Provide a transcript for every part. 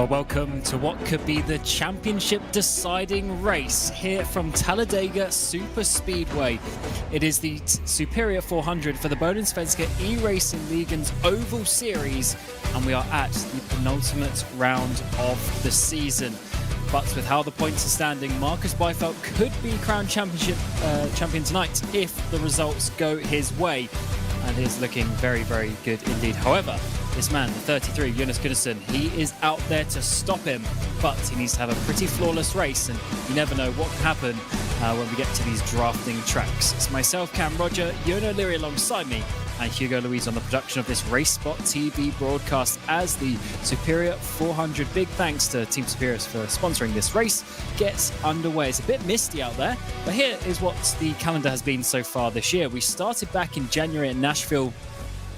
Well, welcome to what could be the championship deciding race here from Talladega Super Speedway. It is the Superior 400 for the Bohlin Svenska Eracingligan's Oval Series, and we are at the penultimate round of the season. But with how the points are standing, Marcus Byfeld could be crowned champion tonight if the results go his way. And he's looking very, very good indeed. However, this man, the 33, Jonas Gunnarsson, he is out there to stop him, but he needs to have a pretty flawless race, and you never know what can happen when we get to these drafting tracks. It's myself, Cam Roger, Ewan O'Leary alongside me, and Hugo Louise on the production of this RaceSpotTV broadcast as the Superior 400. Big thanks to Team Superior for sponsoring this race. Gets underway. It's a bit misty out there, but here is what the calendar has been so far this year. We started back in January at Nashville,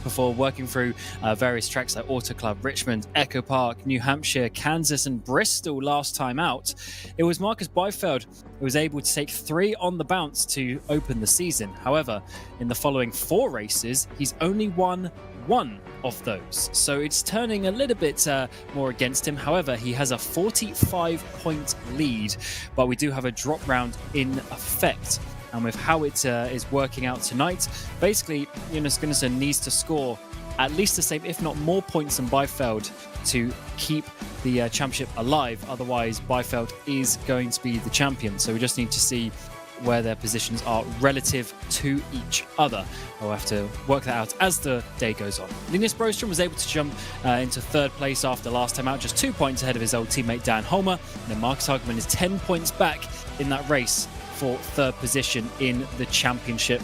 before working through various tracks like Auto Club, Richmond, Echo Park, New Hampshire, Kansas and Bristol last time out. It was Marcus Byfeld who was able to take 3 on the bounce to open the season. However, in the following 4 races, he's only won 1 of those. So it's turning a little bit more against him. However, he has a 45-point lead, but we do have a drop round in effect. And with how it is working out tonight, basically, Jonas Gunnarsson needs to score at least the same, if not more points than Byfeld to keep the championship alive. Otherwise, Byfeld is going to be the champion. So we just need to see where their positions are relative to each other. We'll have to work that out as the day goes on. Linus Broström was able to jump into 3rd place after last time out, just 2 points ahead of his old teammate Dan Holmer. And then Marcus Hagman is 10 points back in that race for 3rd position in the championship.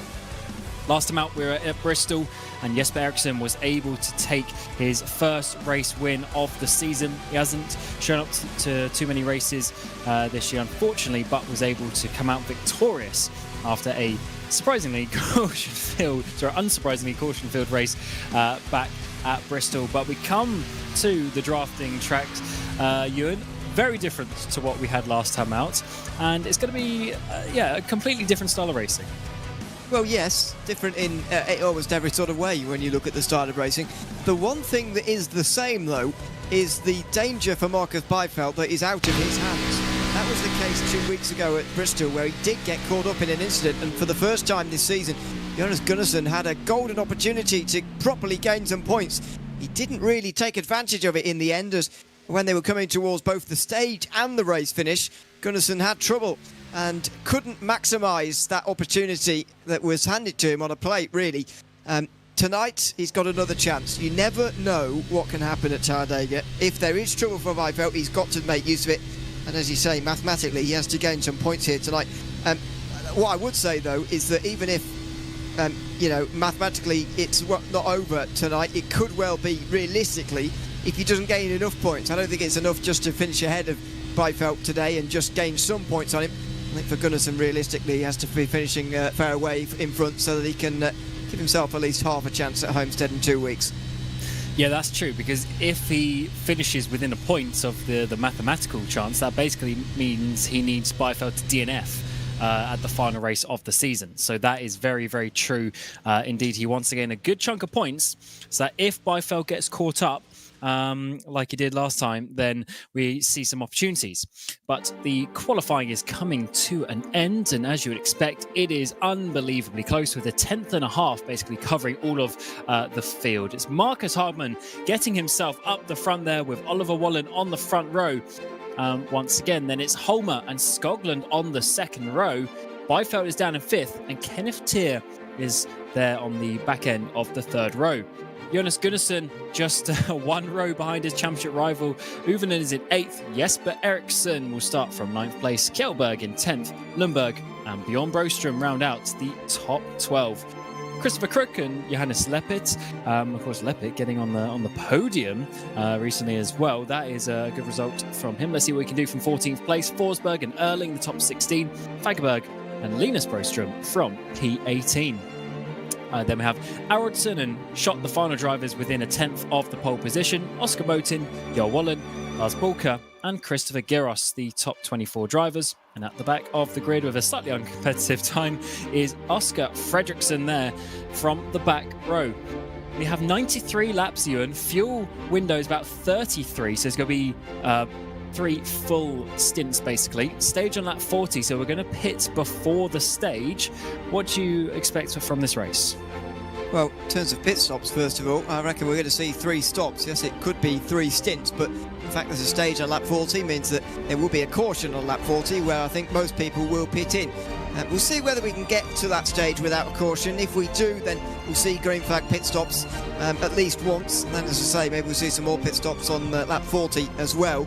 Last time out, we were at Bristol, and Jesper Eriksson was able to take his first race win of the season. He hasn't shown up to too many races this year, unfortunately, but was able to come out victorious after a unsurprisingly caution-filled race back at Bristol. But we come to the drafting tracks, Ewan. Very different to what we had last time out, and it's going to be a completely different style of racing. Well, yes, different in almost every sort of way when you look at the style of racing. The one thing that is the same, though, is the danger for Marcus Byfeld that is out of his hands. That was the case 2 weeks ago at Bristol, where he did get caught up in an incident, and for the first time this season, Jonas Gunnarsson had a golden opportunity to properly gain some points. He didn't really take advantage of it in the end, as when they were coming towards both the stage and the race finish, Gunnarsson had trouble and couldn't maximise that opportunity that was handed to him on a plate, really. Tonight, he's got another chance. You never know what can happen at Talladega. If there is trouble for Byfeld, he's got to make use of it. And as you say, mathematically, he has to gain some points here tonight. What I would say, though, is that even if, mathematically it's not over tonight, it could well be, realistically, if he doesn't gain enough points. I don't think it's enough just to finish ahead of Byfeld today and just gain some points on him. I think for Gunnarsson, realistically, he has to be finishing fair away in front so that he can give himself at least half a chance at Homestead in 2 weeks. Yeah, that's true, because if he finishes within a point of the mathematical chance, that basically means he needs Byfeld to DNF at the final race of the season. So that is very, very true indeed. He wants to gain a good chunk of points so that if Byfeld gets caught up, like he did last time, then we see some opportunities. But the qualifying is coming to an end, and as you would expect, it is unbelievably close, with a 10th and a half basically covering all of the field. It's Marcus Hagman getting himself up the front there with Oliver Bohlin on the front row. Once again, then it's Holmer and Skoglund on the 2nd row. Byfeld is down in 5th, and Kenneth Tier is there on the back end of the 3rd row. Jonas Gunnarsson just 1 row behind his championship rival. Uvenen is in 8th. Jesper Eriksson will start from 9th place. Kjellberg in 10th. Lundberg and Bjorn Broström round out the top 12. Christopher Crook and Johannes Leppit. Of course, Leppit getting on the podium recently as well. That is a good result from him. Let's see what we can do from 14th place. Forsberg and Erling, the top 16. Fagerberg and Linus Broström from P18. Then we have Aronson and Schott, the final drivers, within a 10th of the pole position. Oscar Botin, Joel Wallen, Lars Bulka and Christopher Giros, the top 24 drivers. And at the back of the grid with a slightly uncompetitive time is Oscar Fredriksson there from the back row. We have 93 laps, Ewan. Fuel window is about 33, so it's going to be 3 full stints, basically. Stage on lap 40, so we're going to pit before the stage. What do you expect from this race? Well, in terms of pit stops, first of all, I reckon we're going to see 3 stops. Yes, it could be 3 stints, but the fact there's a stage on lap 40 means that there will be a caution on lap 40, where I think most people will pit in. We'll see whether we can get to that stage without a caution. If we do, then we'll see green flag pit stops at least once. And then, as I say, maybe we'll see some more pit stops on lap 40 as well,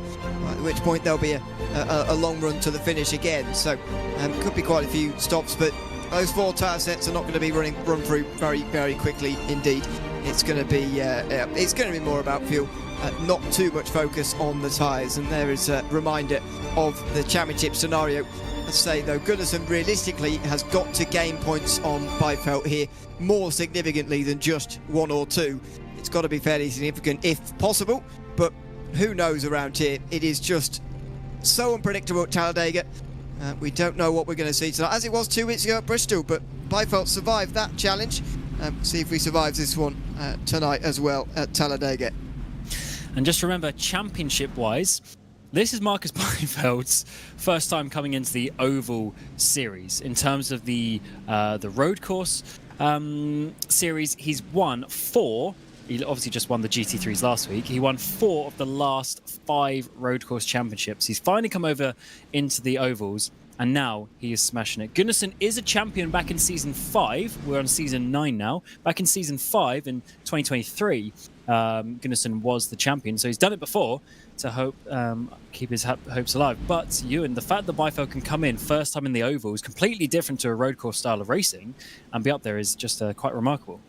at which point there'll be a long run to the finish again. So could be quite a few stops, but those 4 tyre sets are not going to be run through very, very quickly indeed. It's going to be more about fuel, not too much focus on the tyres. And there is a reminder of the championship scenario. Let's say, though, Gunnarsson realistically has got to gain points on Byfeld here more significantly than just 1 or 2. It's got to be fairly significant if possible, but who knows around here. It is just so unpredictable at Talladega. We don't know what we're going to see tonight, as it was 2 weeks ago at Bristol, but Byfeld survived that challenge. See if we survive this one tonight as well at Talladega. And just remember, championship-wise, this is Marcus Byfeld's first time coming into the Oval Series. In terms of the road course series, he's won 4. He obviously just won the GT3s last week. He won 4 of the last 5 road course championships. He's finally come over into the Ovals, and now he is smashing it. Gunnarsson is a champion back in Season 5. We're on Season 9 now. Back in Season 5 in 2023, Gunnarsson was the champion, so he's done it before to keep his hopes alive. But Ewan, the fact that Byfeld can come in first time in the Oval is completely different to a road course style of racing and be up there is just quite remarkable.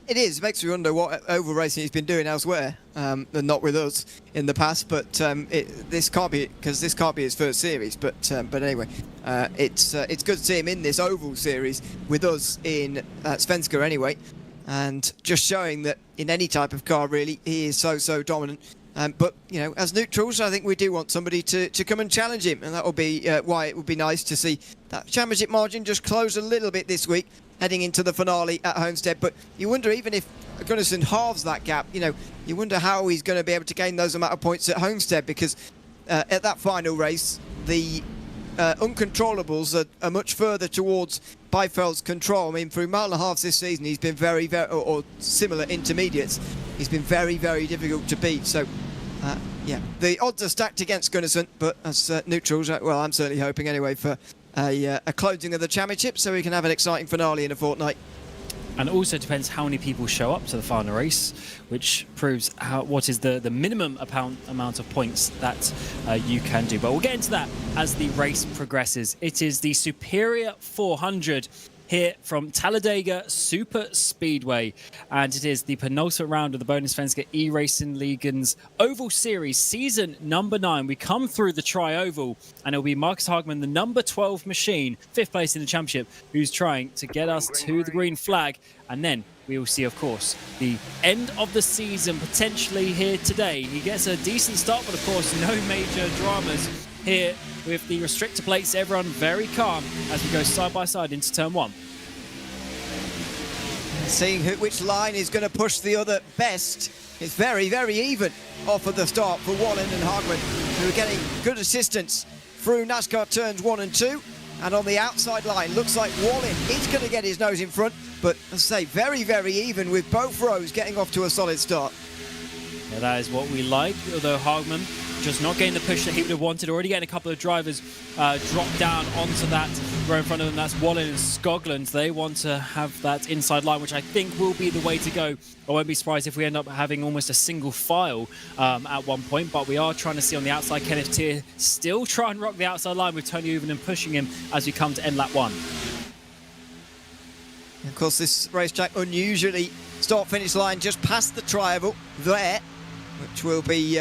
It is. It makes me wonder what oval racing he's been doing elsewhere, and not with us in the past. But this can't be, because this can't be his first series. But anyway, it's good to see him in this oval series with us in Svenska anyway, and just showing that in any type of car really he is so dominant. But you know, as neutrals, I think we do want somebody to come and challenge him, and that will be why it would be nice to see that championship margin just close a little bit this week, heading into the finale at Homestead. But you wonder, even if Gunnarsson halves that gap, you know, you wonder how he's going to be able to gain those amount of points at Homestead, because at that final race, the uncontrollables are much further towards Byfeld's control. I mean, through mile and a half this season, he's been very, or similar intermediates, he's been very, very difficult to beat. So, yeah, the odds are stacked against Gunnarsson, but as neutrals, well, I'm certainly hoping anyway for a closing of the championship so we can have an exciting finale in a fortnight. And also depends how many people show up to the final race, which proves what is the minimum amount of points that you can do. But we'll get into that as the race progresses. It is the Superior 400 here from Talladega Super Speedway, and it is the penultimate round of the Bohlin Svenska Eracingligan's Oval Series, season number 9. We come through the Tri-Oval, and it'll be Marcus Hagman, the number 12 machine, 5th place in the championship, who's trying to get us to the green flag. And then we will see, of course, the end of the season potentially here today. He gets a decent start, but of course, no major dramas here with the restrictor plates. Everyone very calm as we go side by side into turn 1. Seeing which line is going to push the other best. It's very, very even off of the start for Bohlin and Hagman, who are getting good assistance through NASCAR turns 1 and 2. And on the outside line, looks like Bohlin is going to get his nose in front. But as I say, very, very even with both rows getting off to a solid start. Yeah, that is what we like, although Hagman just not getting the push that he would have wanted. Already getting a couple of drivers drop down onto that row in front of them. That's Bohlin and Skoglund. They want to have that inside line, which I think will be the way to go. I won't be surprised if we end up having almost a single file at one point, but we are trying to see on the outside Kenneth Tier still try and rock the outside line with Tony Uven and pushing him as we come to end lap 1. Of course, this racetrack unusually start-finish line just past the Tri-Oval there, which will be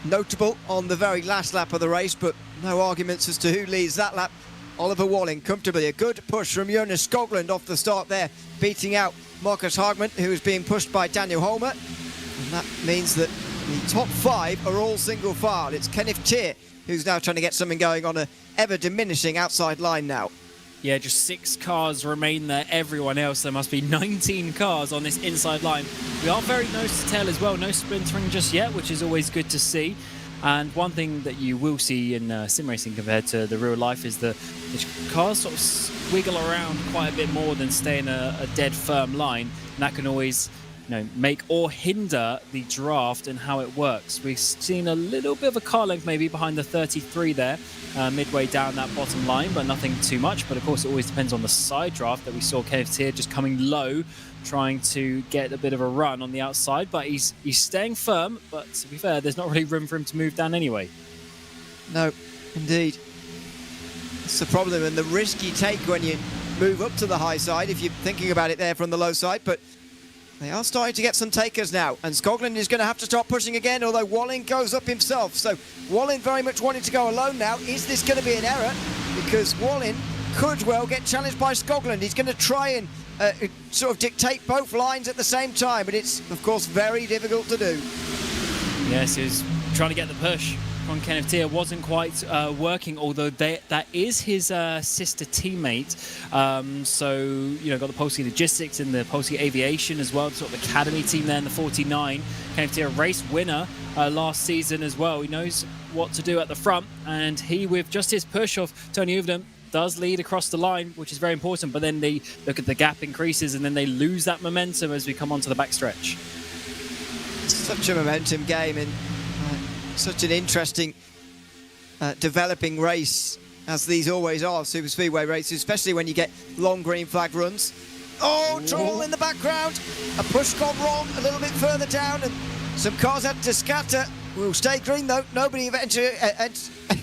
notable on the very last lap of the race, but no arguments as to who leads that lap. Oliver Bohlin comfortably. A good push from Jonas Skoglund off the start there, beating out Marcus Hagman, who is being pushed by Daniel Holmer. And that means that the top 5 are all single file. It's Kenneth Tier who's now trying to get something going on a ever-diminishing outside line now. Yeah, just 6 cars remain there. Everyone else, there must be 19 cars on this inside line. We are very nose to tail as well. No splintering just yet, which is always good to see. And one thing that you will see in sim racing compared to the real life is the cars sort of wiggle around quite a bit more than stay in a dead firm line. And that can always, make or hinder the draft and how it works. We've seen a little bit of a car length maybe behind the 33 there, midway down that bottom line, but nothing too much. But of course, it always depends on the side draft that we saw Kenneth here just coming low, trying to get a bit of a run on the outside. But he's staying firm. But to be fair, there's not really room for him to move down anyway. No, indeed. That's the problem and the risk you take when you move up to the high side, if you're thinking about it there from the low side. But they are starting to get some takers now, and Skoglund is going to have to start pushing again, although Bohlin goes up himself. So Bohlin very much wanting to go alone now. Is this going to be an error? Because Bohlin could well get challenged by Skoglund. He's going to try and sort of dictate both lines at the same time, but it's, of course, very difficult to do. Yes, he's trying to get the push on Kenneth Tier. Wasn't quite working, although that is his sister teammate. So, got the Polski Logistics and the Polski Aviation as well, sort of academy team there in the 49. Kenneth Tier, race winner last season as well. He knows what to do at the front, and he, with just his push of Tony Uvden, does lead across the line, which is very important. But then they look at the gap increases, and then they lose that momentum as we come onto the backstretch. Such a momentum game, and such an interesting developing race, as these always are, super speedway races, especially when you get long green flag runs. Oh, trouble in the background. A push gone wrong a little bit further down, and some cars had to scatter. Will stay green though. Nobody eventually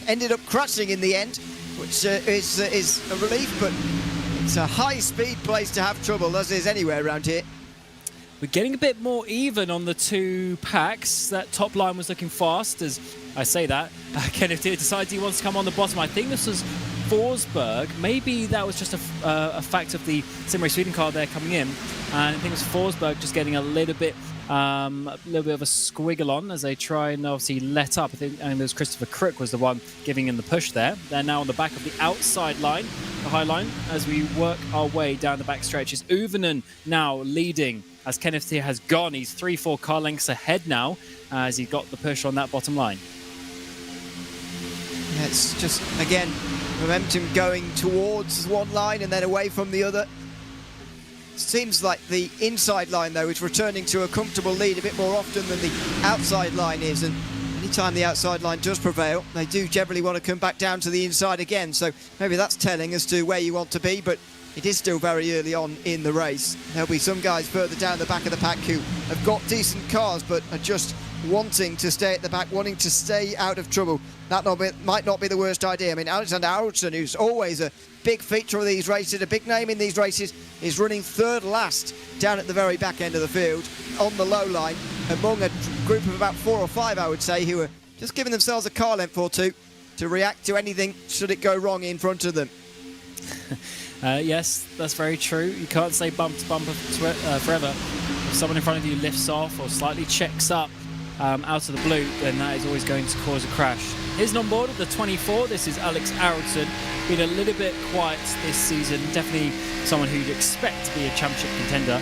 ended up crashing in the end, which is a relief, but it's a high-speed place to have trouble, as is anywhere around here. We're getting a bit more even on the two packs. That top line was looking fast, as I say that. Kenneth here decides he wants to come on the bottom. I think this was Forsberg. Maybe that was just a fact of the Simray Sweden car there coming in. And I think it was Forsberg just getting a little bit of a squiggle on as they try and obviously let up. I think and it was Christopher Crook was the one giving him the push there. They're now on the back of the outside line, the high line, as we work our way down the back stretches. Uvinen now leading as Kenneth here has gone. He's 3-4 car lengths ahead now as he got the push on that bottom line. Yeah, it's just, again, momentum going towards one line and then away from the other. Seems like the inside line, though, is returning to a comfortable lead a bit more often than the outside line is. And anytime the outside line does prevail, they do generally want to come back down to the inside again. So maybe that's telling as to where you want to be, but it is still very early on in the race. There'll be some guys further down the back of the pack who have got decent cars, but are just wanting to stay at the back, wanting to stay out of trouble. That might not be the worst idea. I mean, Alexander Aronson, who's always a big feature of these races, a big name in these races, is running third last down at the very back end of the field on the low line, among a group of about 4 or 5, I would say, who are just giving themselves a car length or two to react to anything should it go wrong in front of them. Yes, that's very true. You can't say bump to bumper forever. If someone in front of you lifts off or slightly checks up out of the blue, then that is always going to cause a crash. Here's on board at the 24. This is Alex Aronson. Been a little bit quiet this season. Definitely someone who you'd expect to be a championship contender.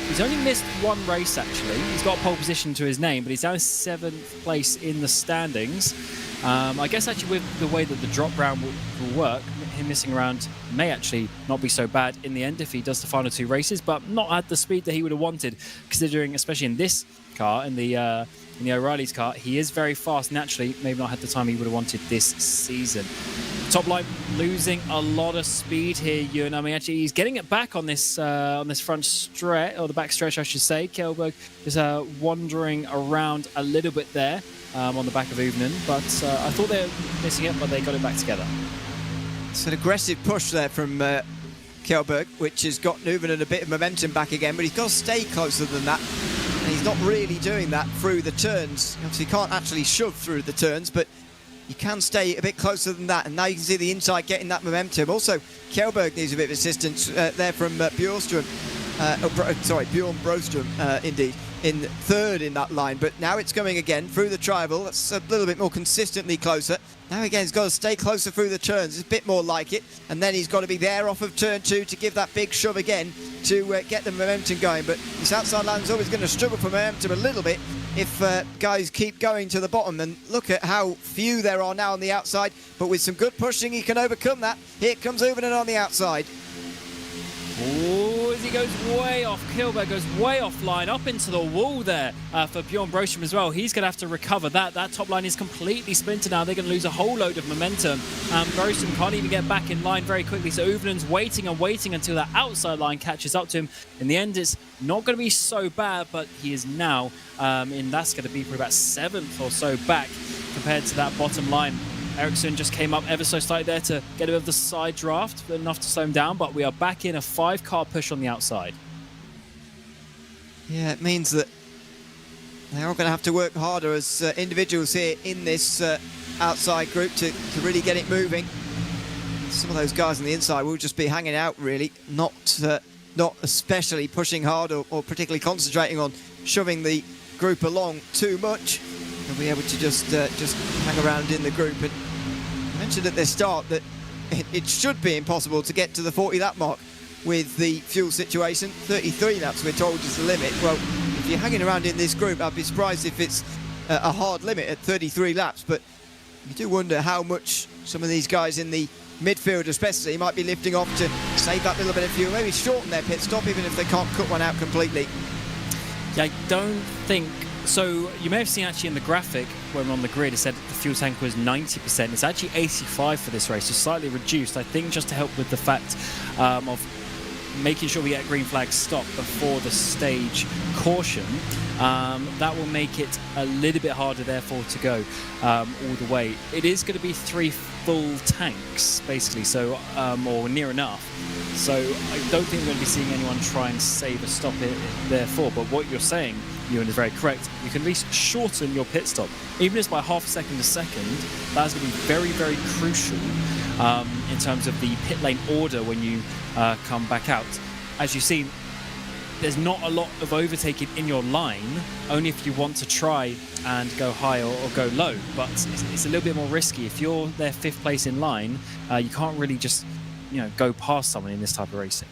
He's only missed one race, actually. He's got a pole position to his name, but he's down 7th place in the standings. I guess actually with the way that the drop round will work, him missing around may actually not be so bad in the end if he does the final 2 races, but not at the speed that he would have wanted, considering, especially in this car, in the O'Reilly's car, he is very fast naturally, maybe not had the time he would have wanted this season. Top line losing a lot of speed here, Ewan. I mean, actually, he's getting it back on this front stretch, or the back stretch, I should say. Kjellberg is wandering around a little bit there on the back of Uvinen, but I thought they were missing it, but they got it back together. It's an aggressive push there from Kjellberg, which has got Uvinen a bit of momentum back again, but he's got to stay closer than that. And he's not really doing that through the turns. Obviously, he can't actually shove through the turns, but you can stay a bit closer than that. And now you can see the inside getting that momentum. Also, Kjellberg needs a bit of assistance there from Bjorström. Bjorn Broström, indeed, in third in that line. But now it's coming again through the tribal. That's a little bit more consistently closer. Now again, he's got to stay closer through the turns. It's a bit more like it. And then he's got to be there off of turn 2 to give that big shove again to get the momentum going. But this outside line is always going to struggle for momentum a little bit if guys keep going to the bottom. And look at how few there are now on the outside. But with some good pushing, he can overcome that. Here comes Uvenen on the outside. Oh, as he goes way off, Kilberg goes way offline, up into the wall there for Bjorn Broström as well. He's going to have to recover that. That top line is completely splintered now. They're going to lose a whole load of momentum. Broström can't even get back in line very quickly, so Uvenen's waiting and waiting until that outside line catches up to him. In the end, it's not going to be so bad, but he is now, that's going to be for about 7th or so back compared to that bottom line. Ericsson just came up ever so slightly there to get a bit of the side draft, but enough to slow him down. But we are back in a 5-car push on the outside. Yeah, it means that they're all going to have to work harder as individuals here in this outside group to really get it moving. Some of those guys on the inside will just be hanging out, really, not especially pushing hard or particularly concentrating on shoving the group along too much. They'll be able to just hang around in the group. And I mentioned at the start that it should be impossible to get to the 40 lap mark with the fuel situation. 33 laps we're told is the limit. Well, if you're hanging around in this group, I'd be surprised if it's a hard limit at 33 laps. But you do wonder how much some of these guys in the midfield especially might be lifting off to save that little bit of fuel, maybe shorten their pit stop even if they can't cut one out completely. Yeah, I don't think so. You may have seen actually in the graphic when we're on the grid, it said the fuel tank was 90%. It's actually 85 for this race, so slightly reduced. I think just to help with the fact of making sure we get a green flag stop before the stage caution. That will make it a little bit harder, therefore, to go all the way. It is going to be 3 full tanks, basically, so or near enough. So I don't think we're going to be seeing anyone try and save a stop it, therefore. But what you're saying, Ewan, is very correct. You can at least shorten your pit stop, even if it's by half a second a second. That's going to be very, very crucial in terms of the pit lane order when you come back out. As you've seen, there's not a lot of overtaking in your line, only if you want to try and go high or go low. But it's a little bit more risky. If you're there 5th place in line, you can't really just go past someone in this type of racing.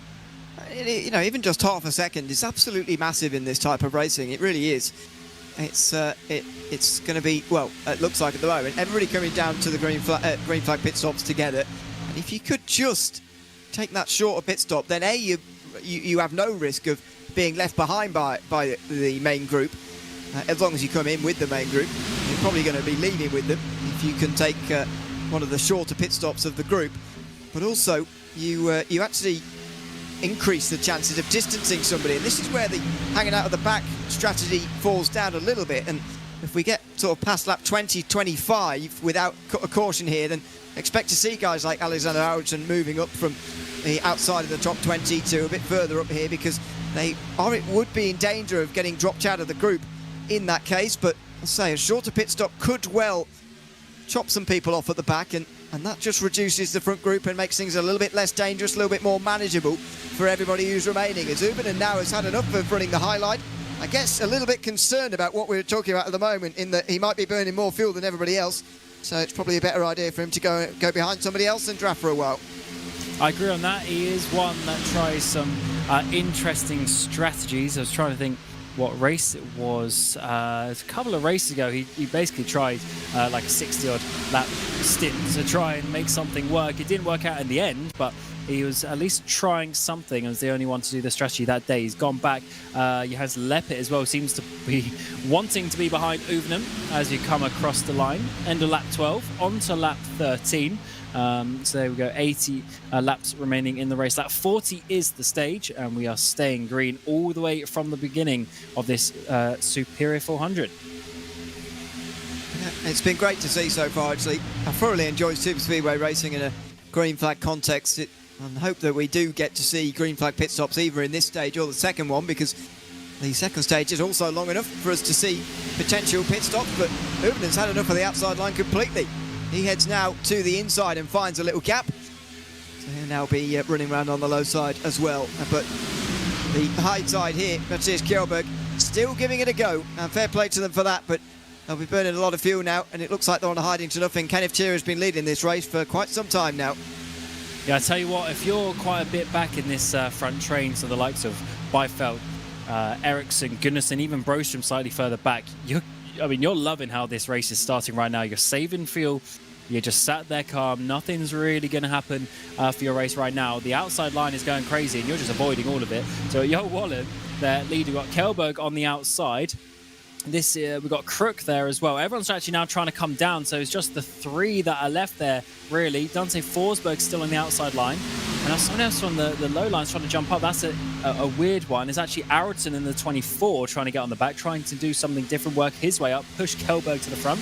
Even just half a second is absolutely massive in this type of racing. It really is. It's going to be, well, it looks like at the moment, everybody coming down to the green flag pit stops together. And if you could just take that shorter pit stop, then you have no risk of being left behind by the main group. As long as you come in with the main group, you're probably going to be leading with them if you can take one of the shorter pit stops of the group. But also, you actually increase the chances of distancing somebody, and this is where the hanging out of the back strategy falls down a little bit. And if we get sort of past lap 20-25 without a caution here, then expect to see guys like Alexander Aronson moving up from the outside of the top 20 to a bit further up here, because it would be in danger of getting dropped out of the group in that case. But I'll say a shorter pit stop could well chop some people off at the back, and that just reduces the front group and makes things a little bit less dangerous, a little bit more manageable for everybody who's remaining. As Uvenen now has had enough of running the highlight, I guess a little bit concerned about what we're talking about at the moment, in that he might be burning more fuel than everybody else, so it's probably a better idea for him to go behind somebody else and draft for a while. I agree on that. He is one that tries some interesting strategies. I was trying to think what race it was. A couple of races ago, he basically tried like a 60-odd lap stint to try and make something work. It didn't work out in the end, but he was at least trying something, and was the only one to do the strategy that day. He's gone back. Johannes Leppert as well seems to be wanting to be behind Uvenen as you come across the line. End of lap 12, on to lap 13. So there we go, 80 laps remaining in the race. Lap 40 is the stage, and we are staying green all the way from the beginning of this Superior 400. Yeah, it's been great to see so far, actually. I thoroughly enjoyed Super Speedway racing in a green flag context, and hope that we do get to see green flag pit stops either in this stage or the second one, because the second stage is also long enough for us to see potential pit stops. But Uvenen's had enough of the outside line completely. He heads now to the inside and finds a little gap. So he'll now be running around on the low side as well. But the high side here. Matthias Kjellberg still giving it a go, and fair play to them for that, but they'll be burning a lot of fuel now, and it looks like they're on a hiding to nothing. Kenneth Thier has been leading this race for quite some time now. Yeah, I tell you what, if you're quite a bit back in this front train, so the likes of Byfeld, Ericsson, Gunnarsson, even Broström slightly further back, you're loving how this race is starting right now. You're saving fuel. You're just sat there calm. Nothing's really going to happen for your race right now. The outside line is going crazy, and you're just avoiding all of it. So Jo Bohlin, their leader, got Kjellberg on the outside. This we've got Crook there as well. Everyone's actually now trying to come down, so it's just the three that are left there, really. Dante Forsberg's still on the outside line. And now someone else on the low line trying to jump up. That's a weird one. It's actually Araton in the 24 trying to get on the back, trying to do something different, work his way up, push Kjellberg to the front.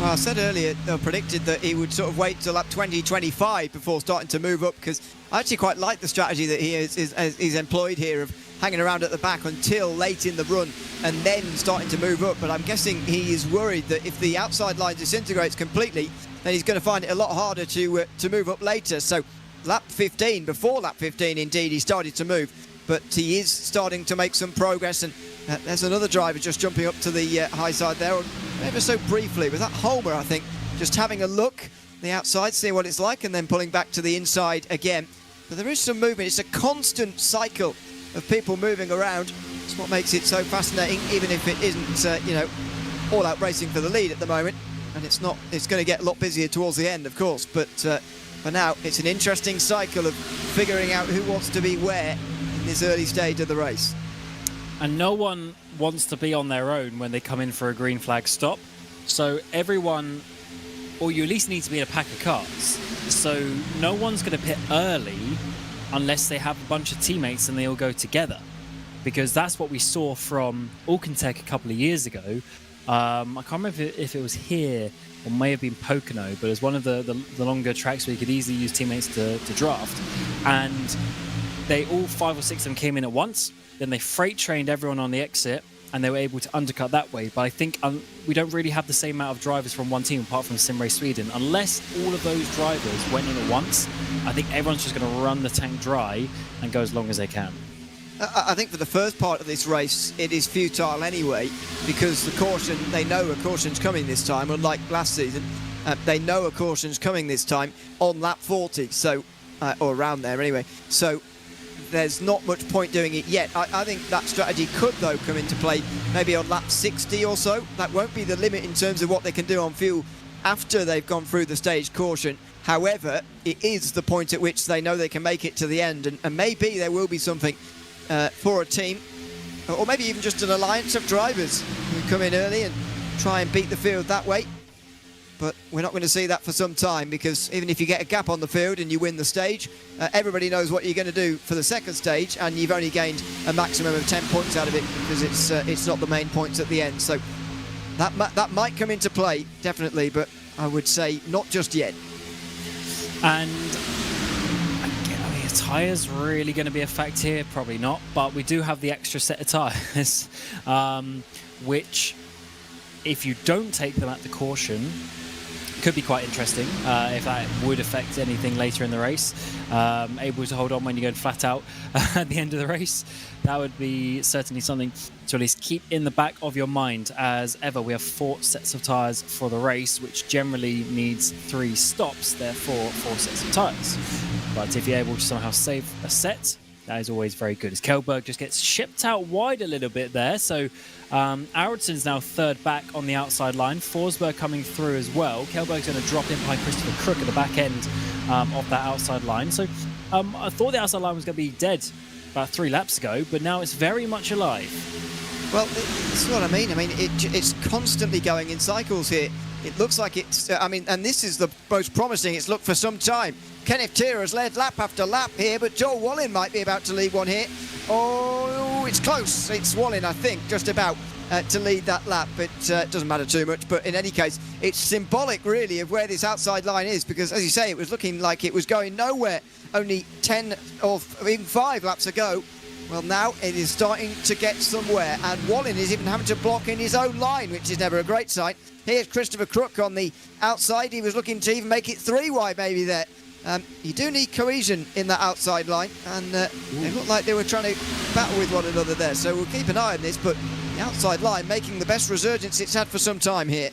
Well, I said earlier, predicted that he would sort of wait till lap 20-25 before starting to move up, because I actually quite like the strategy that he is employed here of hanging around at the back until late in the run and then starting to move up. But I'm guessing he is worried that if the outside line disintegrates completely, then he's going to find it a lot harder to move up later. So lap 15, before lap 15 indeed, he started to move, but he is starting to make some progress. And there's another driver just jumping up to the high side there, ever so briefly. Was that Holmer, I think, just having a look the outside, seeing what it's like, and then pulling back to the inside again. But there is some movement. It's a constant cycle of people moving around. It's what makes it so fascinating, even if it isn't, all out racing for the lead at the moment. And it's not. It's going to get a lot busier towards the end, of course. But for now, it's an interesting cycle of figuring out who wants to be where in this early stage of the race. And no one wants to be on their own when they come in for a green flag stop. So everyone, or you at least need to be in a pack of cars. So no one's going to pit early unless they have a bunch of teammates and they all go together. Because that's what we saw from Alcantech a couple of years ago. I can't remember if it was here or may have been Pocono, but it was one of the longer tracks where you could easily use teammates to draft. And they all 5 or 6 of them came in at once. Then they freight trained everyone on the exit, and they were able to undercut that way. But I think we don't really have the same amount of drivers from one team apart from SimRace Sweden. Unless all of those drivers went in at once, I think everyone's just going to run the tank dry and go as long as they can. I think for the first part of this race, it is futile anyway, because the caution, they know a caution's coming this time, unlike last season. They know a caution's coming this time on lap 40, so or around there anyway. So there's not much point doing it yet. I think that strategy could, though, come into play maybe on lap 60 or so. That won't be the limit in terms of what they can do on fuel after they've gone through the stage caution. However, it is the point at which they know they can make it to the end, and maybe there will be something for a team, or maybe even just an alliance of drivers who come in early and try and beat the field that way. But we're not going to see that for some time, because even if you get a gap on the field and you win the stage, everybody knows what you're going to do for the second stage, and you've only gained a maximum of 10 points out of it, because it's not the main points at the end. So that might come into play, definitely, but I would say not just yet. And tyres really going to be a fact here? Probably not, but we do have the extra set of tyres, which, if you don't take them at the caution, could be quite interesting if that would affect anything later in the race. Able to hold on when you're going flat out at the end of the race. That would be certainly something to at least keep in the back of your mind. As ever, we have 4 sets of tyres for the race, which generally needs 3 stops, therefore 4 sets of tyres. But if you're able to somehow save a set, that is always very good. As Kjellberg just gets shipped out wide a little bit there. So Aronsson's now third back on the outside line. Forsberg coming through as well. Kjellberg's going to drop in by Christopher Crook at the back end of that outside line. So I thought the outside line was going to be dead about 3 laps ago, but now it's very much alive. Well, this is what I mean. It's constantly going in cycles here. It looks like it's, and this is the most promising it's looked for some time. Kenneth Thier has led lap after lap here, but Jo Bohlin might be about to lead one here. Oh, it's close. It's Bohlin, I think, just about to lead that lap. It doesn't matter too much, but in any case, it's symbolic, really, of where this outside line is, because, as you say, it was looking like it was going nowhere only 10 or even 5 laps ago. Well, now it is starting to get somewhere, and Bohlin is even having to block in his own line, which is never a great sight. Here's Christopher Crook on the outside. He was looking to even make it 3 wide maybe there. You do need cohesion in that outside line, and it looked like they were trying to battle with one another there, so we'll keep an eye on this, but the outside line making the best resurgence it's had for some time here.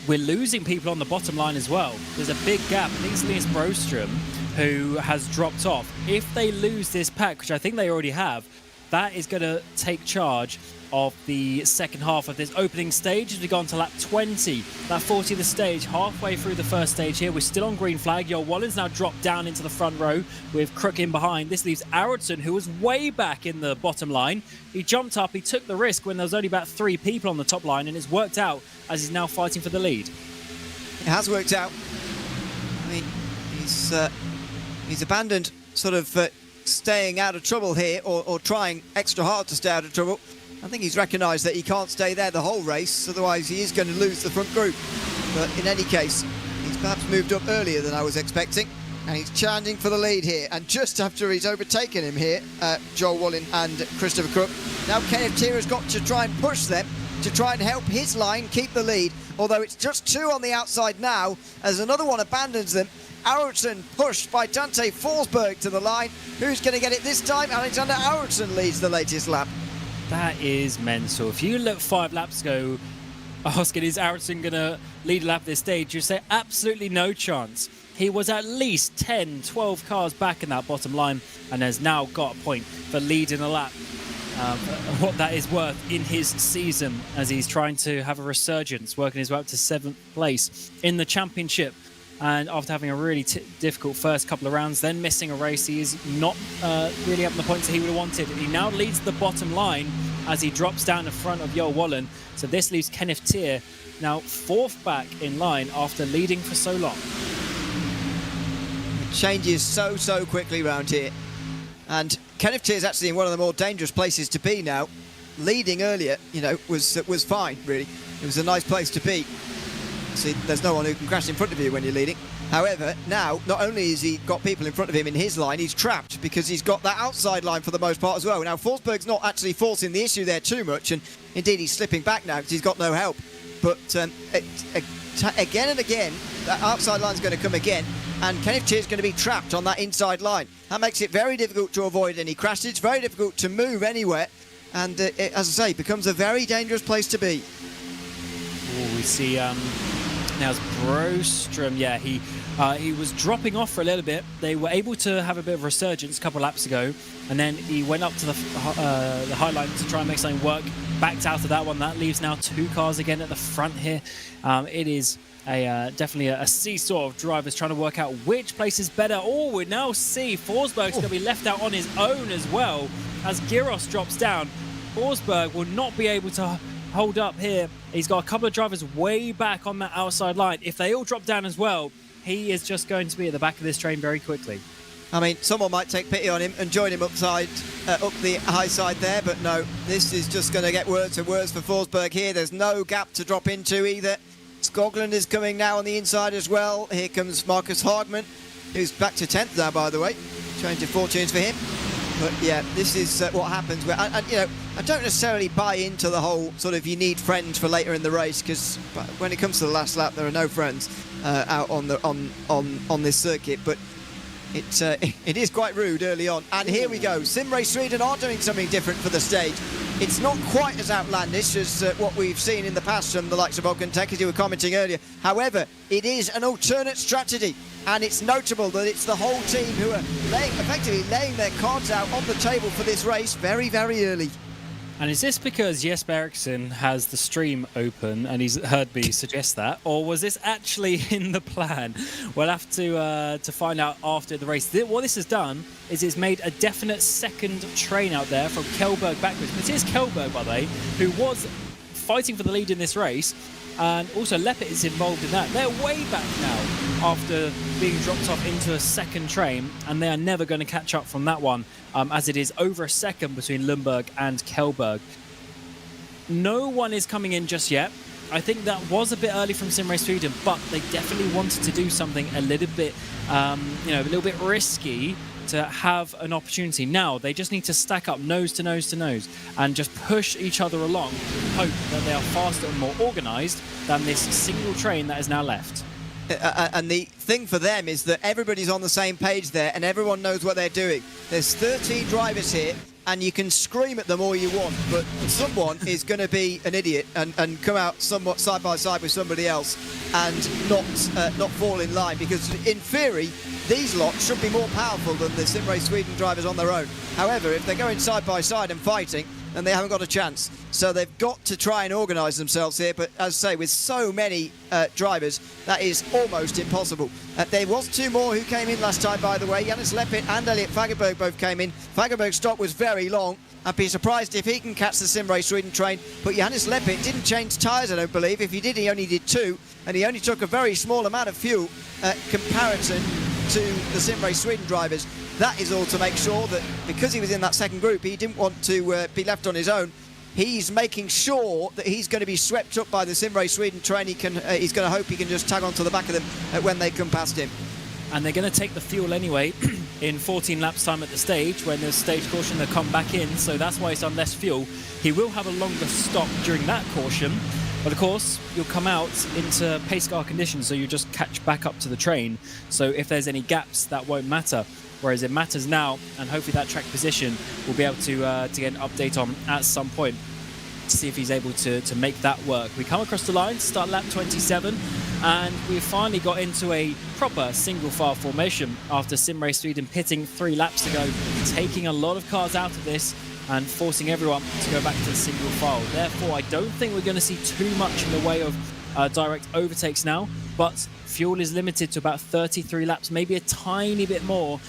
We're losing people on the bottom line as well. There's a big gap, and it's Broström who has dropped off. If they lose this pack, which I think they already have, that is going to take charge of the second half of this opening stage as we go on to lap 20. Lap 40 of the stage, halfway through the first stage here. We're still on green flag. Jo Wallen's now dropped down into the front row with Crook in behind. This leaves Eracingligan, who was way back in the bottom line. He jumped up, he took the risk when there was only about 3 people on the top line, and it's worked out as he's now fighting for the lead. It has worked out. I mean, he's abandoned sort of staying out of trouble here, or trying extra hard to stay out of trouble. I think he's recognised that he can't stay there the whole race, otherwise he is going to lose the front group. But in any case, he's perhaps moved up earlier than I was expecting, and he's challenging for the lead here. And just after he's overtaken him here, Jo Wallen and Christopher Crook, now Kenneth Tier has got to try and push them to try and help his line keep the lead, although it's just 2 on the outside now as another one abandons them. Eracingligan pushed by Dante Forsberg to the line. Who's going to get it this time? Alexander Eracingligan leads the latest lap. That is mental. If you look 5 laps ago, asking is Eracingligan going to lead a lap at this stage, you say absolutely no chance. He was at least 10, 12 cars back in that bottom line and has now got a point for leading a lap. What that is worth in his season as he's trying to have a resurgence, working his way up to 7th place in the championship. And after having a really difficult first couple of rounds, then missing a race, he is not really up the points that he would have wanted. He now leads the bottom line as he drops down in front of Jo Wallen. So this leaves Kenneth Tier now 4th back in line after leading for so long. It changes so quickly around here. And Kenneth Tier is actually in one of the more dangerous places to be now. Leading earlier, you know, was fine, really. It was a nice place to be. See, there's no one who can crash in front of you when you're leading. However, now, not only has he got people in front of him in his line, he's trapped because he's got that outside line for the most part as well. Now, Forsberg's not actually forcing the issue there too much, and indeed he's slipping back now because he's got no help. But again and again, that outside line's going to come again, and Kenneth Tier's going to be trapped on that inside line. That makes it very difficult to avoid any crashes, very difficult to move anywhere, and as I say, becomes a very dangerous place to be. Oh, we see now it's Broström. Yeah, he was dropping off for a little bit. They were able to have a bit of resurgence a couple of laps ago, and then he went up to the high line to try and make something work. Backed out of that one. That leaves now 2 cars again at the front here. It is definitely a seesaw of drivers trying to work out which place is better. Oh, we now see Forsberg's going to be left out on his own as well as Giros drops down. Forsberg will not be able to hold up here. He's got a couple of drivers way back on that outside line. If they all drop down as well, he is just going to be at the back of this train very quickly. I mean, someone might take pity on him and join him up the high side there, but no, this is just going to get worse and worse for Forsberg here. There's no gap to drop into either. Skoglund is coming now on the inside as well. Here comes Marcus Hagman, who's back to 10th now, by the way. Change of fortunes for him. But yeah, this is what happens. And you know, I don't necessarily buy into the whole sort of you need friends for later in the race, because when it comes to the last lap, there are no friends out on this circuit. But it is quite rude early on. And here we go. Sim Race Sweden are doing something different for the stage. It's not quite as outlandish as what we've seen in the past from the likes of Bohlin, as you were commenting earlier. However, it is an alternate strategy, and it's notable that it's the whole team who are effectively laying their cards out on the table for this race very, very early. And is this because Jesper Eriksson has the stream open and he's heard me suggest that, or was this actually in the plan? We'll have to find out after the race. What this has done is it's made a definite second train out there from Kjellberg backwards. This is Kjellberg, by the way, who was fighting for the lead in this race, and also Leppert is involved in that. They're way back now after being dropped off into a second train, and they are never going to catch up from that one, as it is over a second between Lundberg and Kjellberg. No one is coming in just yet. I think that was a bit early from Sim Race Sweden, but they definitely wanted to do something a little bit, a little bit risky to have an opportunity. Now they just need to stack up nose to nose to nose and just push each other along, hope that they are faster and more organised than this single train that is now left. And the thing for them is that everybody's on the same page there and everyone knows what they're doing. There's 13 drivers here and you can scream at them all you want, but someone is going to be an idiot and come out somewhat side by side with somebody else and not fall in line, because in theory these lots should be more powerful than the Sim Race Sweden drivers on their own. However, if they're going side by side and fighting, then they haven't got a chance. So they've got to try and organise themselves here, but as I say, with so many drivers, that is almost impossible. There was 2 more who came in last time, by the way. Jannis Leppit and Elliot Fagerberg both came in. Fagerberg's stop was very long. I'd be surprised if he can catch the Sim Race Sweden train, but Jannis Leppit didn't change tyres, I don't believe. If he did, he only did 2, and he only took a very small amount of fuel comparison to the Sim Race Sweden drivers. That is all to make sure that, because he was in that second group, he didn't want to be left on his own. He's making sure that he's going to be swept up by the Sim Race Sweden train. He's going to hope he can just tag onto the back of them when they come past him. And they're going to take the fuel anyway in 14 laps time at the stage. When there's stage caution, they'll come back in, so that's why he's on less fuel. He will have a longer stop during that caution, but of course you'll come out into pace car conditions, so you just catch back up to the train. So if there's any gaps, that won't matter, whereas it matters now, and hopefully that track position we'll be able to get an update on at some point to see if he's able to make that work. We come across the line to start lap 27, and we've finally got into a proper single file formation after Sim Race Sweden pitting 3 laps ago, taking a lot of cars out of this and forcing everyone to go back to the single file. Therefore, I don't think we're going to see too much in the way of direct overtakes now, but fuel is limited to about 33 laps, maybe a tiny bit more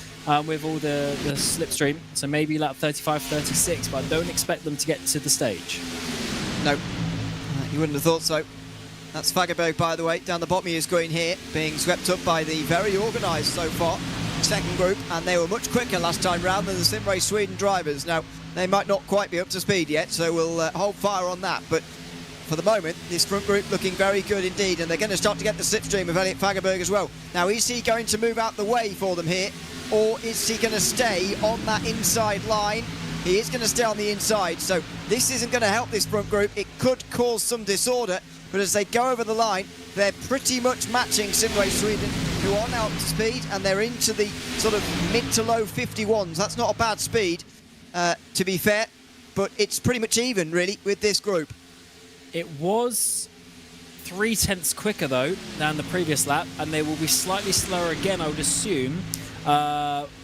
with all the slipstream, so maybe lap 35, 36, but I don't expect them to get to the stage. No, you wouldn't have thought so. That's Fagerberg, by the way, down the bottom of his screen here, being swept up by the very organised so far second group, and they were much quicker last time round than the Sim Race Sweden drivers. Now, they might not quite be up to speed yet, so we'll hold fire on that, but for the moment, this front group looking very good indeed, and they're going to start to get the slipstream of Elliot Fagerberg as well. Now, is he going to move out the way for them here, or is he going to stay on that inside line? He is going to stay on the inside, so this isn't going to help this front group. It could cause some disorder, but as they go over the line, they're pretty much matching Sim Race Sweden, who are now up to speed, and they're into the sort of mid to low 51s. That's not a bad speed, to be fair, but it's pretty much even, really, with this group. It was 0.3 quicker, though, than the previous lap, and they will be slightly slower again, I would assume,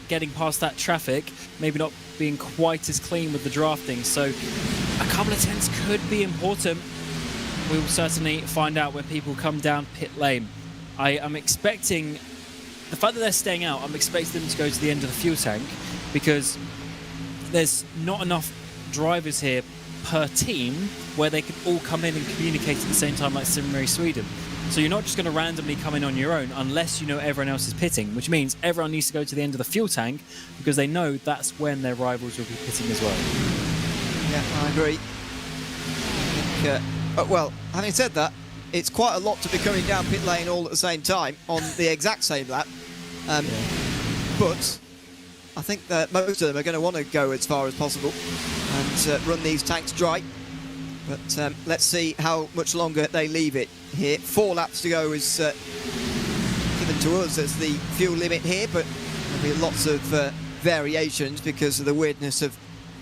getting past that traffic, maybe not being quite as clean with the drafting. So a couple of tenths could be important. We will certainly find out when people come down pit lane. I am expecting, the fact that they're staying out, I'm expecting them to go to the end of the fuel tank, because there's not enough drivers here per team where they could all come in and communicate at the same time like Sim Race Sweden. So you're not just going to randomly come in on your own unless you know everyone else is pitting, which means everyone needs to go to the end of the fuel tank because they know that's when their rivals will be pitting as well. Yeah, I agree. I think, well, having said that, it's quite a lot to be coming down pit lane all at the same time on the exact same lap. But I think that most of them are going to want to go as far as possible and run these tanks dry. But let's see how much longer they leave it here. 4 laps to go is given to us as the fuel limit here, but there'll be lots of variations because of the weirdness of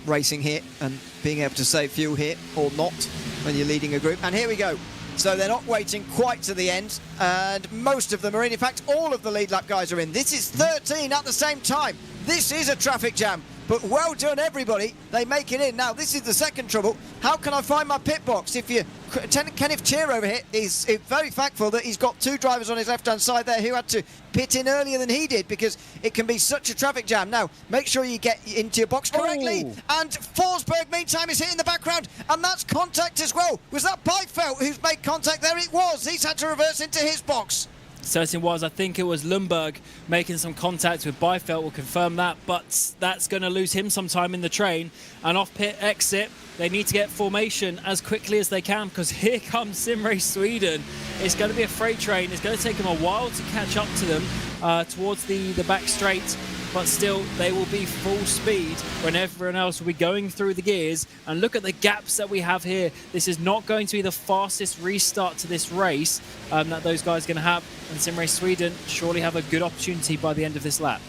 racing here and being able to save fuel here or not when you're leading a group. And here we go. So they're not waiting quite to the end, and most of them are in. In fact, all of the lead lap guys are in. This is 13 at the same time. This is a traffic jam, but well done, everybody. They make it in. Now, this is the second trouble. How can I find my pit box? If you Kenneth Cheer over here is very thankful that he's got 2 drivers on his left-hand side there who had to pit in earlier than he did because it can be such a traffic jam. Now, make sure you get into your box correctly. Oh. And Forsberg, meantime, is hitting the background, and that's contact as well. Was that Byfeld who's made contact there? It was. He's had to reverse into his box. Certainly was. I think it was Lundberg making some contact with Byfeld. Will confirm that, but that's going to lose him some time in the train. And off pit exit, they need to get formation as quickly as they can because here comes Sim Race Sweden. It's going to be a freight train. It's going to take them a while to catch up to them. towards the back straight, but still they will be full speed when everyone else will be going through the gears. And look at the gaps that we have here. This is not going to be the fastest restart to this race that those guys are going to have, and Sim Race Sweden surely have a good opportunity by the end of this lap.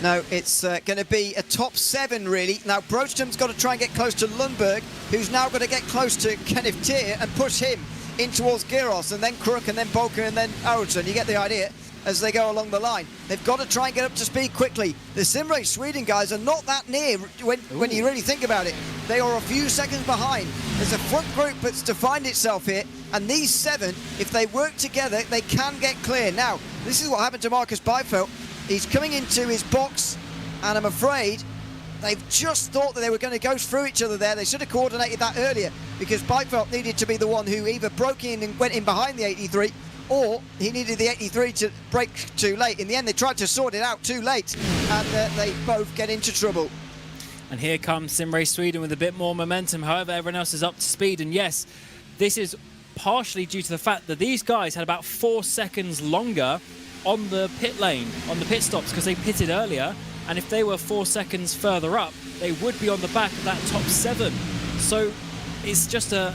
No, it's going to be a top 7, really. Now, Brostrom's got to try and get close to Lundberg, who's now got to get close to Kenneth Tier and push him in towards Giros, and then Crook, and then Bolker, and then Ericsson. You get the idea as they go along the line. They've got to try and get up to speed quickly. The Sim Race Sweden guys are not that near when you really think about it. They are a few seconds behind. There's a front group that's defined itself here, and these 7, if they work together, they can get clear. Now, this is what happened to Marcus Beifeld. He's coming into his box, and I'm afraid they've just thought that they were going to go through each other there. They should have coordinated that earlier, because Beifeld needed to be the one who either broke in and went in behind the 83, or he needed the 83 to break too late. In the end, they tried to sort it out too late, and they both get into trouble. And here comes Sim Race Sweden with a bit more momentum. However, everyone else is up to speed, and yes, this is partially due to the fact that these guys had about 4 seconds longer on the pit lane, on the pit stops, because they pitted earlier, and if they were 4 seconds further up, they would be on the back of that top 7. So it's just a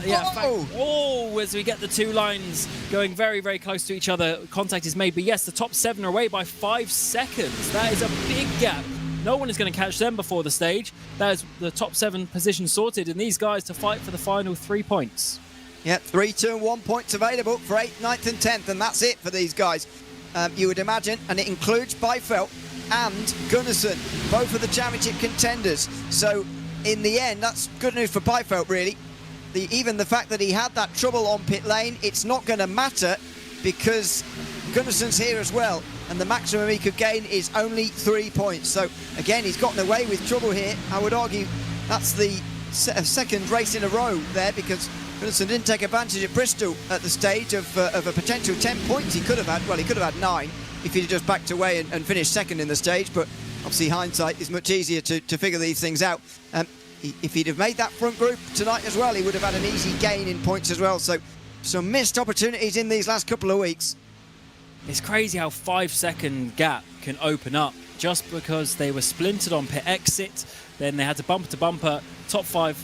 as we get the 2 lines going very, very close to each other, contact is made. But yes, the top 7 are away by 5 seconds. That is a big gap. No one is going to catch them before the stage. That is the top 7 position sorted, and these guys to fight for the final 3 points. Yeah, 3, 2 and 1 points available for 8th, 9th and 10th, and that's it for these guys. You would imagine, and it includes Beifeld and Gunnarsson, both of the championship contenders. So in the end, that's good news for Beifeld, really. Even the fact that he had that trouble on pit lane, it's not going to matter, because Gunnarsson's here as well, and the maximum he could gain is only 3 points. So again, he's gotten away with trouble here. I would argue that's the second race in a row there, because Gunnarsson didn't take advantage at Bristol at the stage of a potential 10 points he could have had. Well, he could have had 9 if he'd just backed away and finished second in the stage, but obviously hindsight is much easier to figure these things out. If he'd have made that front group tonight as well, he would have had an easy gain in points as well. So some missed opportunities in these last couple of weeks. It's crazy how 5-second gap can open up just because they were splintered on pit exit. Then they had to bumper to bumper. Top 7,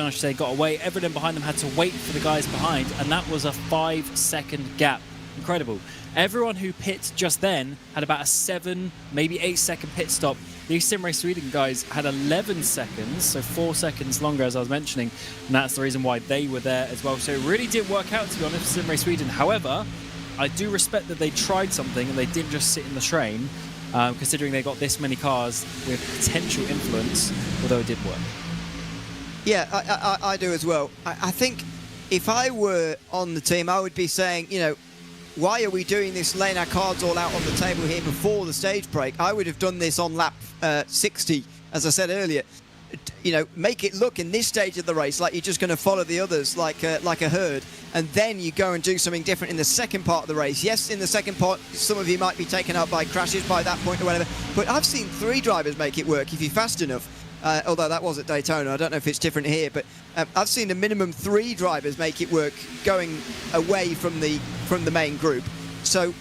I should say, got away. Everyone behind them had to wait for the guys behind, and that was a 5-second gap. Incredible. Everyone who pit just then had about a 7, maybe 8-second pit stop. These Sim Race Sweden guys had 11 seconds, so 4 seconds longer, as I was mentioning, and that's the reason why they were there as well. So it really did work out, to be honest, for Sim Race Sweden. However, I do respect that they tried something and they didn't just sit in the train, considering they got this many cars with potential influence, although it did work. Yeah, I do as well. I think if I were on the team, I would be saying, you know, why are we doing this, laying our cards all out on the table here before the stage break? I would have done this on lap 60, as I said earlier. You know, make it look in this stage of the race like you're just going to follow the others like a herd, and then you go and do something different in the second part of the race. Yes, in the second part, some of you might be taken out by crashes by that point or whatever, but I've seen 3 drivers make it work if you're fast enough. Although that was at Daytona, I don't know if it's different here, but I've seen a minimum 3 drivers make it work going away from the main group. So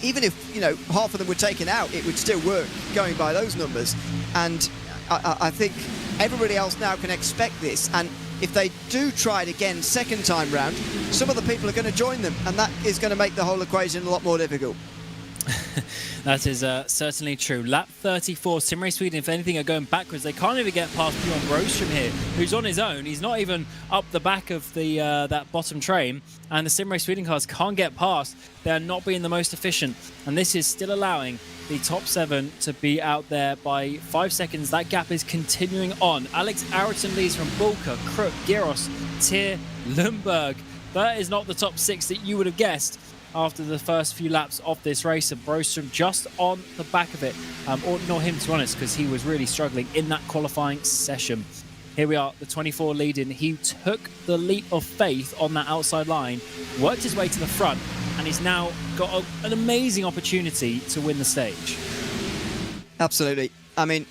even if, you know, half of them were taken out, it would still work going by those numbers. And I think everybody else now can expect this, and if they do try it again second time round, some of the people are going to join them, and that is going to make the whole equation a lot more difficult. That is certainly true. Lap 34, Sim Race Sweden, if anything, are going backwards. They can't even get past Bjorn Brostrom here, who's on his own. He's not even up the back of the that bottom train, and the Sim Race Sweden cars can't get past. They are not being the most efficient, and this is still allowing the top 7 to be out there by 5 seconds. That gap is continuing on. Alex Ayrton leads from Bulka, Crook, Giros, Tier, Lundberg. That is not the top 6 that you would have guessed after the first few laps of this race, and Brostrom just on the back of it. Or not him, to be honest, because he was really struggling in that qualifying session. Here we are, the 24 leading. He took the leap of faith on that outside line, worked his way to the front, and he's now got an amazing opportunity to win the stage. Absolutely. I mean,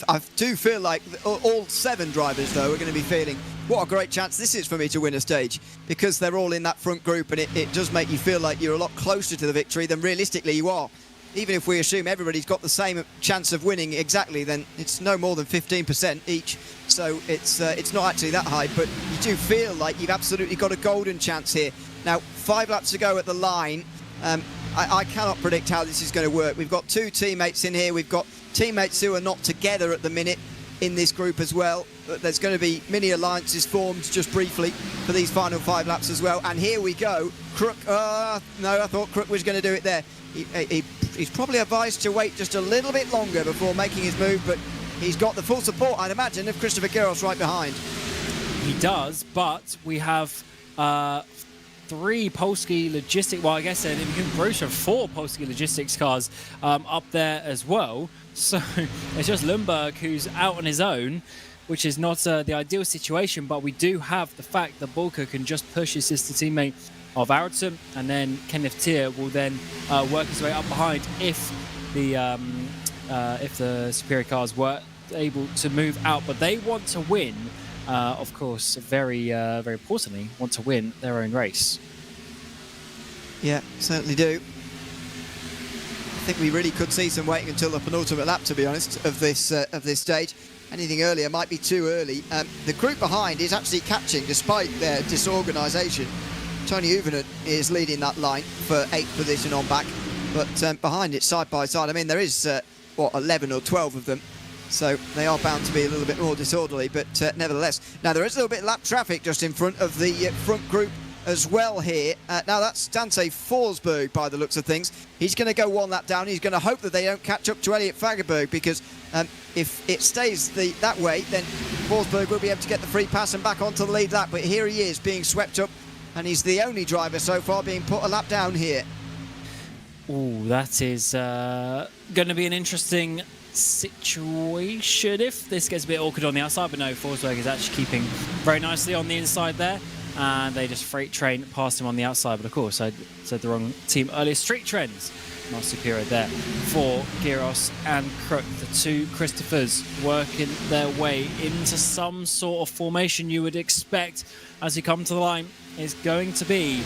I do feel like all 7 drivers, though, are going to be feeling, what a great chance this is for me to win a stage, because they're all in that front group, and it does make you feel like you're a lot closer to the victory than realistically you are. even if we assume everybody's got the same chance of winning exactly, then it's no more than 15% each. So it's not actually that high, but you do feel like you've absolutely got a golden chance here. Now, 5 laps to go at the line. I cannot predict how this is going to work. We've got 2 teammates in here. We've got teammates who are not together at the minute in this group as well. But there's going to be mini alliances formed just briefly for these final 5 laps as well. And here we go. Crook, no, I thought Crook was going to do it there. He's probably advised to wait just a little bit longer before making his move, but he's got the full support, I'd imagine, of Christopher Giros right behind. He does, but we have 3 Polski Logistics, well, I guess in Bruce of 4 Polski Logistics cars up there as well. So it's just Lundberg who's out on his own, which is not the ideal situation, but we do have the fact that Bulka can just push his sister teammate of Araton, and then Kenneth Tier will then work his way up behind if the superior cars were able to move out. But they want to win, of course, very importantly, want to win their own race. Yeah, certainly do. I think we really could see some waiting until the penultimate lap, to be honest, of this stage. Anything earlier might be too early. The group behind is actually catching despite their disorganisation. Tony Uvenant is leading that line for 8th position on back, but behind it side by side, I mean, there is, 11 or 12 of them, so they are bound to be a little bit more disorderly, but nevertheless. Now, there is a little bit of lap traffic just in front of the front group as well here. Now, that's Dante Forsberg by the looks of things. He's going to go 1 lap down. He's going to hope that they don't catch up to Elliot Fagerberg, because if it stays that way, then Forsberg will be able to get the free pass and back onto the lead lap, but here he is being swept up. And he's the only driver so far being put a lap down here. Oh, that is going to be an interesting situation if this gets a bit awkward on the outside. But no, Forsberg is actually keeping very nicely on the inside there. And they just freight train past him on the outside. But of course, I said the wrong team earlier. Street Trends, not superior there for Giros and Crook. The 2 Christophers working their way into some sort of formation you would expect as you come to the line. Is going to be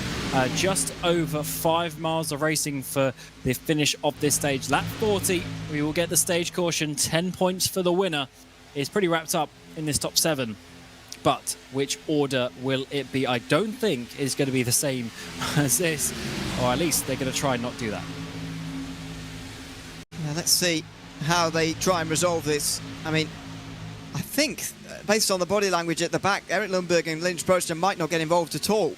just over 5 miles of racing for the finish of this stage. Lap 40, we will get the stage caution. 10 points for the winner. Is pretty wrapped up in this top 7. But which order will it be? I don't think is going to be the same as this, or at least they're going to try and not do that. Now let's see how they try and resolve this. I mean, I think, based on the body language at the back, Eric Lundberg and Lynch Proston might not get involved at all.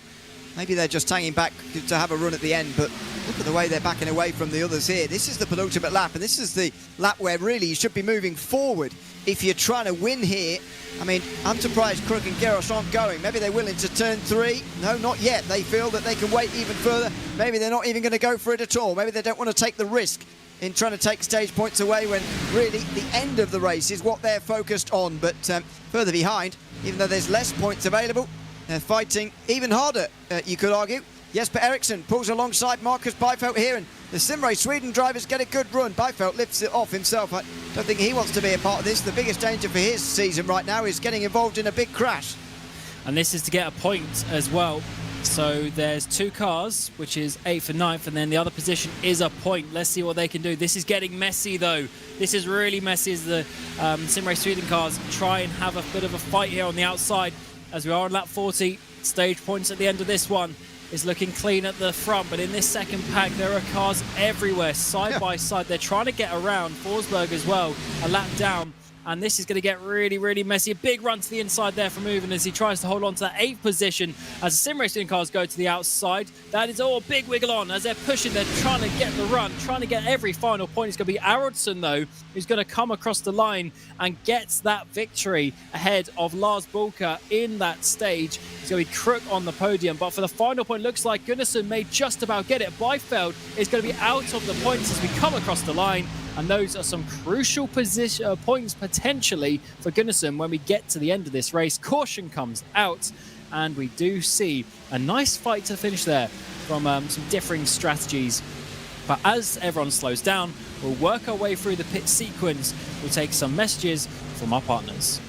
Maybe they're just hanging back to have a run at the end, but look at the way they're backing away from the others here. This is the penultimate lap, and this is the lap where really you should be moving forward if you're trying to win here. I mean, I'm surprised Crook and Giros aren't going. Maybe they're willing to turn 3. No, not yet. They feel that they can wait even further. Maybe they're not even going to go for it at all. Maybe they don't want to take the risk in trying to take stage points away when really the end of the race is what they're focused on. But further behind, even though there's less points available, they're fighting even harder, you could argue. Jesper Eriksson pulls alongside Marcus Byfeldt here, and the Simrace Sweden drivers get a good run. Byfeldt lifts it off himself. I don't think he wants to be a part of this. The biggest danger for his season right now is getting involved in a big crash. And this is to get a point as well. So there's 2 cars, which is 8th and 9th, and then the other position is a point. Let's see what they can do. This is getting messy, though. This is really messy as the Simrace Sweden cars try and have a bit of a fight here on the outside. As we are on lap 40, stage points at the end of this one is looking clean at the front, but in this second pack, there are cars everywhere, side by side. They're trying to get around Forsberg as well, a lap down. And this is going to get really, really messy. A big run to the inside there from Uven as he tries to hold on to that 8th position as the Simracing cars go to the outside. That is all big wiggle on as they're pushing. They're trying to get the run, trying to get every final point. It's going to be Aronson, though, who's going to come across the line and gets that victory ahead of Lars Bulka in that stage. It's going to be Crook on the podium. But for the final point, looks like Gunnarsson may just about get it. Byfeldt is going to be out of the points as we come across the line. And those are some crucial points potentially for Gunnarsson when we get to the end of this race. Caution comes out, and we do see a nice fight to finish there from some differing strategies. But as everyone slows down, we'll work our way through the pit sequence. We'll take some messages from our partners.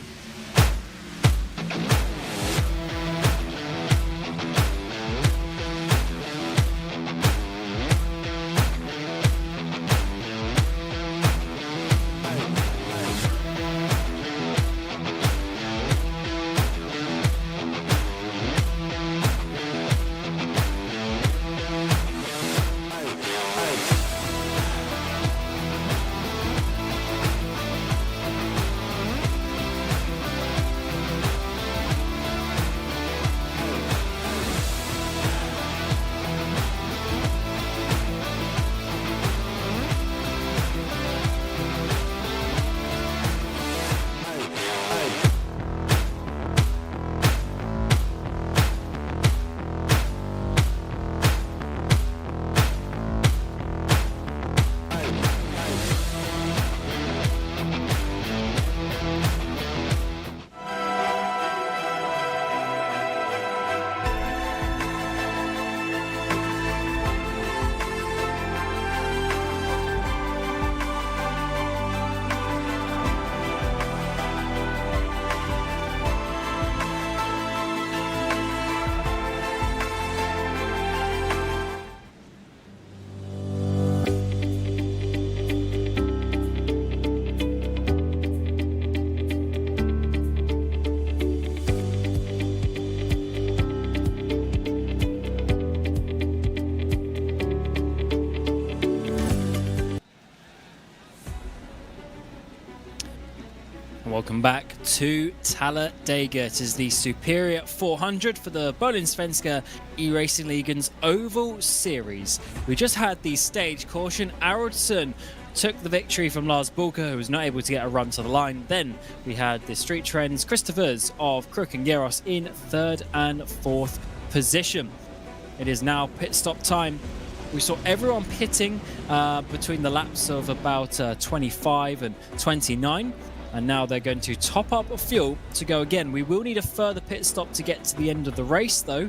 Welcome back to Talladega. It is the Superior 400 for the Bohlin Svenska Eracingligan's Oval Series. We just had the stage caution. Eracingligan took the victory from Lars Bulka, who was not able to get a run to the line. Then we had the Street Trends Christophers of Crook and Geros in 3rd and 4th position. It is now pit stop time. We saw everyone pitting between the laps of about 25 and 29. And now they're going to top up fuel to go again. We will need a further pit stop to get to the end of the race, though.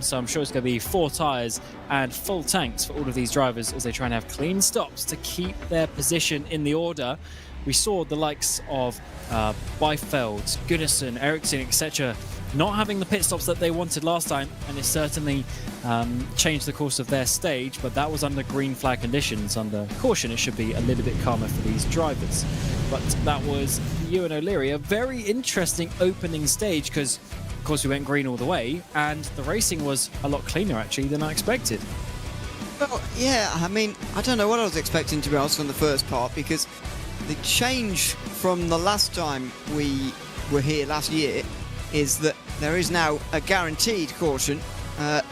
So I'm sure it's going to be 4 tyres and full tanks for all of these drivers as they try and have clean stops to keep their position in the order. We saw the likes of Byfeld, Gunnarsson, Ericsson, etc. not having the pit stops that they wanted last time, and it certainly changed the course of their stage, but that was under green flag conditions. Under caution, it should be a little bit calmer for these drivers. But that was Ewan O'Leary, a very interesting opening stage because, of course, we went green all the way, and the racing was a lot cleaner, actually, than I expected. Well, yeah, I mean, I don't know what I was expecting, to be honest, from the first part, because the change from the last time we were here last year is that there is now a guaranteed caution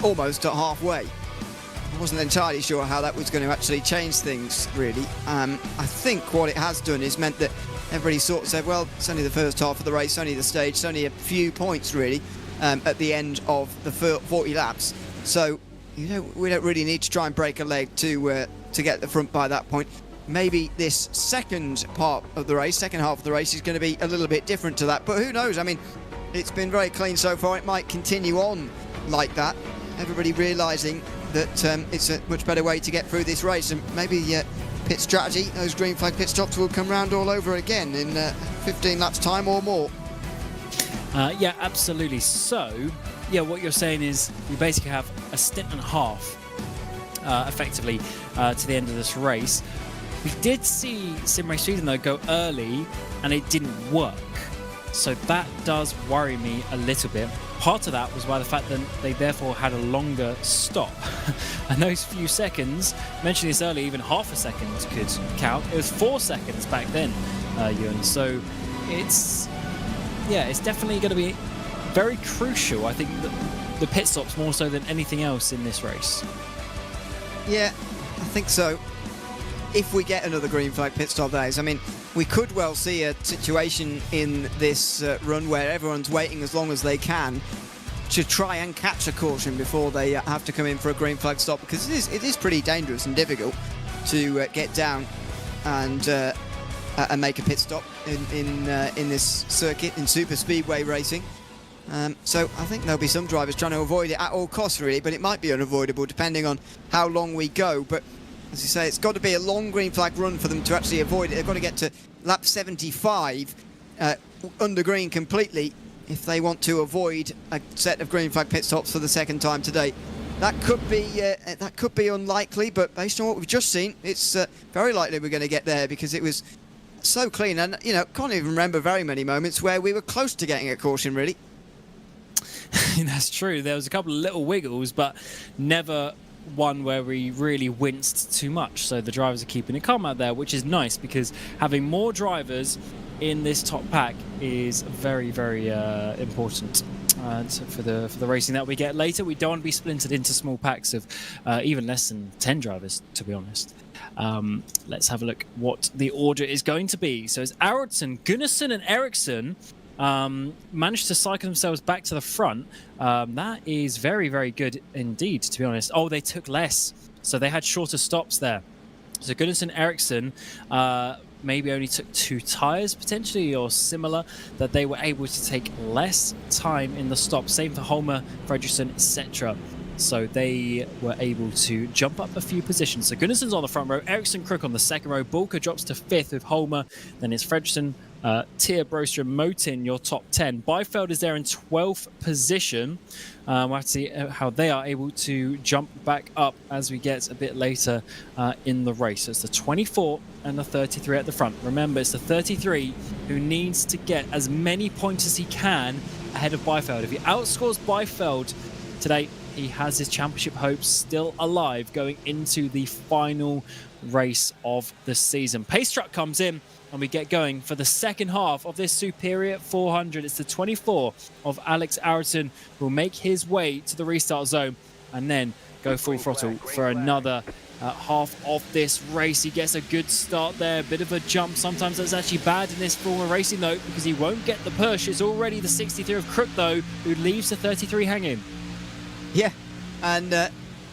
almost at halfway. I wasn't entirely sure how that was going to actually change things, really. I think what it has done is meant that everybody sort of said, well, it's only the first half of the race, only the stage, it's only a few points, really, at the end of the 40 laps. So, we don't really need to try and break a leg to get the front by that point. Maybe this second half of the race is going to be a little bit different to that, but who knows? I mean, it's been very clean so far. It might continue on like that. Everybody realising that it's a much better way to get through this race, and maybe pit strategy, those green flag pit stops will come round all over again in 15 laps time or more. Yeah, absolutely. So, yeah, what you're saying is you basically have a stint and a half, effectively, to the end of this race. We did see Sim Race Sweden, though, go early, and it didn't work. So that does worry me a little bit. Part of that was by the fact that they therefore had a longer stop. And those few seconds, mentioned this earlier, even half a second could count. It was 4 seconds back then, Ewan. So it's definitely going to be very crucial, I think, the pit stops more so than anything else in this race. Yeah, I think so. If we get another green flag pit stop, that is. I mean, we could well see a situation in this run where everyone's waiting as long as they can to try and catch a caution before they have to come in for a green flag stop, because it is pretty dangerous and difficult to get down and make a pit stop in this circuit, in super speedway racing. So I think there'll be some drivers trying to avoid it at all costs, really, but it might be unavoidable depending on how long we go. But as you say, it's got to be a long green flag run for them to actually avoid it. They've got to get to lap 75 under green completely if they want to avoid a set of green flag pit stops for the second time today. That could be unlikely, but based on what we've just seen, it's very likely we're going to get there, because it was so clean. And, can't even remember very many moments where we were close to getting a caution, really. That's true. There was a couple of little wiggles, but never one where we really winced too much. So the drivers are keeping it calm out there, which is nice, because having more drivers in this top pack is very, very important for the racing that we get later. We don't want to be splintered into small packs of even less than 10 drivers, to be honest. Let's have a look what the order is going to be. So it's Eracingligan, Gunnarsson and Ericsson managed to cycle themselves back to the front. That is very, very good indeed, to be honest. Oh, they took less, so they had shorter stops there. So Gunnarsson and Ericsson maybe only took 2 tyres potentially, or similar, that they were able to take less time in the stop. Same for Holmer, Fredriksson, etc. So they were able to jump up a few positions. So Gunnarsson's on the front row, Ericsson, Crook on the second row, Bulka drops to 5th with Holmer, then it's Fredriksson, Tier, Broster, Motin, your top 10. Byfeld is there in 12th position. We'll have to see how they are able to jump back up as we get a bit later in the race. So it's the 24 and the 33 at the front. Remember, it's the 33 who needs to get as many points as he can ahead of Byfeld. If he outscores Byfeld today, he has his championship hopes still alive going into the final race of the season. Pace truck comes in and we get going for the second half of this Superior 400. It's the 24 of Alex Ayrton who will make his way to the restart zone and then go full throttle for another half of this race. He gets a good start there, a bit of a jump. Sometimes that's actually bad in this form of racing though, because he won't get the push. It's already the 63 of Crook though, who leaves the 33 hanging. Yeah, and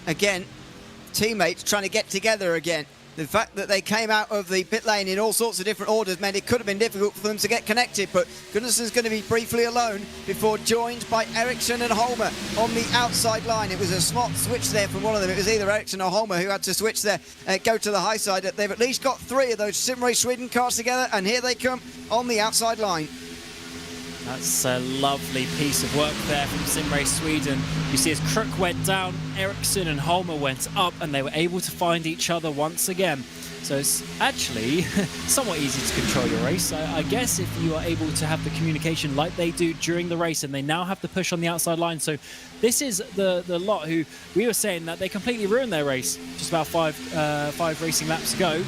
again, teammates trying to get together again. The fact that they came out of the pit lane in all sorts of different orders meant it could have been difficult for them to get connected, but Gunnarsson's going to be briefly alone before joined by Ericsson and Holmer on the outside line. It was a smart switch there from one of them. It was either Ericsson or Holmer who had to switch there, go to the high side. They've at least got 3 of those Simrace Sweden cars together, and here they come on the outside line. That's a lovely piece of work there from Simrace Sweden. You see as Crook went down, Ericsson and Holmer went up, and they were able to find each other once again. So it's actually somewhat easy to control your race. I guess if you are able to have the communication like they do during the race, and they now have the push on the outside line. So this is the lot who we were saying that they completely ruined their race just about five racing laps ago,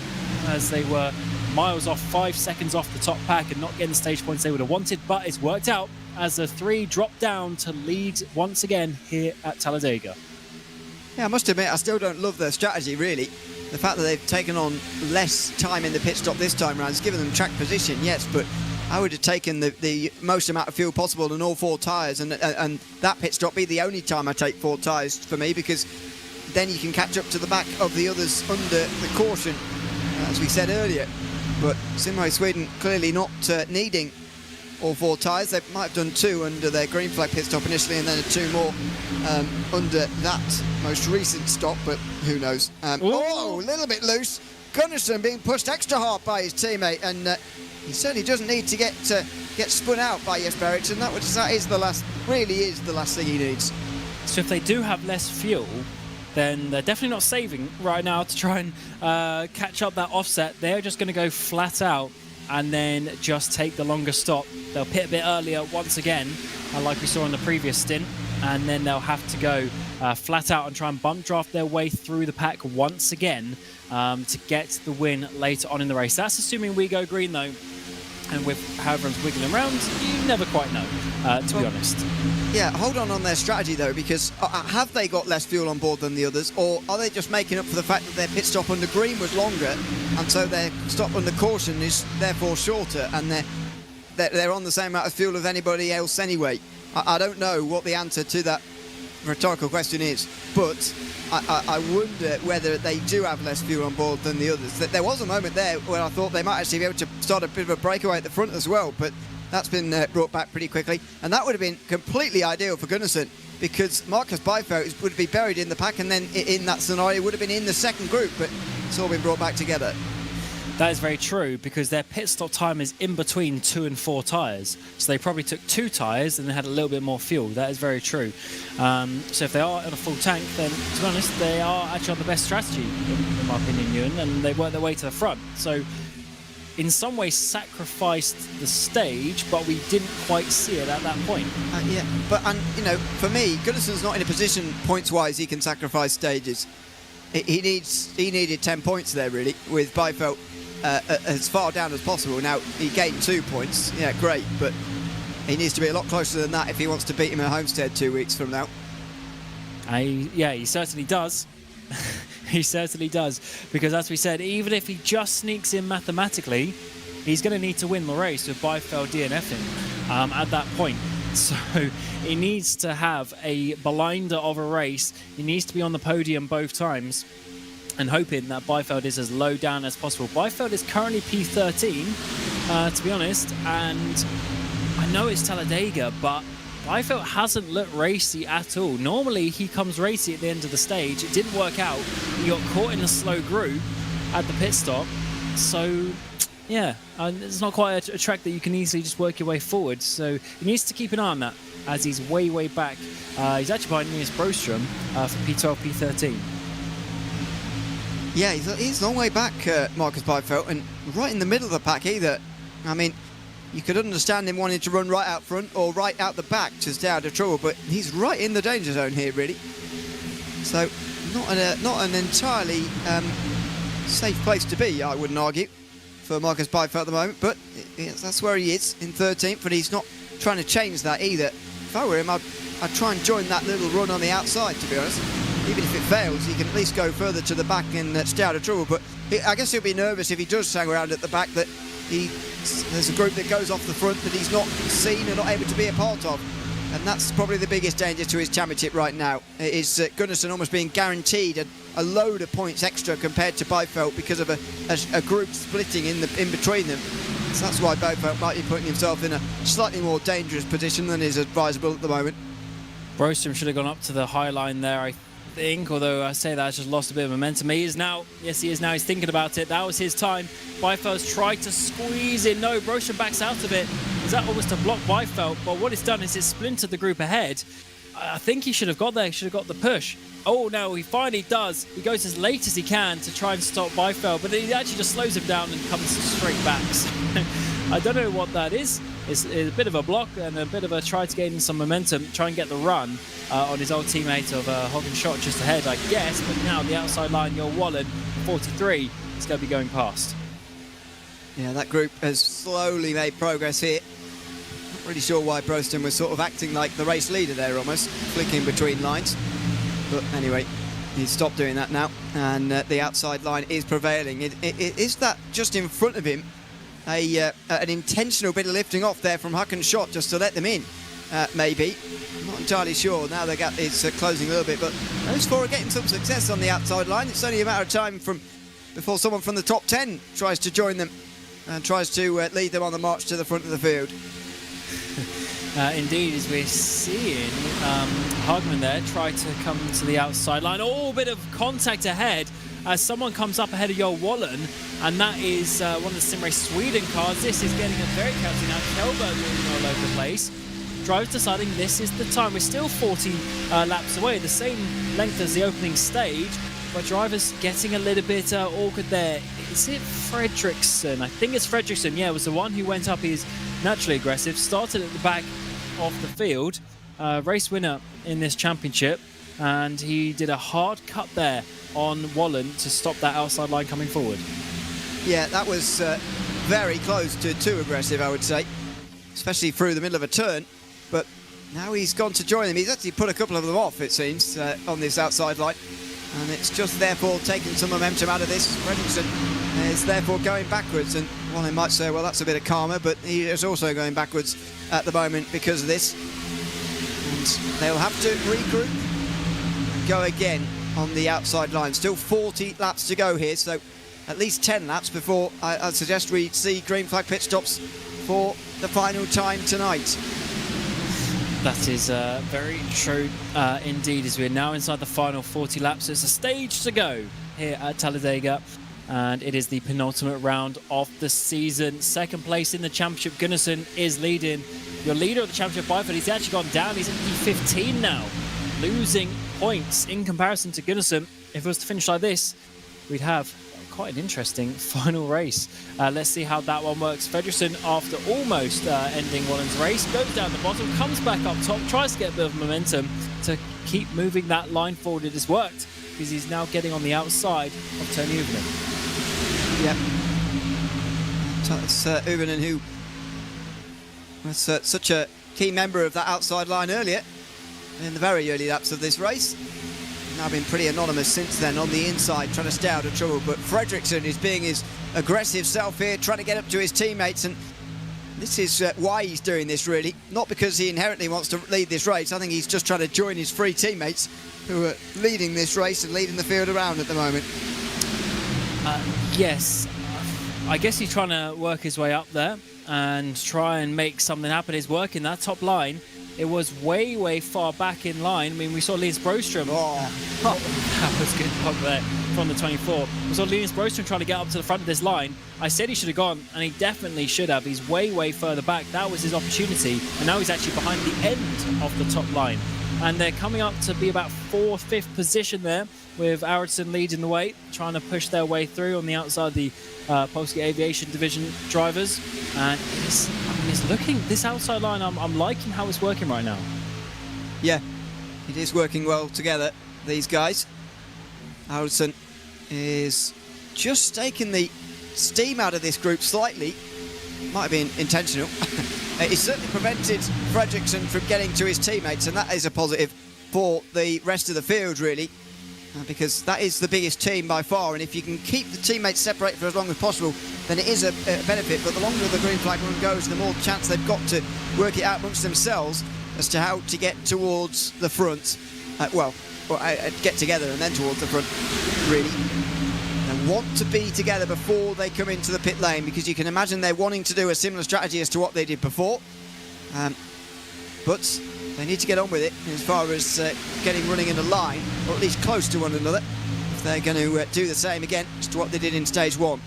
as they were miles off, 5 seconds off the top pack and not getting the stage points they would have wanted, but it's worked out as the 3 drop down to lead once again here at Talladega. Yeah, I must admit, I still don't love their strategy, really. The fact that they've taken on less time in the pit stop this time around has given them track position, yes, but I would have taken the most amount of fuel possible on all 4 tyres, and that pit stop be the only time I take 4 tyres for me, because then you can catch up to the back of the others under the caution, as we said earlier. But Simrace Sweden clearly not needing all 4 tyres. They might have done 2 under their green flag pit stop initially, and then 2 more under that most recent stop, but who knows. Oh, a little bit loose. Gunnarsson being pushed extra hard by his teammate, and he certainly doesn't need to get spun out by Jesper Ericsson. That is the last thing he needs. So if they do have less fuel, then they're definitely not saving right now to try and catch up that offset. They're just going to go flat out and then just take the longer stop. They'll pit a bit earlier once again, like we saw in the previous stint, and then they'll have to go flat out and try and bump draft their way through the pack once again to get the win later on in the race. That's assuming we go green though, and with how everyone's wiggling around, you never quite know, to be honest. Yeah, hold on their strategy though, because have they got less fuel on board than the others, or are they just making up for the fact that their pit stop under green was longer, and so their stop under caution is therefore shorter, and they're on the same amount of fuel as anybody else anyway? I don't know what the answer to that rhetorical question is, but I wonder whether they do have less fuel on board than the others. There was a moment there where I thought they might actually be able to start a bit of a breakaway at the front as well, but that's been brought back pretty quickly, and that would have been completely ideal for Gunnarsson, because Marcus Byfeld would be buried in the pack, and then in that scenario would have been in the second group, but it's all been brought back together. That is very true, because their pit stop time is in between 2 and 4 tyres. So they probably took 2 tyres and they had a little bit more fuel. That is very true. So if they are on a full tank, then to be honest, they are actually on the best strategy, in my opinion, Ewan, and they work their way to the front. So in some ways sacrificed the stage, but we didn't quite see it at that point. Yeah, but you know, for me, Gunnarsson's not in a position points-wise he can sacrifice stages. He needed 10 points there really, with Byfeld as far down as possible. Now he gained 2 points, yeah, great, but he needs to be a lot closer than that if he wants to beat him at Homestead 2 weeks from now. Yeah, he certainly does. He certainly does, because as we said, even if he just sneaks in mathematically, he's going to need to win the race with Byfeld DNFing at that point. So he needs to have a blinder of a race. He needs to be on the podium both times, and hoping that Byfeld is as low down as possible. Byfeld is currently P13, to be honest, and I know it's Talladega, but Byfeld hasn't looked racy at all. Normally he comes racy at the end of the stage. It didn't work out. He got caught in a slow group at the pit stop. So yeah, it's not quite a track that you can easily just work your way forward. So he needs to keep an eye on that, as he's way back. He's actually behind Niels Brostrom for P12, P13. Yeah, he's a long way back, Marcus Byfeld, and right in the middle of the pack either. I mean, you could understand him wanting to run right out front or right out the back to stay out of trouble, but he's right in the danger zone here, really. So not an entirely safe place to be, I wouldn't argue, for Marcus Byfeld at the moment, but that's where he is in 13th, but he's not trying to change that either. If I were him, I'd try and join that little run on the outside, to be honest. Even if it fails, he can at least go further to the back and stay out of trouble. But I guess he'll be nervous if he does hang around at the back, that there's a group that goes off the front that he's not seen and not able to be a part of. And that's probably the biggest danger to his championship right now. It is Gunnarsson almost being guaranteed a load of points extra compared to Byfeld because of a group splitting in between them. So that's why Byfeld might be putting himself in a slightly more dangerous position than is advisable at the moment. Broström should have gone up to the high line there, I think, although I say that, I just lost a bit of momentum. He is now, yes he is now, he's thinking about it. That was his time. Byfeld's tried to squeeze in. No, Broström backs out of it. Is that almost to block Byfeld? But what it's done is it's splintered the group ahead. I think he should have got there, he should have got the push. Oh no, he finally does. He goes as late as he can to try and stop Byfeld, but he actually just slows him down and comes straight back. So, I don't know what that is. It's a bit of a block and a bit of a try to gain some momentum, try and get the run on his old teammate of Hogan Shot just ahead, I guess. But now the outside line, your Bohlin, 43, is going to be going past. Yeah, that group has slowly made progress here. Not really sure why Broström was sort of acting like the race leader there, almost flicking between lines. But anyway, he's stopped doing that now, and the outside line is prevailing. Is that just in front of him an intentional bit of lifting off there from Håkan Schott just to let them in? Maybe. I'm not entirely sure. Now the gap is closing a little bit, but those four are getting some success on the outside line. It's only a matter of time before someone from the top 10 tries to join them and tries to lead them on the march to the front of the field. Indeed, as we're seeing Hagman there try to come to the outside line. Oh, bit of contact ahead as someone comes up ahead of your Bohlin, and that is one of the SimRace Sweden cars. This is getting a very chaotic now. Kjellberg moving all over the place. Drivers deciding this is the time. We're still 40 laps away, the same length as the opening stage, but drivers getting a little bit awkward there. Is it Fredriksson? I think it's Fredriksson. Yeah, it was the one who went up. He's naturally aggressive, started at the back of the field, race winner in this championship, and he did a hard cut there on Bohlin to stop that outside line coming forward. Yeah, that was very close to too aggressive, I would say, especially through the middle of a turn. But now he's gone to join them. He's actually put a couple of them off, it seems, on this outside line. And it's just therefore taking some momentum out of this. Fredriksson is therefore going backwards, and one might say, well, that's a bit of karma, but he is also going backwards at the moment because of this. And they'll have to regroup and go again on the outside line. Still 40 laps to go here, so at least 10 laps before I'd suggest we see green flag pit stops for the final time tonight. That is very true indeed, as we're now inside the final 40 laps. It's a stage to go here at Talladega, and it is the penultimate round of the season. Second place in the championship, Gunnarsson is leading. Your leader of the championship, Byfeld, he's actually gone down. He's at P15 now, losing points in comparison to Gunnarsson. If it was to finish like this, we'd have quite an interesting final race. Let's see how that one works. Fredriksson, after almost ending Bohlin's race, goes down the bottom, comes back up top, tries to get a bit of momentum to keep moving that line forward. It has worked because he's now getting on the outside of Tony Uvenen. Yep. It's Uvenen who was such a key member of that outside line earlier in the very early laps of this race. Now been pretty anonymous since then on the inside, trying to stay out of trouble. But Fredriksson is being his aggressive self here, trying to get up to his teammates, and this is why he's doing this, really. Not because he inherently wants to lead this race. I think he's just trying to join his three teammates who are leading this race and leading the field around at the moment. Yes, I guess he's trying to work his way up there and try and make something happen. He's working that top line. It was way, way far back in line. I mean, we saw Linus Broström. That was good block there from the 24. We saw Linus Broström trying to get up to the front of this line. I said he should have gone, and he definitely should have. He's way, way further back. That was his opportunity, and now he's actually behind the end of the top line. And they're coming up to be about 4th, 5th position there, with Eracingligan leading the way, trying to push their way through on the outside, the Polski Aviation Division drivers. And it's looking, this outside line, I'm liking how it's working right now. Yeah, it is working well together. these guys. Harrison is just taking the steam out of this group slightly. Might have been intentional. It certainly prevented Fredriksson from getting to his teammates, and that is a positive for the rest of the field, really, because that is the biggest team by far, and if you can keep the teammates separated for as long as possible, then it is a benefit. But the longer the green flag run goes, the more chance they've got to work it out amongst themselves as to how to get towards the front. Get together and then towards the front, really. And want to be together before they come into the pit lane, because you can imagine they're wanting to do a similar strategy as to what they did before. But they need to get on with it as far as getting running in a line, or at least close to one another, if they're going to do the same again as to what they did in stage one.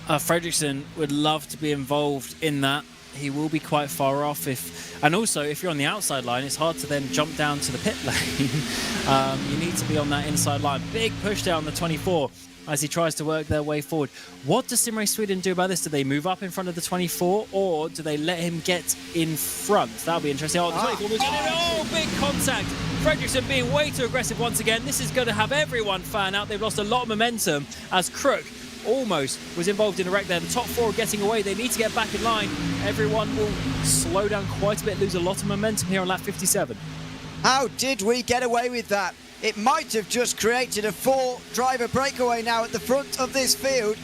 Fredriksson would love to be involved in that. He will be quite far off and also if you're on the outside line, it's hard to then jump down to the pit lane. You need to be on that inside line. Big push down the 24 as he tries to work their way forward. What does Sim Race Sweden do about this? Do they move up in front of the 24, or do they let him get in front? That'll be interesting. Oh, the 24 was big contact. Fredriksson being way too aggressive once again. This is going to have everyone fan out. They've lost a lot of momentum as Crook almost was involved in a wreck there. The top four are getting away. They need to get back in line. Everyone will slow down quite a bit, lose a lot of momentum here on lap 57. How did we get away with that? It might have just created a four-driver breakaway now at the front of this field.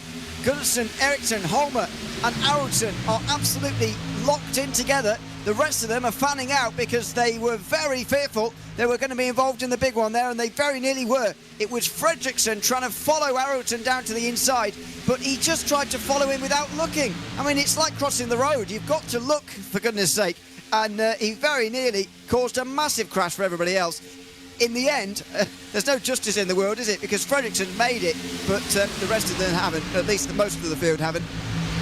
Gunnarsson, Eriksson, Holmer and Aronson are absolutely locked in together. The rest of them are fanning out because they were very fearful they were going to be involved in the big one there, and they very nearly were. It was Fredriksson trying to follow Aronson down to the inside, but he just tried to follow him without looking. I mean, it's like crossing the road. You've got to look, for goodness sake. And he very nearly caused a massive crash for everybody else. In the end, there's no justice in the world, is it? Because Fredriksson made it, but the rest of them haven't. At least most of the field haven't.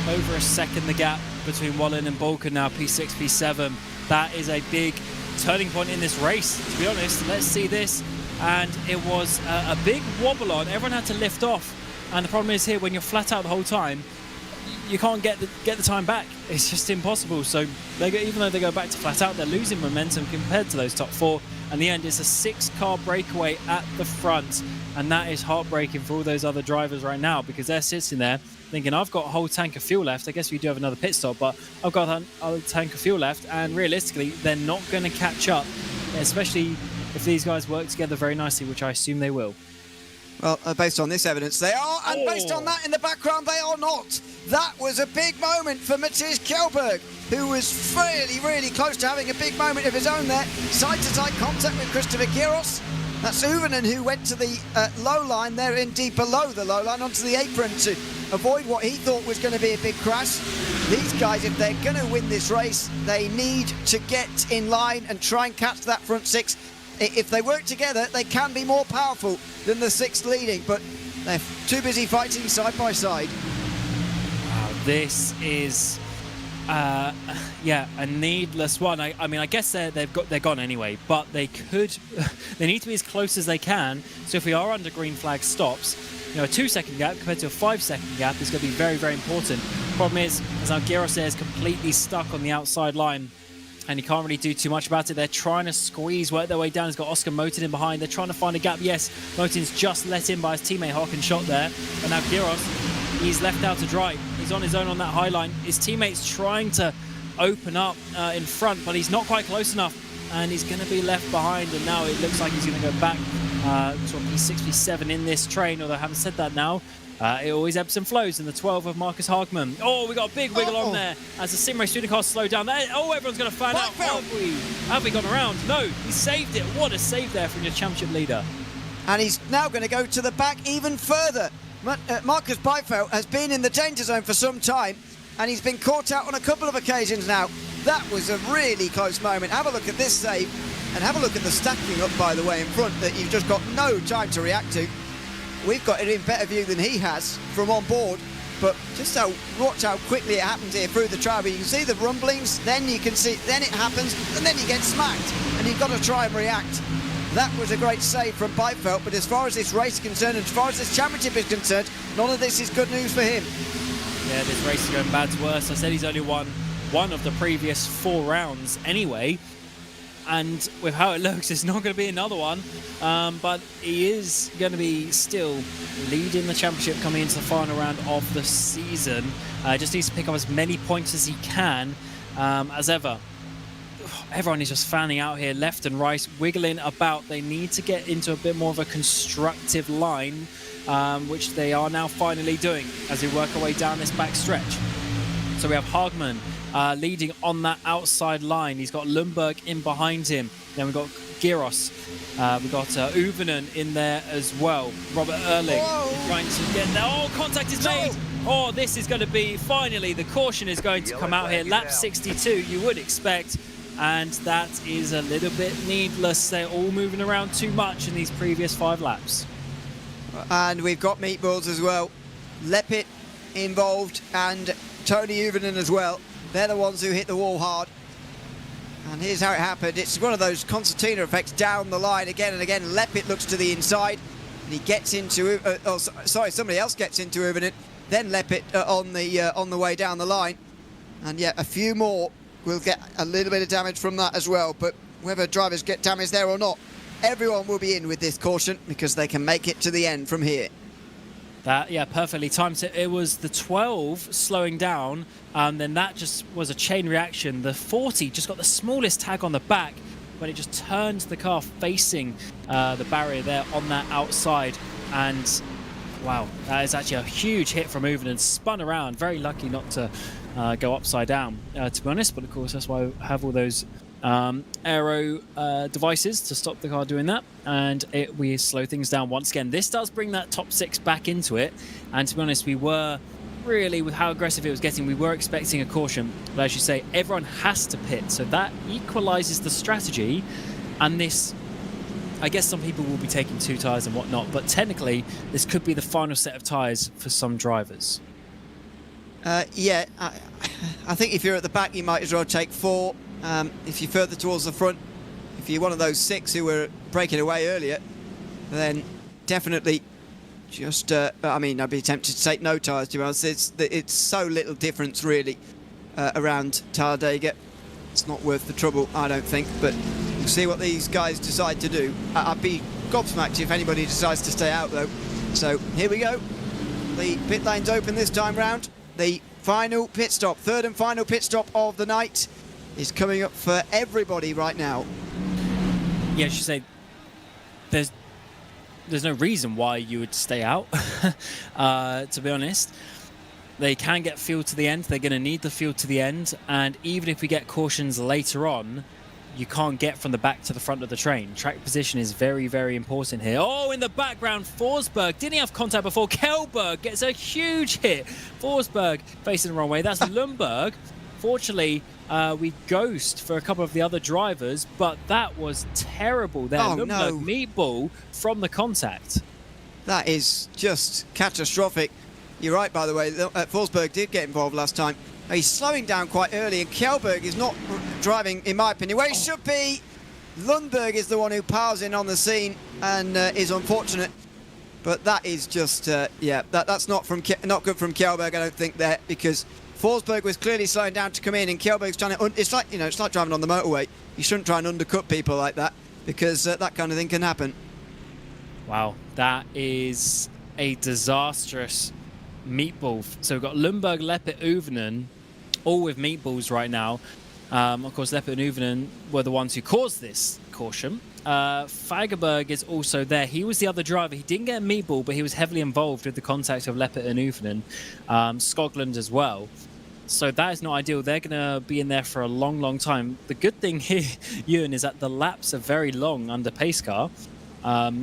Over a second the gap between Bohlin and Bohlin now, P6, P7. That is a big turning point in this race, to be honest. Let's see this. And it was a big wobble on. Everyone had to lift off. And the problem is here, when you're flat out the whole time, you can't get the time back. It's just impossible. So even though they go back to flat out, they're losing momentum compared to those top four. And the end is a 6-car breakaway at the front. And that is heartbreaking for all those other drivers right now, because they're sitting there thinking, I've got a whole tank of fuel left. I guess we do have another pit stop, but I've got a tank of fuel left. And realistically, they're not going to catch up, especially if these guys work together very nicely, which I assume they will. Well, based on this evidence, they are, and based on that in the background, they are not. That was a big moment for Matthias Kjellberg, who was really, really close to having a big moment of his own there. Side-to-side contact with Christopher Giros. That's Uvanen, who went to the low line there, indeed below the low line, onto the apron to avoid what he thought was going to be a big crash. These guys, if they're going to win this race, they need to get in line and try and catch that front six. If they work together, they can be more powerful than the sixth leading, but they're too busy fighting side by side. Wow, this is, a needless one. I mean, I guess they're gone anyway, but they need to be as close as they can. So if we are under green flag stops, a 2-second gap compared to a 5-second gap is going to be very, very important. Problem is, as now Giros is completely stuck on the outside line, and he can't really do too much about it. They're trying to work their way down. He's got Oscar Motin in behind. They're trying to find a gap. Yes, Motin's just let in by his teammate Harkin shot there. But now Giros, he's left out to dry. He's on his own on that high line. His teammate's trying to open up in front, but he's not quite close enough. And he's going to be left behind. And now it looks like he's going to go back to P6, P7 in this train. Although I haven't said that now. It always ebbs and flows in the 12 of Marcus Hagman. Oh, we got a big wiggle on there as the Sim Race Student car slowed down there. Oh, everyone's going to fan out. Have we gone around? No, he saved it. What a save there from your championship leader. And he's now going to go to the back even further. Marcus Beifeld has been in the danger zone for some time, and he's been caught out on a couple of occasions now. That was a really close moment. Have a look at this save, and have a look at the stacking up, by the way, in front that you've just got no time to react to. We've got it in better view than he has from on board, but just watch how quickly it happens here through the trial. You can see the rumblings, then you can see, then it happens, and then you get smacked, and you've got to try and react. That was a great save from Beifeld, but as far as this race is concerned, and as far as this championship is concerned, none of this is good news for him. Yeah, this race is going bad to worse. I said he's only won one of the previous 4 rounds anyway. and with how it looks, it's not going to be another one. But he is going to be still leading the championship coming into the final round of the season. Just needs to pick up as many points as he can. As ever, everyone is just fanning out here left and right, wiggling about. They need to get into a bit more of a constructive line, which they are now finally doing as we work our way down this back stretch. So we have Hagman leading on that outside line. He's got Lundberg in behind him. Then we've got Giros. We've got Uvenen in there as well. Robert Erling trying to get there. Oh, contact is made. Oh, this is going to be, finally, the caution is going to come out here. Lap 62, you would expect. And that is a little bit needless. They're all moving around too much in these previous 5 laps. And we've got meatballs as well. Lepit involved and Tony Uvenen as well. They're the ones who hit the wall hard. And here's how it happened. It's one of those concertina effects down the line again and again. Lepit looks to the inside and he gets into, somebody else gets into Uvenen. Then Lepit on the way down the line. And yeah, a few more will get a little bit of damage from that as well. But whether drivers get damage there or not, everyone will be in with this caution because they can make it to the end from here. That, yeah, perfectly timed. It was the 12 slowing down, and then that just was a chain reaction. The 40 just got the smallest tag on the back, but it just turned the car facing the barrier there on that outside. And wow, that is actually a huge hit from Uvenen, spun around. Very lucky not to go upside down, to be honest. But of course, that's why I have all those aero devices to stop the car doing that, and we slow things down once again. This does bring that top 6 back into it, and to be honest, we were really, with how aggressive it was getting, we were expecting a caution. But as you say, everyone has to pit, so that equalizes the strategy. And this, I guess some people will be taking 2 tyres and whatnot, but technically this could be the final set of tyres for some drivers. Yeah, I think if you're at the back, you might as well take 4. If you're further towards the front, if you're one of those 6 who were breaking away earlier, then definitely just, I mean, I'd be tempted to take no tyres, to be honest. It's so little difference, really, around Talladega. It's not worth the trouble, I don't think, but we'll see what these guys decide to do. I'd be gobsmacked if anybody decides to stay out, though. So, here we go. The pit lane's open this time round. The final pit stop, 3rd and final pit stop of the night, is coming up for everybody right now. Yeah, I should say there's no reason why you would stay out, to be honest. They can get fuel to the end. They're going to need the fuel to the end. And even if we get cautions later on, you can't get from the back to the front of the train. Track position is very, very important here. Oh, in the background, Forsberg. Didn't he have contact before? Kjellberg gets a huge hit. Forsberg facing the wrong way. That's Lundberg. Fortunately, we ghost for a couple of the other drivers, but that was terrible there. Oh, Lundberg no. meatball from the contact. That is just catastrophic. You're right, by the way. Forsberg did get involved last time. He's slowing down quite early, and Kjellberg is not driving, in my opinion, where he should be. Lundberg is the one who piles in on the scene and is unfortunate. But that is just, yeah, that's not good from Kjellberg, I don't think, there, because Forsberg was clearly slowing down to come in, and Kjellberg's trying to, it's like, you know, it's like driving on the motorway. You shouldn't try and undercut people like that, because that kind of thing can happen. Wow, that is a disastrous meatball. So we've got Lundberg, Lepit, Uvenen, all with meatballs right now. Of course, Lepit and Uvenen were the ones who caused this caution. Fagerberg is also there. He was the other driver. He didn't get a meatball, but he was heavily involved with the contact of Lepit and Uvenen. Skoglund as well. So that is not ideal. They're going to be in there for a long, long time. The good thing here, Ewan, is that the laps are very long under pace car.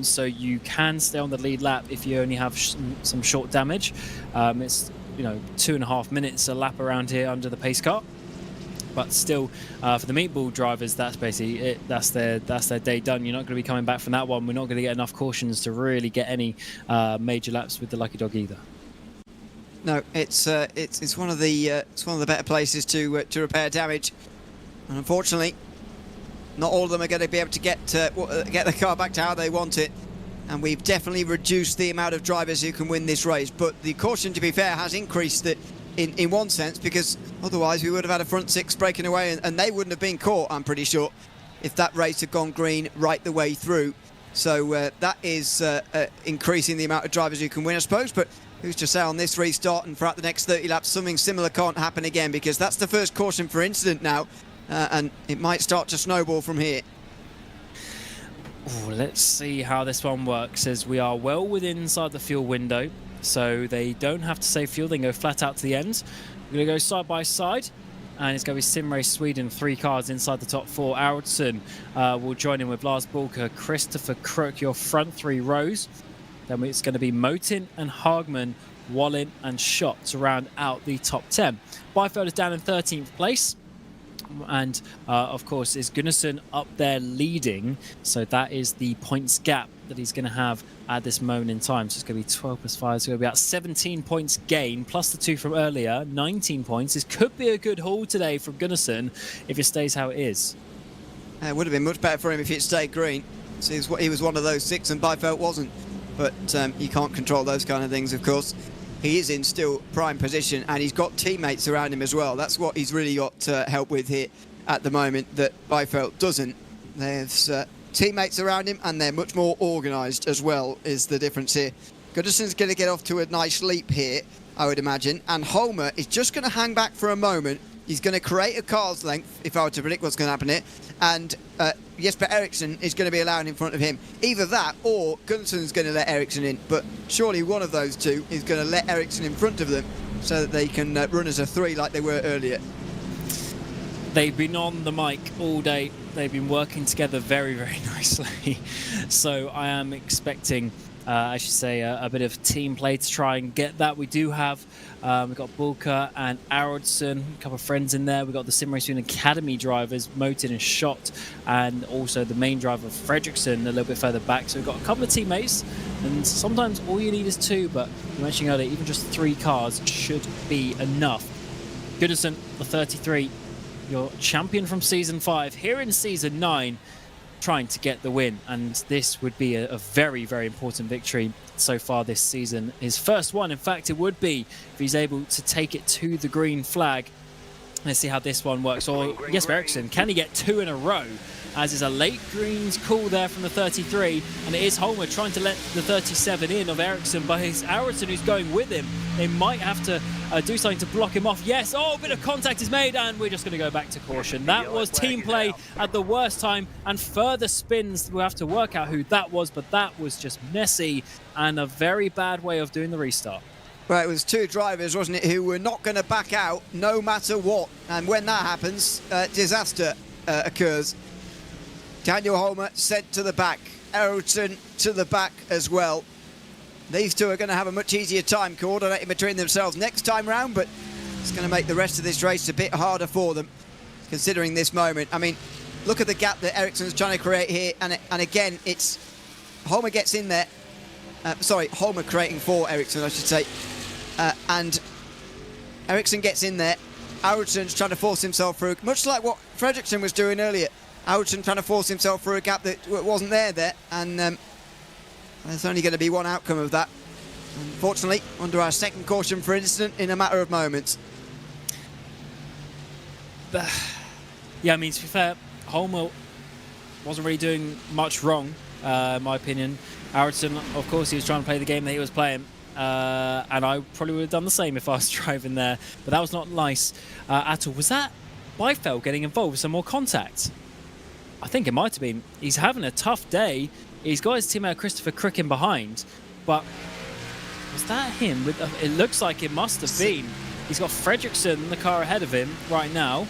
So you can stay on the lead lap if you only have some short damage. It's 2.5 minutes a lap around here under the pace car. But still, for the meatball drivers, that's basically it. That's their day done. You're not going to be coming back from that one. We're not going to get enough cautions to really get any major laps with the Lucky Dog either. No, it's one of the better places to repair damage, and unfortunately, not all of them are going to be able to get the car back to how they want it. And we've definitely reduced the amount of drivers who can win this race. But the caution, to be fair, has increased it in one sense, because otherwise we would have had a front 6 breaking away, and they wouldn't have been caught, I'm pretty sure. if that race had gone green right the way through. So that is increasing the amount of drivers you can win, I suppose. But who's to say on this restart and throughout the next 30 laps something similar can't happen again, because that's the first caution for incident now, and it might start to snowball from here. Ooh, let's see how this one works, as we are well within inside the fuel window, so they don't have to save fuel, they can go flat out to the end. We're going to go side by side, and it's going to be Sim Race Sweden, 3 cars inside the top 4. Aracingligan will join in with Lars Bulker, Christopher Crook, your front 3 rows. Then it's going to be Motin and Hagman, Bohlin and Schott to round out the top 10. Byfeld is down in 13th place. And of course is Gunnarsson up there leading, so that is the points gap that he's going to have at this moment in time. So it's going to be 12 plus 5, so it's going to be about 17 points gain plus the 2 from earlier, 19 points. This could be a good haul today from Gunnarsson if it stays how it is. It would have been much better for him if it stayed green. So he was one of those 6 and Byfeld wasn't, but you can't control those kind of things, of course. He is in still prime position, and he's got teammates around him as well. That's what he's really got help with here at the moment that Byfeld doesn't. There's teammates around him, and they're much more organised as well, is the difference here. Gundarsson's going to get off to a nice leap here, I would imagine, and Holmer is just going to hang back for a moment. He's going to create a car's length, if I were to predict what's going to happen here, and Jesper Eriksson is going to be allowed in front of him. Either that, or Gunnarsson's going to let Eriksson in, but surely one of those two is going to let Eriksson in front of them so that they can run as a 3 like they were earlier. They've been on the mic all day. They've been working together very, very nicely. So I am expecting, I should say, a bit of team play to try and get that. We do have, we've got Bulker and Aracingligan, a couple of friends in there. We've got the Sim Racing Academy drivers, Motin and Schott, and also the main driver, Fredriksson, a little bit further back. So we've got a couple of teammates, and sometimes all you need is 2, but you mentioned earlier, even just 3 cars should be enough. Gunnarsson, the 33, your champion from Season 5, here in Season 9, trying to get the win, and this would be a very, very important victory so far this season. His first one, in fact, it would be if he's able to take it to the green flag. Let's see how this one works. Or Jesper Eriksson, can he get 2 in a row? As is a late greens call there from the 33, and it is Holmer trying to let the 37 in of Eriksson, but it's Aracingligan who's going with him. They might have to do something to block him off. Yes, oh, a bit of contact is made, and we're just going to go back to caution. That was team play at the worst time, and further spins. We'll have to work out who that was, but that was just messy and a very bad way of doing the restart. Well, it was 2 drivers, wasn't it, who were not going to back out no matter what. And when that happens, disaster occurs. Daniel Holmer sent to the back. Eriksson to the back as well. These 2 are going to have a much easier time coordinating between themselves next time round, but it's going to make the rest of this race a bit harder for them, considering this moment. I mean, look at the gap that Eriksson's trying to create here, and again, it's Holmer gets in there. Holmer creating for Eriksson, I should say. And Eriksson gets in there. Arvidsson's trying to force himself through, much like what Fredriksson was doing earlier. Arvidsson trying to force himself through a gap that wasn't there. And there's only going to be one outcome of that. Unfortunately, under our second caution for incident in a matter of moments. Yeah, I mean, to be fair, Holmer wasn't really doing much wrong, in my opinion. Arvidsson, of course, he was trying to play the game that he was playing. And I probably would have done the same if I was driving there. But that was not nice at all. Was that Byfeld getting involved with some more contact? I think it might have been. He's having a tough day. He's got his teammate Christopher Crook in behind. But was that him? It looks like it must have been. He's got Fredriksson in the car ahead of him right now.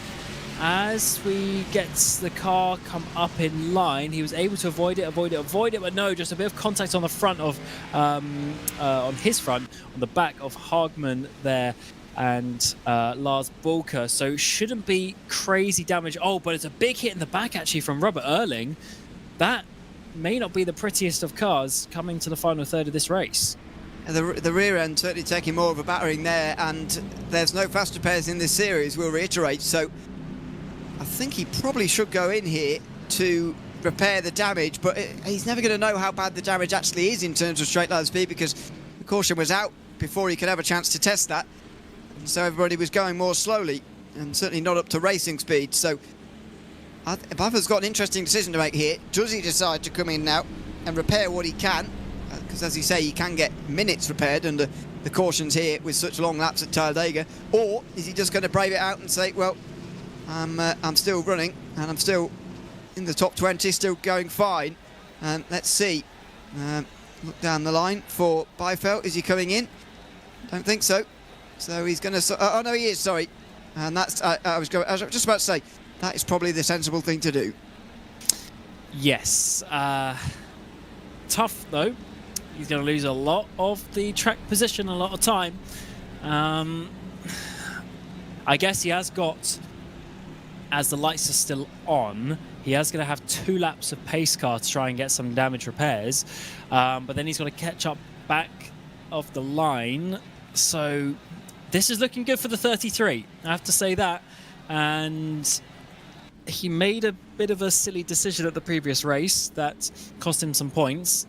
As we get the car come up in line, he was able to avoid it, but no, just a bit of contact on the front of, on his front, on the back of Hagman there, and Lars Bulker. So shouldn't be crazy damage. Oh, but it's a big hit in the back actually from Robert Erling. That may not be the prettiest of cars coming to the final third of this race. The rear end certainly taking more of a battering there, and there's no faster pairs in this series, we'll reiterate, so I think he probably should go in here to repair the damage, but he's never going to know how bad the damage actually is in terms of straight line speed, because the caution was out before he could have a chance to test that. And so everybody was going more slowly and certainly not up to racing speed. So Buffer's got an interesting decision to make here. Does he decide to come in now and repair what he can? Because as you say, you can get minutes repaired under the cautions here with such long laps at Talladega. Or is he just going to brave it out and say, well, I'm still running and I'm still in the top 20, still going fine. Let's see. Look down the line for Byfeld. Is he coming in? Don't think so. So he's going to... oh, no, he is, sorry. And that's... I was just about to say, that is probably the sensible thing to do. Yes. Tough, though. He's going to lose a lot of the track position, a lot of time. I guess he has got, as the lights are still on, he is going to have 2 laps of pace car to try and get some damage repairs. But then he's got to catch up back of the line. So this is looking good for the 33. I have to say that. And he made a bit of a silly decision at the previous race that cost him some points.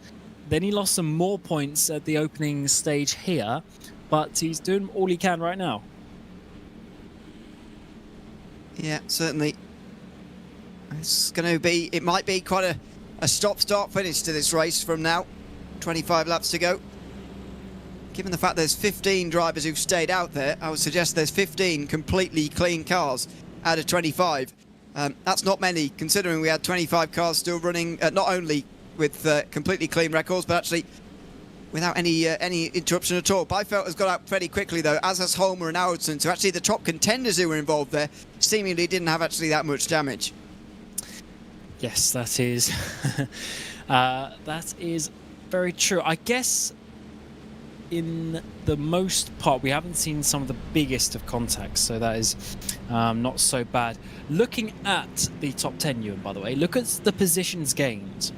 Then he lost some more points at the opening stage here, but he's doing all he can right now. Yeah, certainly. It's going to be, it might be quite a stop-start finish to this race from now. 25 laps to go. Given the fact there's 15 drivers who've stayed out there, I would suggest there's 15 completely clean cars out of 25. That's not many, considering we had 25 cars still running, not only with completely clean records, but actually without any interruption at all. Byfeld has got out pretty quickly, though, as has Holmer and Alderson. So actually the top contenders who were involved there seemingly didn't have actually that much damage. Yes, that is that is very true. I guess in the most part, we haven't seen some of the biggest of contacts, so that is not so bad. Looking at the top 10, Ewan, by the way, look at the positions gained.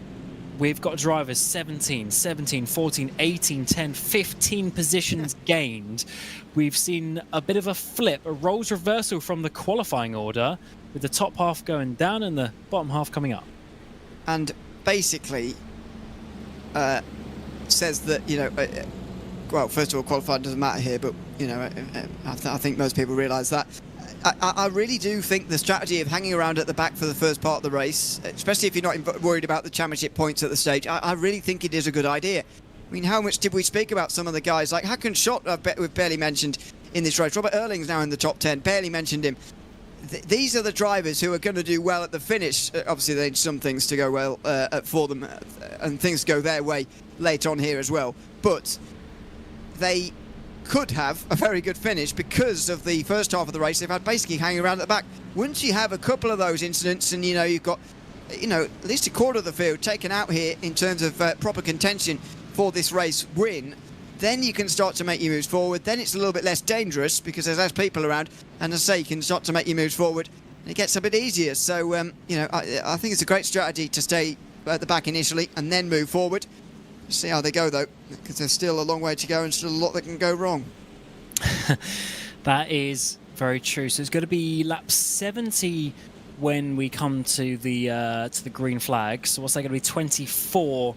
We've got drivers 17, 17, 14, 18, 10, 15 positions gained. We've seen a bit of a flip, a roles reversal from the qualifying order, with the top half going down and the bottom half coming up. And basically says that, you know, well, first of all, qualifying doesn't matter here, but, you know, I think most people realise that. I really do think the strategy of hanging around at the back for the first part of the race, especially if you're not worried about the championship points at the stage, I really think it is a good idea. I mean, how much did we speak about some of the guys like Hakan Schott, we've barely mentioned in this race. Robert Earling's now in the top 10, barely mentioned him. These are the drivers who are going to do well at the finish. Obviously, they need some things to go well for them, and things go their way late on here as well. But they could have a very good finish because of the first half of the race they've had basically hanging around at the back. Once you have a couple of those incidents and, you know, you've got, you know, at least a quarter of the field taken out here in terms of proper contention for this race win, then you can start to make your moves forward. Then it's a little bit less dangerous because there's less people around, and as I say, you can start to make your moves forward and it gets a bit easier. So, you know, I think it's a great strategy to stay at the back initially and then move forward. See how they go, though, because there's still a long way to go and still a lot that can go wrong. That is very true. So it's going to be lap 70 when we come to the green flag. So what's that going to be? 24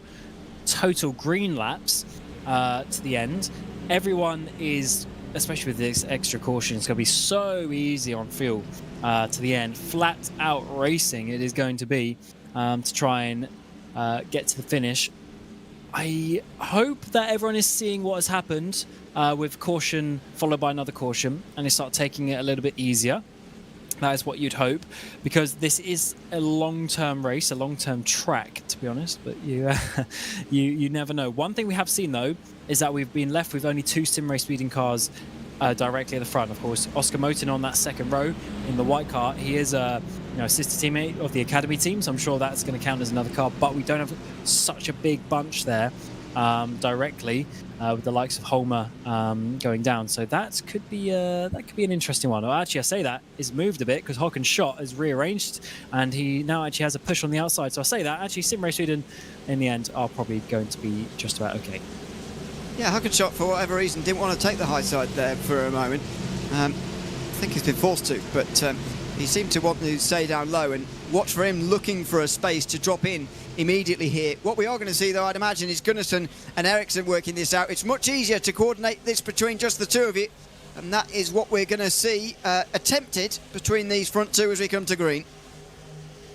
total green laps to the end. Everyone is, especially with this extra caution, it's going to be so easy on fuel to the end. Flat out racing it is going to be to try and get to the finish. I hope that everyone is seeing what has happened with caution followed by another caution, and they start taking it a little bit easier. That is what you'd hope, because this is a long-term race, a long-term track, to be honest. But you never know. One thing we have seen, though, is that we've been left with only 2 sim race speeding cars directly at the front. Of course, Oscar Moten on that second row in the white car. He is a sister teammate of the academy team, so I'm sure that's going to count as another car. But we don't have such a big bunch there directly with the likes of Holmer going down. So that could be an interesting one. Well, actually, I say that is moved a bit because Hakan Schott is rearranged, and he now actually has a push on the outside. So I say that actually, Sim Race Sweden in the end are probably going to be just about okay. Yeah, Hakan Schott, for whatever reason, didn't want to take the high side there for a moment. I think he's been forced to, but he seemed to want to stay down low, and watch for him looking for a space to drop in immediately here. What we are going to see, though, I'd imagine, is Gunnarsson and Ericsson working this out. It's much easier to coordinate this between just the two of you, and that is what we're going to see attempted between these front two as we come to green.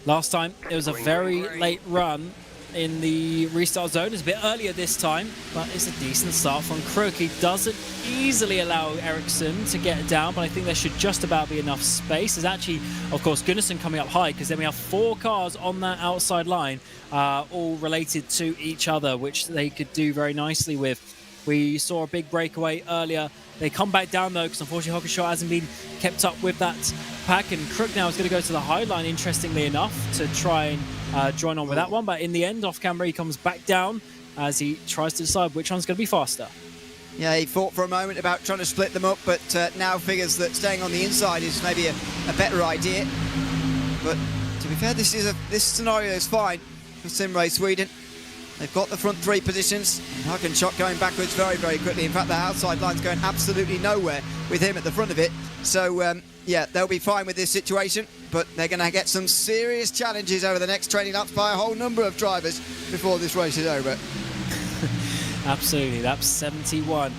Last time, it was a very late run in the restart zone. It's a bit earlier this time, but it's a decent start from Crook. He doesn't easily allow Ericsson to get down, but I think there should just about be enough space. There's actually, of course, Gunnarsson coming up high, because then we have 4 cars on that outside line, all related to each other, which they could do very nicely with. We saw a big breakaway earlier. They come back down, though, because unfortunately Hockenschott hasn't been kept up with that pack, and Crook now is going to go to the high line, interestingly enough, to try and join on with that one. But in the end, off camera, he comes back down as he tries to decide which one's going to be faster. Yeah, he thought for a moment about trying to split them up, but now figures that staying on the inside is maybe a better idea. But to be fair, this scenario is fine for Simrace Sweden. They've got the front 3 positions. Hockenschott going backwards very, very quickly. In fact, the outside line's going absolutely nowhere with him at the front of it. So, yeah, they'll be fine with this situation, but they're going to get some serious challenges over the next training laps by a whole number of drivers before this race is over. Absolutely. Lap 71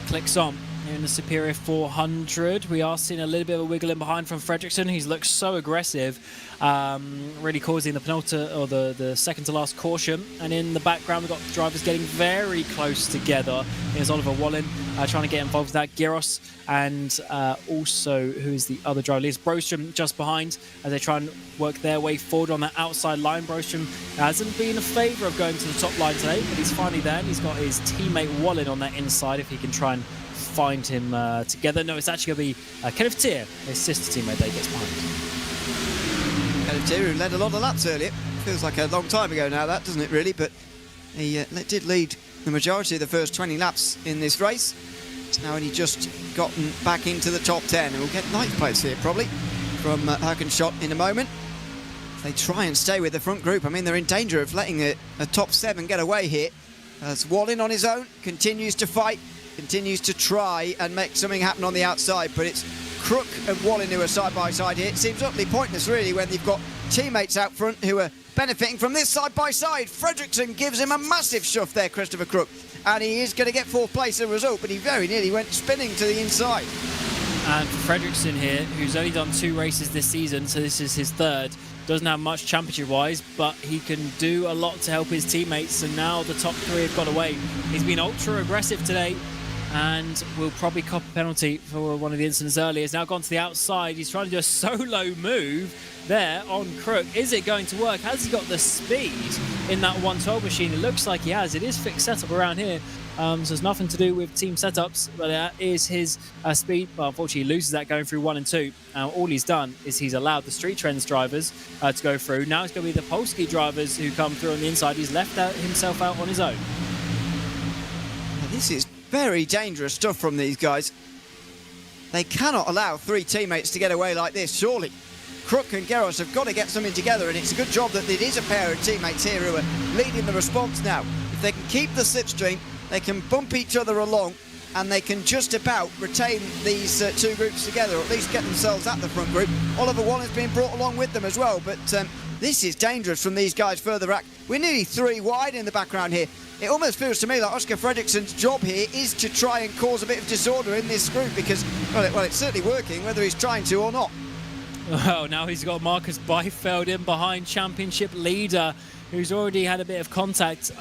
clicks on here in the Superior 400. We are seeing a little bit of a wiggle in behind from Fredriksson. He's looked so aggressive, really causing the penultimate or the second to last caution. And in the background, we've got drivers getting very close together. Here's Oliver Bohlin trying to get involved with that. Gyros and also, who's the other driver? It's Brostrom just behind as they try and work their way forward on that outside line. Brostrom hasn't been a favour of going to the top line today, but he's finally there. And he's got his teammate Bohlin on that inside if he can try and find him together. No, it's actually going to be Kenneth Tier, his sister teammate, that he gets behind. Kenneth Tier, who led a lot of laps earlier. Feels like a long time ago now, that, doesn't it, really? But he did lead the majority of the first 20 laps in this race. It's now only just gotten back into the top 10. And we'll get ninth place here, probably, from Hockenschott in a moment. They try and stay with the front group. I mean, they're in danger of letting a top 7 get away here. As Bohlin on his own continues to fight, continues to try and make something happen on the outside, but it's Crook and Bohlin who are side by side here. It seems utterly pointless, really, when they've got teammates out front who are benefiting from this side by side. Fredriksson gives him a massive shove there, Christopher Crook, and he is going to get 4th place as a result, but he very nearly went spinning to the inside. And Fredriksson here, who's only done 2 races this season, so this is his 3rd, doesn't have much championship-wise, but he can do a lot to help his teammates, and now the top 3 have got away. He's been ultra-aggressive today, and will probably cop a penalty for one of the incidents earlier. He's now gone to the outside. He's trying to do a solo move there on Crook. Is it going to work? Has he got the speed in that 112 machine? It looks like he has. It is fixed setup around here. So it's nothing to do with team setups, but that is his speed. But unfortunately, he loses that going through 1 and 2. All he's done is he's allowed the Street Trends drivers to go through. Now it's going to be the Polski drivers who come through on the inside. He's left himself out on his own. This is very dangerous stuff from these guys. They cannot allow 3 teammates to get away like this, surely. Crook and Geros have got to get something together, and it's a good job that it is a pair of teammates here who are leading the response now. If they can keep the slipstream, they can bump each other along, and they can just about retain these 2 groups together, or at least get themselves at the front group. Oliver Wallen's been brought along with them as well, but this is dangerous from these guys further back. We're nearly 3 wide in the background here. It almost feels to me like Oscar Fredriksson's job here is to try and cause a bit of disorder in this group, because, well, it's certainly working, whether he's trying to or not. Well, now he's got Marcus Beifeld in behind, championship leader, who's already had a bit of contact.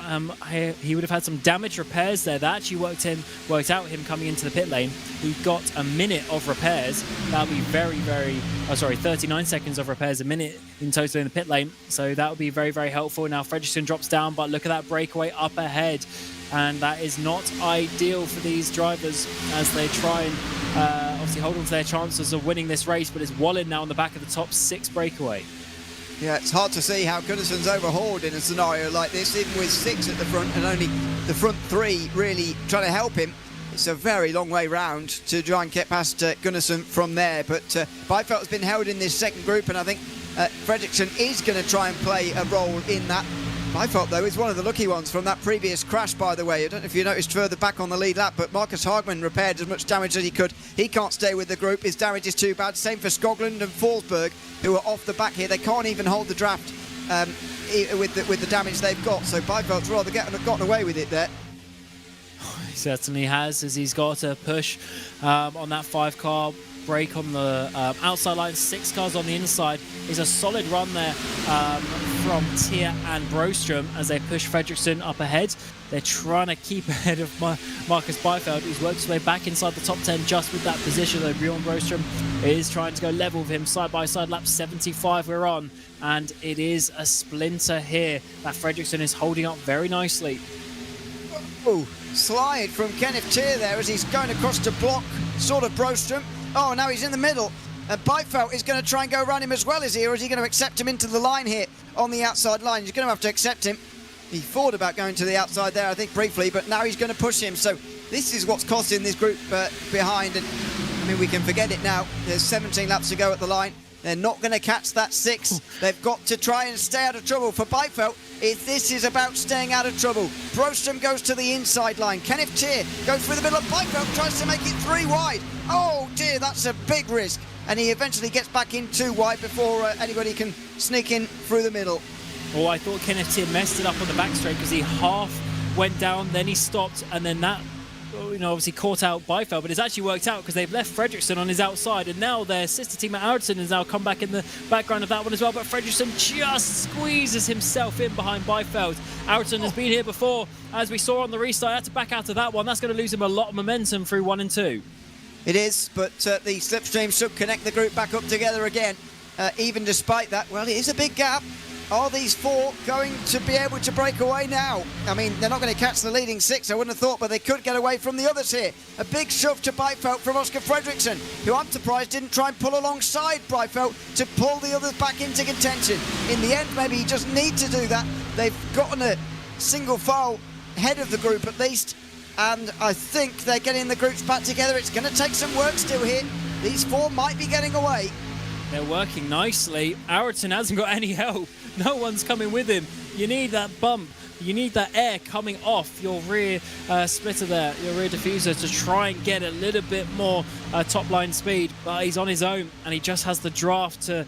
He would have had some damage repairs there. That actually worked out him coming into the pit lane. He got a minute of repairs. That'll be 39 seconds of repairs, a minute in total in the pit lane. So that will be very, very helpful. Now Fredriksson drops down, but look at that breakaway up ahead. And that is not ideal for these drivers as they try and obviously hold on to their chances of winning this race. But it's Bohlin now on the back of the top 6 breakaway. Yeah, it's hard to see how Gunnarsson's overhauled in a scenario like this, even with 6 at the front and only the front 3 really trying to help him. It's a very long way round to try and get past Gunnarsson from there. But Beifeld has been held in this second group, and I think Fredriksson is going to try and play a role in that. Beifeld, though, is one of the lucky ones from that previous crash, by the way. I don't know if you noticed further back on the lead lap, but Marcus Hagman repaired as much damage as he could. He can't stay with the group. His damage is too bad. Same for Skoglund and Forsberg, who are off the back here. They can't even hold the draft with the damage they've got. So Beifeld's rather gotten away with it there. He certainly has, as he's got to push on that 5 car. break on the outside line. 6 cars on the inside. Is a solid run there from Tier and Broström as they push Fredriksson up ahead. They're trying to keep ahead of Marcus Byfeld, who's worked his way back inside the top 10 just with that position, though Bjorn Broström is trying to go level with him side by side. Lap 75 we're on, and it is a splinter here that Fredriksson is holding up very nicely. Oh, slide from Kenneth Tier there as he's going across to block sort of Broström. Oh, now he's in the middle. And Byfeld is going to try and go around him as well, is he? Or is he going to accept him into the line here on the outside line? He's going to have to accept him. He thought about going to the outside there, I think, briefly, but now he's going to push him. So this is what's costing this group behind. And I mean, we can forget it now. There's 17 laps to go at the line. They're not going to catch that 6. They've got to try and stay out of trouble. For Byfeld, this is about staying out of trouble. Broström goes to the inside line. Kenneth Tier goes through the middle of Byfeld, tries to make it 3 wide. Oh dear, that's a big risk. And he eventually gets back in 2 wide before anybody can sneak in through the middle. Oh, I thought Kenneth Tier messed it up on the back straight because he half went down, then he stopped, and then that, obviously caught out Byfeld, but it's actually worked out because they've left Fredriksson on his outside, and now their sister team at Eracingligan has now come back in the background of that one as well, but Fredriksson just squeezes himself in behind Byfeld. Eracingligan has been here before, as we saw on the restart. Had to back out of that one. That's going to lose him a lot of momentum through 1 and 2. It is, but the slipstream should connect the group back up together again. Even despite that, well, it is a big gap. Are these 4 going to be able to break away now? I mean, they're not going to catch the leading 6, I wouldn't have thought, but they could get away from the others here. A big shove to Byfeld from Oscar Fredriksson, who I'm surprised didn't try and pull alongside Byfeld to pull the others back into contention. In the end, maybe he just need to do that. They've gotten a single file head of the group at least, and I think they're getting the groups back together. It's going to take some work still here. These 4 might be getting away. They're working nicely. Eracingligan hasn't got any help. No one's coming with him. You need that bump. You need that air coming off your rear splitter there, your rear diffuser, to try and get a little bit more top line speed. But he's on his own, and he just has the draft to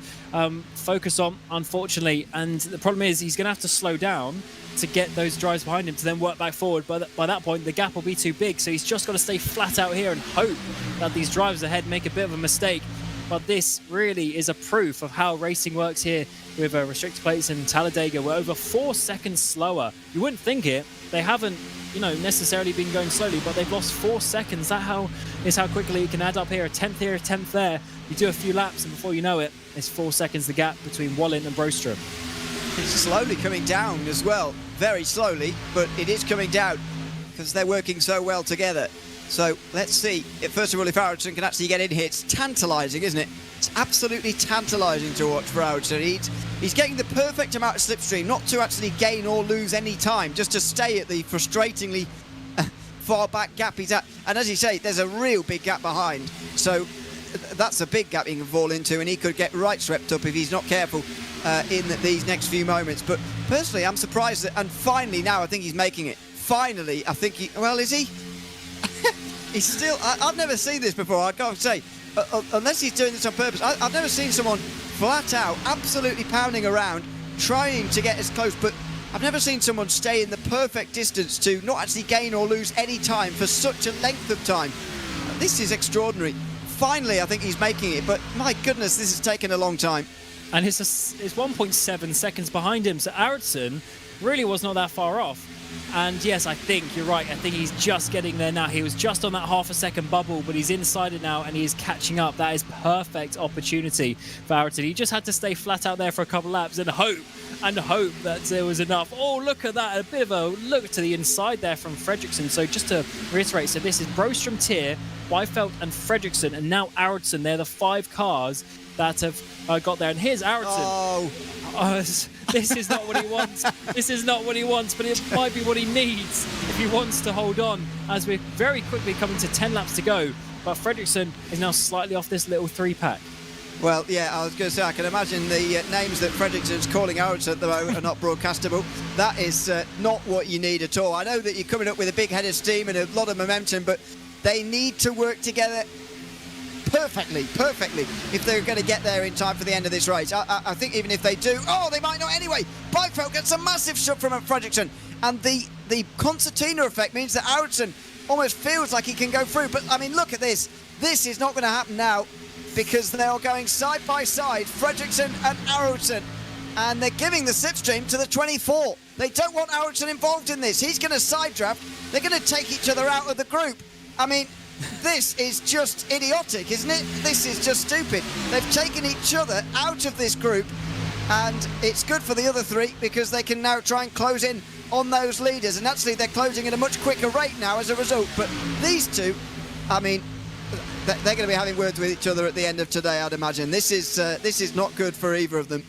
focus on, unfortunately. And the problem is he's going to have to slow down to get those drives behind him to then work back forward. But by that point, the gap will be too big. So he's just got to stay flat out here and hope that these drives ahead make a bit of a mistake. But this really is a proof of how racing works here with restrictor plates in Talladega. We're over 4 seconds slower. You wouldn't think it. They haven't, necessarily been going slowly, but they've lost 4 seconds. That is how quickly it can add up here. A 10th here, a 10th there. You do a few laps, and before you know it, it's 4 seconds the gap between Bohlin and Broström. It's slowly coming down as well. Very slowly, but it is coming down because they're working so well together. So let's see, first of all, if Eracingligan can actually get in here. It's tantalising, isn't it? It's absolutely tantalising to watch for Eracingligan. He's getting the perfect amount of slipstream, not to actually gain or lose any time, just to stay at the frustratingly far back gap he's at. And as you say, there's a real big gap behind. So that's a big gap he can fall into, and he could get right swept up if he's not careful in these next few moments. But personally, I'm surprised that, and finally now I think he's making it. Finally, I think well, is he? He's still, I've never seen this before, I can't say, unless he's doing this on purpose. I've never seen someone flat out, absolutely pounding around, trying to get as close, but I've never seen someone stay in the perfect distance to not actually gain or lose any time for such a length of time. This is extraordinary. Finally, I think he's making it, but my goodness, this has taken a long time. And it's 1.7 seconds behind him, so Eracingligan really was not that far off. And yes, I think you're right. I think he's just getting there now. He was just on that half a second bubble, but he's inside it now and he is catching up. That is perfect opportunity for Eracingligan. He just had to stay flat out there for a couple of laps and hope that there was enough. Oh, look at that. A bit of a look to the inside there from Fredriksson. So just to reiterate, so this is Broström, Tier, Byfeld and Fredriksson, and now Eracingligan. They're the 5 cars that have got there. And here's Eracingligan. This is not what he wants. This is not what he wants, but it might be what he needs if he wants to hold on, as we're very quickly coming to 10 laps to go. But Fredriksson is now slightly off this little 3-pack. Well, yeah, I was going to say, I can imagine the names that Fredriksson's calling out at the moment are not broadcastable. That is not what you need at all. I know that you're coming up with a big head of steam and a lot of momentum, but they need to work together perfectly, if they're going to get there in time for the end of this race. I think even if they do, they might not anyway. Byfeld gets a massive shove from Fredriksson, and the concertina effect means that Eracingligan almost feels like he can go through. But I mean, look at this. This is not going to happen now. because they are going side by side, Fredriksson and Aracingligan, and they're giving the slipstream to the 24. They don't want Aracingligan involved in this. He's going to side draft. They're going to take each other out of the group. I mean, this is just idiotic, isn't it? This is just stupid. They've taken each other out of this group, and it's good for the other three because they can now try and close in on those leaders, and actually they're closing at a much quicker rate now as a result. But these two, I mean, they're going to be having words with each other at the end of today, I'd imagine. This is not good for either of them.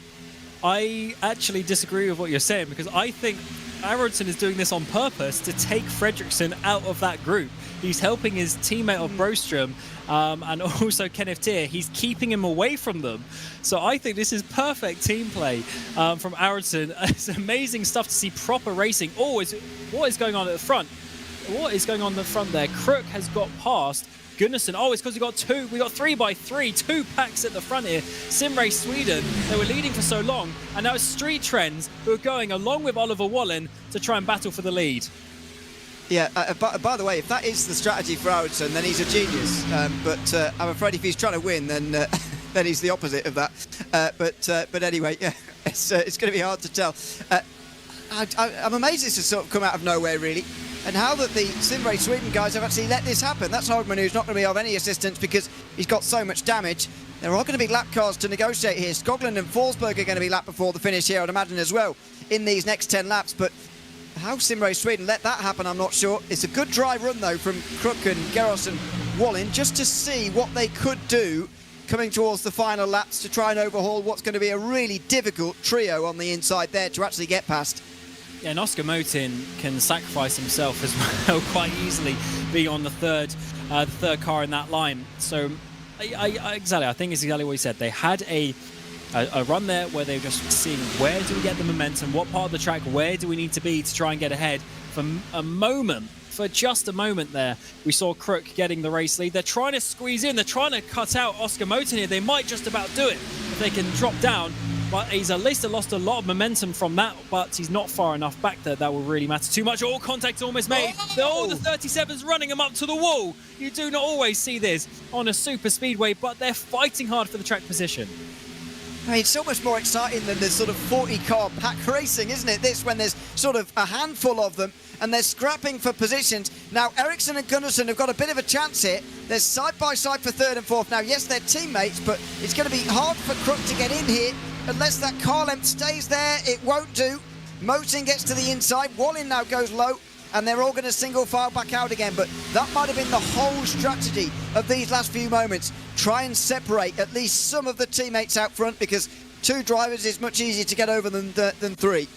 I actually disagree with what you're saying, because I think Aracingligan is doing this on purpose to take Fredriksson out of that group. He's helping his teammate of Broström and also Kenneth Tier. He's keeping him away from them. So I think this is perfect team play from Aracingligan. It's amazing stuff to see proper racing. Oh, what is going on at the front? What is going on at the front there? Crook has got past Gunnarsson. Oh, it's because we got 3x3, 2 packs at the front here. SimRace Sweden, they were leading for so long, and now it's Street Trends who are going along with Oliver Bohlin to try and battle for the lead. Yeah, by the way, if that is the strategy for Aracingligan, then he's a genius. But I'm afraid if he's trying to win, then then he's the opposite of that. But anyway, yeah, it's going to be hard to tell. I'm amazed this has sort of come out of nowhere, really. And how that the SimRace Sweden guys have actually let this happen. That's Hogman, who's not going to be of any assistance because he's got so much damage. There are going to be lap cars to negotiate here. Skoglund and Forsberg are going to be lapped before the finish here, I'd imagine, as well, in these next 10 laps. But how SimRace Sweden let that happen, I'm not sure. It's a good dry run, though, from Crook and Geros and Bohlin, just to see what they could do coming towards the final laps to try and overhaul what's going to be a really difficult trio on the inside there to actually get past. Yeah, and Oscar Motin can sacrifice himself as well quite easily, being on the third car in that line. So, exactly, I think it's exactly what he said. They had a run there where they were just seeing where do we get the momentum, what part of the track, where do we need to be to try and get ahead. For just a moment there, we saw Crook getting the race lead. They're trying to squeeze in, they're trying to cut out Oscar Motin here. They might just about do it if they can drop down. But he's at least lost a lot of momentum from that, but he's not far enough back there. That will really matter too much. All contact almost made. Oh, the 37's running him up to the wall. You do not always see this on a super speedway, but they're fighting hard for the track position. I mean, it's so much more exciting than this sort of 40-car pack racing, isn't it? This, when there's sort of a handful of them and they're scrapping for positions. Now, Eriksson and Gunnarsson have got a bit of a chance here. They're side by side for third and fourth. Now, yes, they're teammates, but it's going to be hard for Crook to get in here. Unless that car length stays there, it won't do. Motin gets to the inside. Bohlin now goes low, and they're all going to single file back out again. But that might have been the whole strategy of these last few moments. Try and separate at least some of the teammates out front, because 2 drivers is much easier to get over than 3.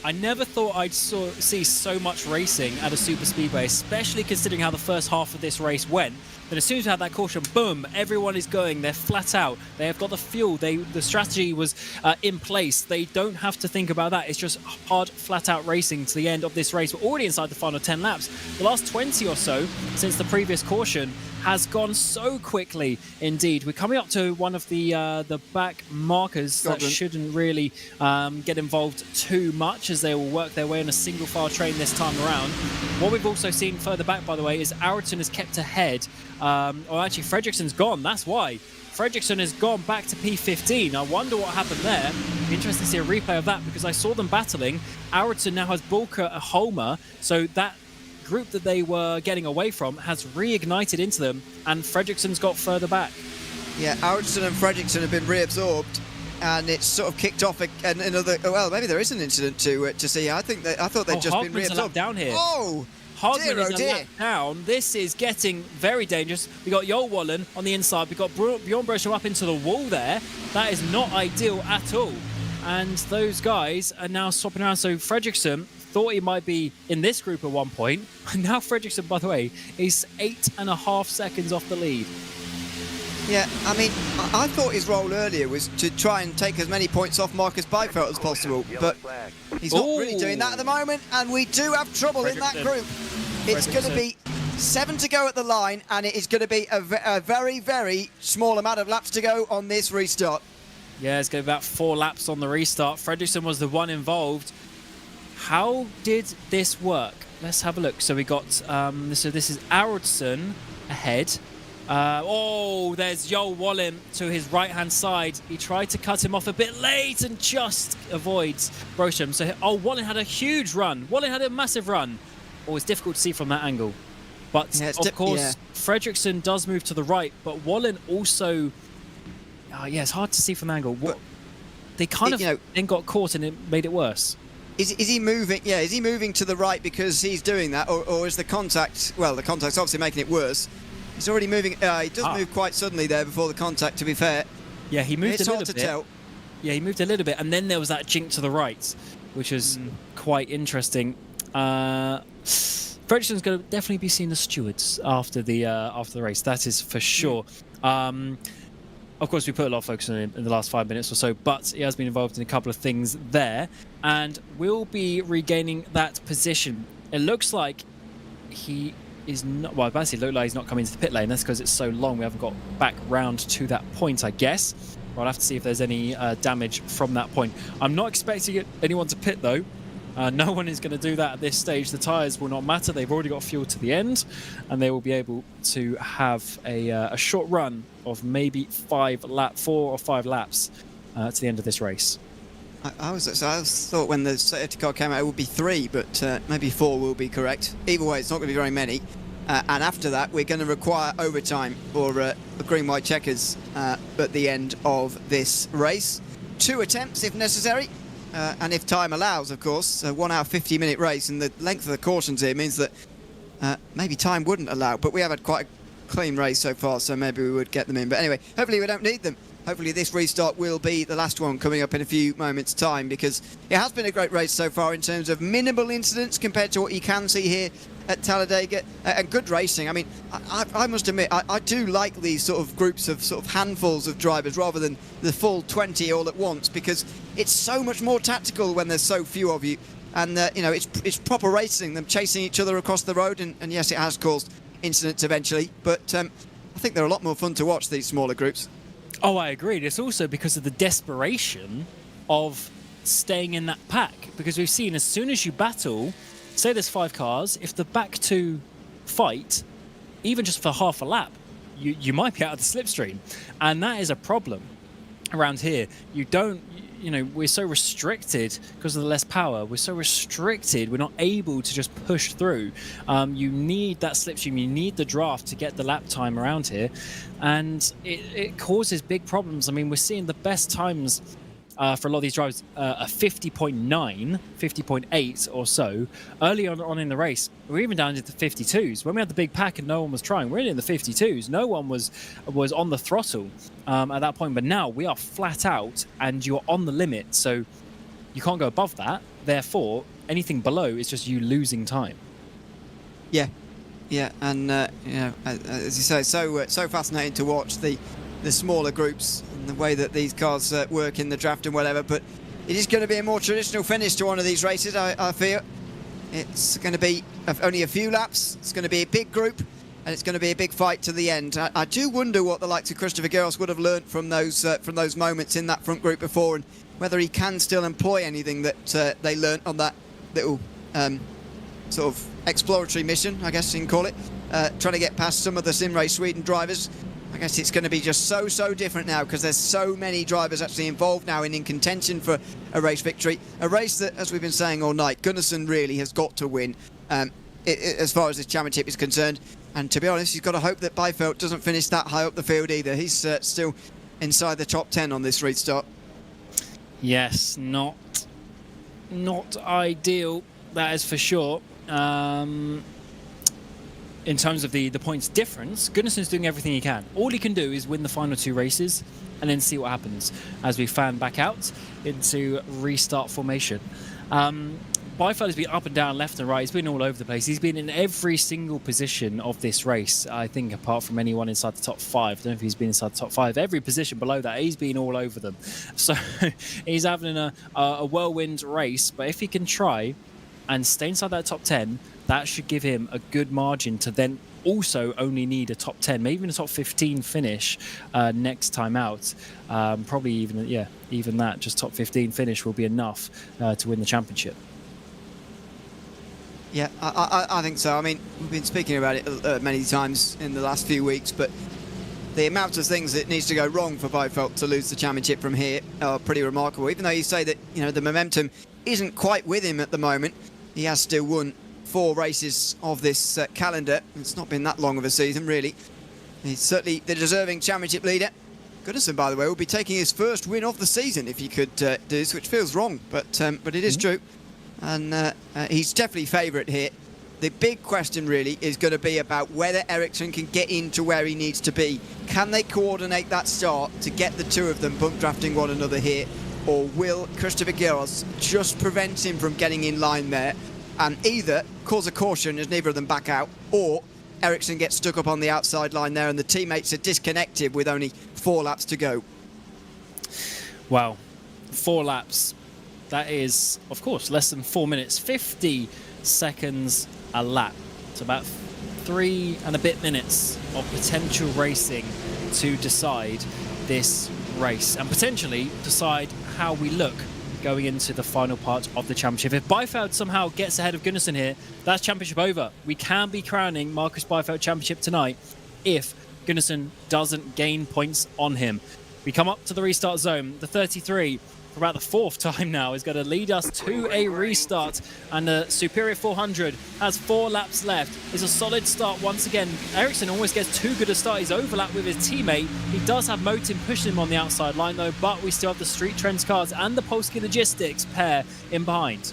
I never thought I'd see so much racing at a super speedway, especially considering how the first half of this race went. But as soon as we had that caution, boom, everyone is going. They're flat out. They have got the fuel. The strategy was in place. They don't have to think about that. It's just hard, flat out racing to the end of this race. We're already inside the final 10 laps. The last 20 or so since the previous caution has gone so quickly indeed. We're coming up to one of the back markers that shouldn't really get involved too much, as they will work their way on a single file train this time around. What we've also seen further back, by the way, is Aracingligan is kept ahead. Or actually, Fredriksson's gone. That's why. Fredriksson has gone back to P15. I wonder what happened there. It'd be interesting to see a replay of that, because I saw them battling. Aracingligan now has Bulka a Holmer, so that group that they were getting away from has reignited into them, and Fredriksson's got further back. Yeah, Aracingligan and Fredriksson have been reabsorbed, and it's sort of kicked off another. Well, maybe there is an incident to see. I thought they'd just Hogman's been reabsorbed. a lap down here. Oh, Hogman is a lap down. This is getting very dangerous. We got Joel Wallen on the inside. We got Bjorn Broström up into the wall there. That is not ideal at all. And those guys are now swapping around. So Fredriksson thought he might be in this group at one point. And now Fredriksson, by the way, is 8.5 seconds off the lead. Yeah, I mean, I thought his role earlier was to try and take as many points off Marcus Beifeld as possible, but he's not really doing that at the moment, and we do have trouble in that group. It's going to be 7 to go at the line, and it is going to be a very, very small amount of laps to go on this restart. Yeah, it's going to be about 4 laps on the restart. Fredriksson was the one involved. How did this work? Let's have a look. So we got, so this is Aracingligan ahead. Oh, there's Joel Bohlin to his right-hand side. He tried to cut him off a bit late and just avoids Brosham. So, Bohlin had a huge run. Bohlin had a massive run. Oh, it's difficult to see from that angle. But, Yeah, of course, Fredriksson does move to the right. But Bohlin also... yeah, it's hard to see from the angle. They kind of then got caught and it made it worse. Is he moving? Yeah, is he moving to the right because he's doing that? Or is the contact... Well, the contact's obviously making it worse. He's already moving. He does move quite suddenly there before the contact, to be fair. Yeah, he moved a little bit. It's hard to tell. Yeah, he moved a little bit. And then there was that jink to the right, which was quite interesting. Fredriksson's going to definitely be seeing the stewards after the race. That is for sure. Of course, we put a lot of focus on him in the last 5 minutes or so, but he has been involved in a couple of things there. And will be regaining that position. It looks like he... is not, well, basically looked like he's not coming into the pit lane. That's because it's so long. We haven't got back round to that point, I guess. We'll have to see if there's any damage from that point. I'm not expecting anyone to pit, though. No one is going to do that at this stage. The tyres will not matter. They've already got fuel to the end, and they will be able to have a short run of maybe 4 or 5 laps to the end of this race. I thought when the safety car came out it would be 3, but maybe 4 will be correct. Either way, it's not going to be very many. And after that, we're going to require overtime or green-white checkers at the end of this race. 2 attempts if necessary, and if time allows, of course. A 1 hour 50-minute race, and the length of the cautions here means that maybe time wouldn't allow. But we have had quite a clean race so far, so maybe we would get them in. But anyway, hopefully we don't need them. Hopefully this restart will be the last one coming up in a few moments' time, because it has been a great race so far in terms of minimal incidents compared to what you can see here at Talladega, and good racing. I mean, I must admit, I do like these sort of groups of sort of handfuls of drivers rather than the full 20 all at once, because it's so much more tactical when there's so few of you. And, you know, it's proper racing, them chasing each other across the road, and yes, it has caused incidents eventually, but I think they're a lot more fun to watch, these smaller groups. Oh, I agreed. It's also because of the desperation of staying in that pack. Because we've seen as soon as you battle, say there's 5 cars, if the back 2 fight, even just for half a lap, you might be out of the slipstream. And that is a problem around here. You know, we're so restricted because of the less power. We're so restricted. We're not able to just push through. You need that slipstream. You need the draft to get the lap time around here. And it causes big problems. I mean, we're seeing the best times for a lot of these drivers, a 50.9, 50.8 or so. Early on in the race, we're even down to the 52s. When we had the big pack and no one was trying, we're in the 52s. No one was on the throttle at that point. But now we are flat out and you're on the limit. So you can't go above that. Therefore, anything below is just you losing time. Yeah, and you know, as you say, so fascinating to watch the smaller groups and the way that these cars work in the draft and whatever. But it is going to be a more traditional finish to one of these races, I fear. It's going to be only a few laps. It's going to be a big group, and it's going to be a big fight to the end. I do wonder what the likes of Christopher Gerros would have learnt from those moments in that front group before, and whether he can still employ anything that they learnt on that little sort of exploratory mission, I guess you can call it, trying to get past some of the Sim Race Sweden drivers. I guess it's going to be just so different now, because there's so many drivers actually involved now and in contention for a race victory. A race that, as we've been saying all night, Gunnarsson really has got to win as far as this championship is concerned. And to be honest, he's got to hope that Byfeld doesn't finish that high up the field either. He's still inside the top 10 on this restart. Yes, not ideal, that is for sure. In terms of the points difference, Gunnarsson's doing everything he can. All he can do is win the final 2 races and then see what happens as we fan back out into restart formation. Byfeld has been up and down, left and right. He's been all over the place. He's been in every single position of this race, I think, apart from anyone inside the top 5. I don't know if he's been inside the top 5. Every position below that, he's been all over them. So he's having a whirlwind race. But if he can try and stay inside that top 10, that should give him a good margin to then also only need a top 10, maybe even a top 15 finish next time out. Probably even that, just top 15 finish will be enough to win the championship. Yeah, I think so. I mean, we've been speaking about it many times in the last few weeks, but the amount of things that needs to go wrong for Byfeld to lose the championship from here are pretty remarkable. Even though you say that, you know, the momentum isn't quite with him at the moment, he has still won 4 races of this calendar. It's not been that long of a season, really. He's certainly the deserving championship leader. Goodison, by the way, will be taking his first win of the season if he could do this, which feels wrong, but it is true. And he's definitely favourite here. The big question really is going to be about whether Ericsson can get into where he needs to be. Can they coordinate that start to get the two of them bump drafting one another here? Or will Christopher Giros just prevent him from getting in line there and either cause a caution as neither of them back out, or Ericsson gets stuck up on the outside line there and the teammates are disconnected with only 4 laps to go? Wow, 4 laps. That is, of course, less than 4 minutes, 50 seconds a lap. It's about 3 and a bit minutes of potential racing to decide this race and potentially decide how we look going into the final part of the championship. If Byfeld somehow gets ahead of Gunnarsson here, that's championship over. We can be crowning Marcus Byfeld championship tonight if Gunnarsson doesn't gain points on him. We come up to the restart zone. The 33, for about the 4th time now, is going to lead us to a restart. And the Superior 400 has 4 laps left. It's a solid start once again. Ericsson always gets too good a start. He's overlapped with his teammate. He does have Motin pushing him on the outside line though, but we still have the Street Trends cars and the Polski Logistics pair in behind.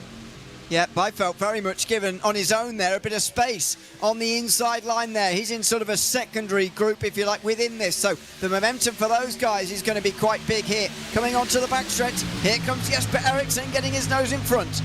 Yeah, Byfeld very much given on his own there, a bit of space on the inside line there. He's in sort of a secondary group, if you like, within this. So the momentum for those guys is going to be quite big here. Coming onto the backstretch, here comes Jesper Ericsson getting his nose in front.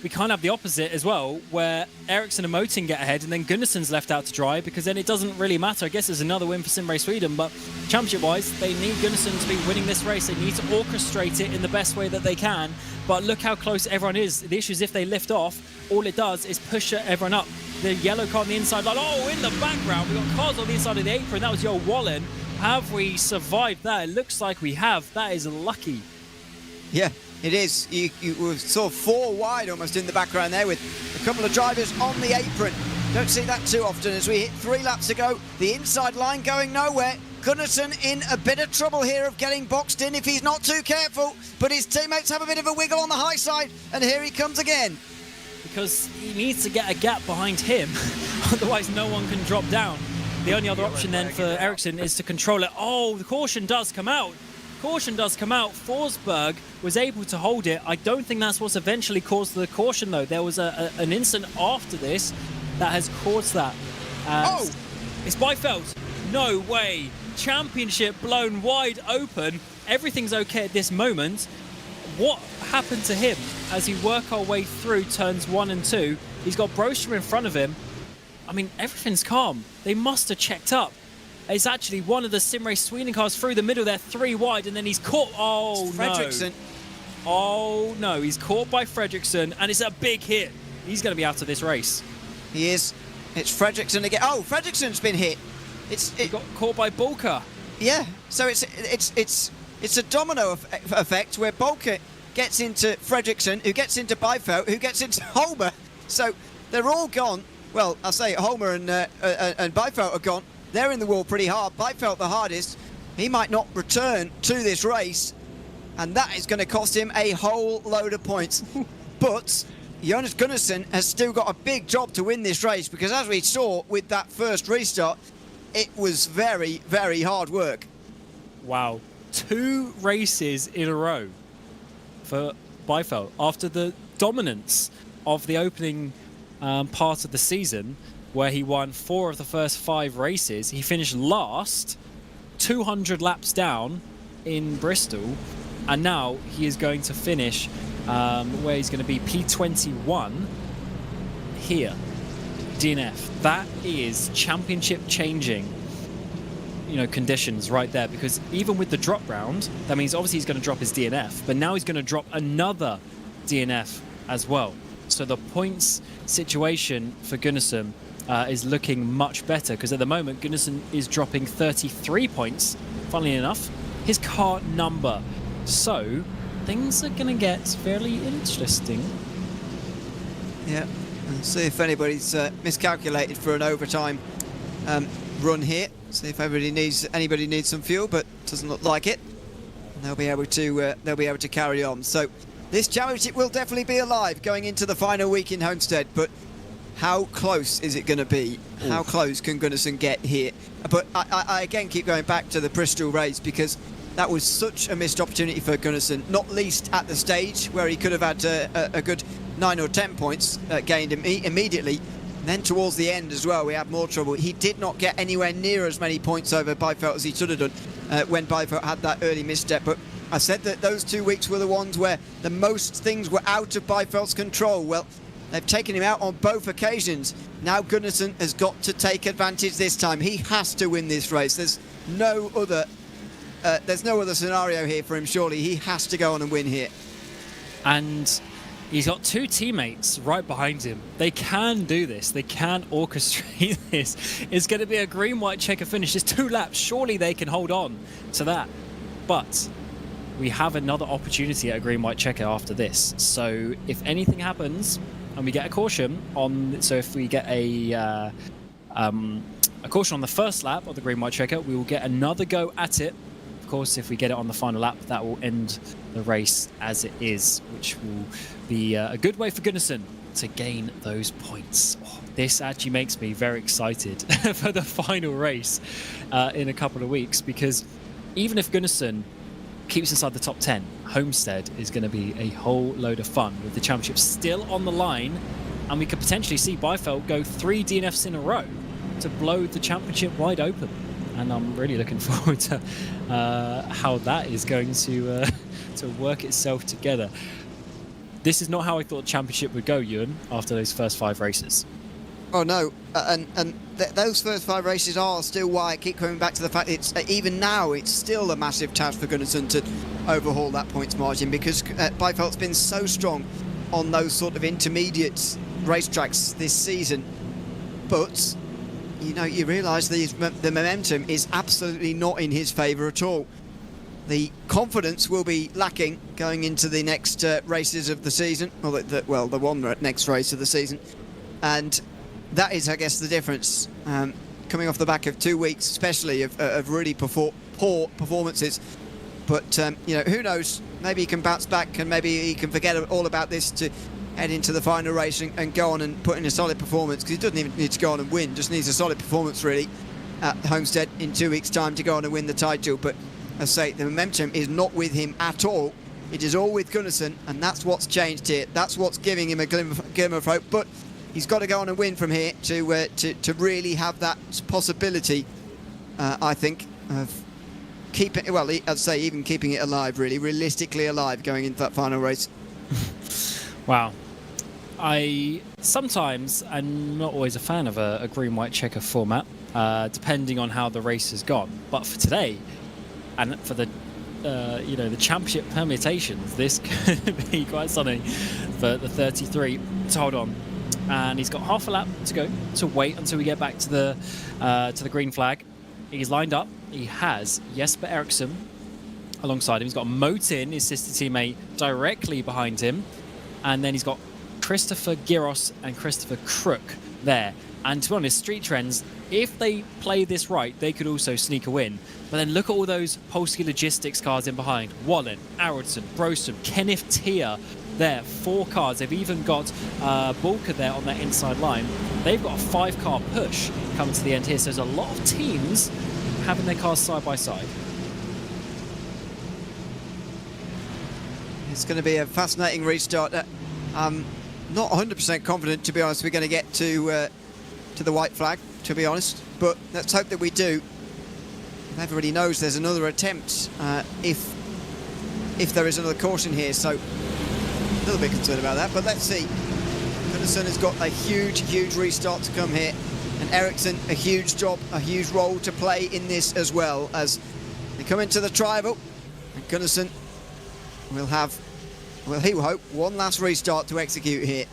We can't have the opposite as well, where Ericsson and Motin get ahead and then Gunnarsson's left out to dry, because then it doesn't really matter. I guess it's another win for Sim Race Sweden, but championship-wise, they need Gunnarsson to be winning this race. They need to orchestrate it in the best way that they can. But look how close everyone is. The issue is if they lift off, all it does is push everyone up. The yellow car on the inside line. Oh, in the background, we've got cars on the inside of the apron. That was your Bohlin. Have we survived that? It looks like we have. That is lucky. Yeah. It is. You were sort of 4 wide almost in the background there with a couple of drivers on the apron. Don't see that too often as we hit 3 laps to go. The inside line going nowhere. Gunnarsson in a bit of trouble here of getting boxed in if he's not too careful. But his teammates have a bit of a wiggle on the high side. And here he comes again. Because he needs to get a gap behind him. Otherwise no one can drop down. The only other option then for Ericsson is to control it. Oh, the caution does come out. Caution does come out. Forsberg was able to hold it. I don't think that's what's eventually caused the caution, though. There was an incident after this that has caused that. Oh! It's Byfeld. No way. Championship blown wide open. Everything's okay at this moment. What happened to him as we work our way through turns 1 and 2? He's got Broster in front of him. I mean, everything's calm. They must have checked up. It's actually one of the Sim Race Sweden cars through the middle there, 3 wide, and then he's caught. Oh, Fredriksson. No. Oh, no. He's caught by Fredriksson, and it's a big hit. He's going to be out of this race. He is. It's Fredriksson again. Oh, Fredriksson's been hit. He got caught by Bolka. Yeah. So it's a domino effect where Bolka gets into Fredriksson, who gets into Byfeld, who gets into Holmer. So they're all gone. Well, I'll say Holmer and Byfeld are gone. They're in the wall pretty hard. Byfeld the hardest. He might not return to this race, and that is going to cost him a whole load of points. But Jonas Gunnarsson has still got a big job to win this race, because as we saw with that first restart, it was very, very hard work. Wow. 2 races in a row for Byfeld after the dominance of the opening part of the season, where he won 4 of the first 5 races. He finished last, 200 laps down in Bristol, and now he is going to finish where he's going to be P21 here, DNF. That is championship changing, conditions right there, because even with the drop round, that means obviously he's going to drop his DNF, but now he's going to drop another DNF as well. So the points situation for Gunnarsson is looking much better, because at the moment Gunnarsson is dropping 33 points, funnily enough, his car number. So things are going to get fairly interesting. Yeah, and see if anybody's miscalculated for an overtime run here. See if anybody needs some fuel, but doesn't look like it. And they'll be able to carry on. So this championship will definitely be alive going into the final week in Homestead, but how close is it going to be? Ooh. How close can Gunnarsson get here? But I again keep going back to the Bristol race, because that was such a missed opportunity for Gunnarsson, not least at the stage where he could have had a good 9 or 10 points gained immediately. And then towards the end as well, we had more trouble. He did not get anywhere near as many points over Byfeld as he should have done when Byfeld had that early misstep. But I said that those 2 weeks were the ones where the most things were out of Byfeld's control. Well, they've taken him out on both occasions. Now Gunnarsson has got to take advantage this time. He has to win this race. There's no other scenario here for him, surely. He has to go on and win here. And he's got 2 teammates right behind him. They can do this. They can orchestrate this. It's going to be a green-white checker finish. It's 2 laps. Surely they can hold on to that. But we have another opportunity at a green-white checker after this. So if anything happens and we get a caution on, so if we get a caution on the first lap of the green-white checker, we will get another go at it. Of course, if we get it on the final lap, that will end the race as it is, which will be a good way for Gunnarsson to gain those points. Oh, this actually makes me very excited for the final race in a couple of weeks, because even if Gunnarsson keeps inside the top 10, Homestead is going to be a whole load of fun with the championship still on the line, and we could potentially see Byfeld go 3 DNFs in a row to blow the championship wide open. And I'm really looking forward to how that is going to work itself together. This is not how I thought the championship would go, Ewan, after those first 5 races. Oh no, those first 5 races are still why I keep coming back to the fact it's even now it's still a massive task for Gunnarsson to overhaul that points margin, because Byfeld's been so strong on those sort of intermediate racetracks this season. But you know, you realise the momentum is absolutely not in his favour at all. The confidence will be lacking going into the next races of the season, or the one next race of the season, and that is, I guess, the difference. Coming off the back of 2 weeks, especially of really poor performances. But you know, who knows? Maybe he can bounce back, and maybe he can forget all about this to head into the final race and go on and put in a solid performance, because he doesn't even need to go on and win, just needs a solid performance really at Homestead in 2 weeks' time to go on and win the title. But as I say, the momentum is not with him at all. It is all with Gunnarsson, and that's what's changed here. That's what's giving him a glimmer of hope. But he's got to go on and win from here to really have that possibility, I think, of keeping, well, I'd say even keeping it alive, really, realistically alive going into that final race. Wow. I sometimes am not always a fan of a green-white checker format, depending on how the race has gone. But for today, and for the the championship permutations, this could be quite something for the 33 to hold on. And he's got half a lap to go to wait until we get back to the green flag. He's lined up. He has Jesper Eriksson alongside him. He's got Motin, his sister teammate, directly behind him. And then he's got Christopher Giros and Christopher Crook there. And to be honest, Street Trends, if they play this right, they could also sneak a win. But then look at all those Polski Logistics cars in behind. Bohlin, Aronson, Broström, Kenneth Tier there. 4 cars. They've even got Bulka there on that inside line. They've got a 5-car push coming to the end here. So there's a lot of teams having their cars side by side. It's going to be a fascinating restart. I'm not 100% confident, to be honest, we're going to get to the white flag, to be honest. But let's hope that we do. Everybody knows there's another attempt if there is another caution here. So a little bit concerned about that. But let's see. Gunnarsson has got a huge restart to come here. And Eriksson, a huge job, a huge role to play in this as well, as they come into the tribal. And Gunnarsson will have, well, he will hope, one last restart to execute here.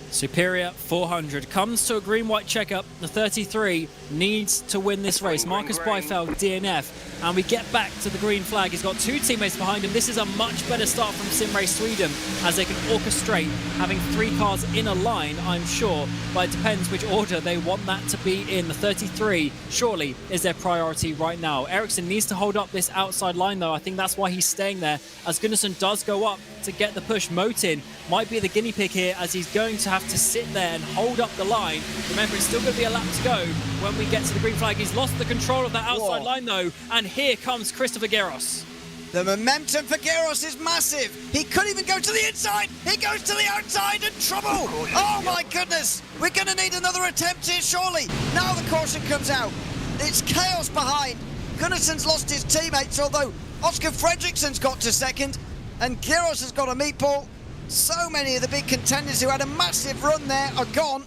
Superior 400 comes to a green-white checkup. The 33 needs to win this race. Marcus Beifeld, DNF, and we get back to the green flag. He's got 2 teammates behind him. This is a much better start from Sim Race Sweden, as they can orchestrate having 3 cars in a line, I'm sure, but it depends which order they want that to be in. The 33 surely is their priority right now. Ericsson needs to hold up this outside line, though. I think that's why he's staying there, as Gunnarsson does go up to get the push. Motin might be the guinea pig here, as he's going to have to sit there and hold up the line. Remember, it's still going to be a lap to go when we get to the green flag. He's lost the control of that outside line, though, and here comes Christopher Geros. The momentum for Geros is massive. He could even go to the inside. He goes to the outside and trouble. Oh my goodness. We're going to need another attempt here, surely. Now the caution comes out. It's chaos behind. Gunnarsson's lost his teammates, although Oscar Fredriksson's got to second, and Geros has got a meatball. So many of the big contenders who had a massive run there are gone,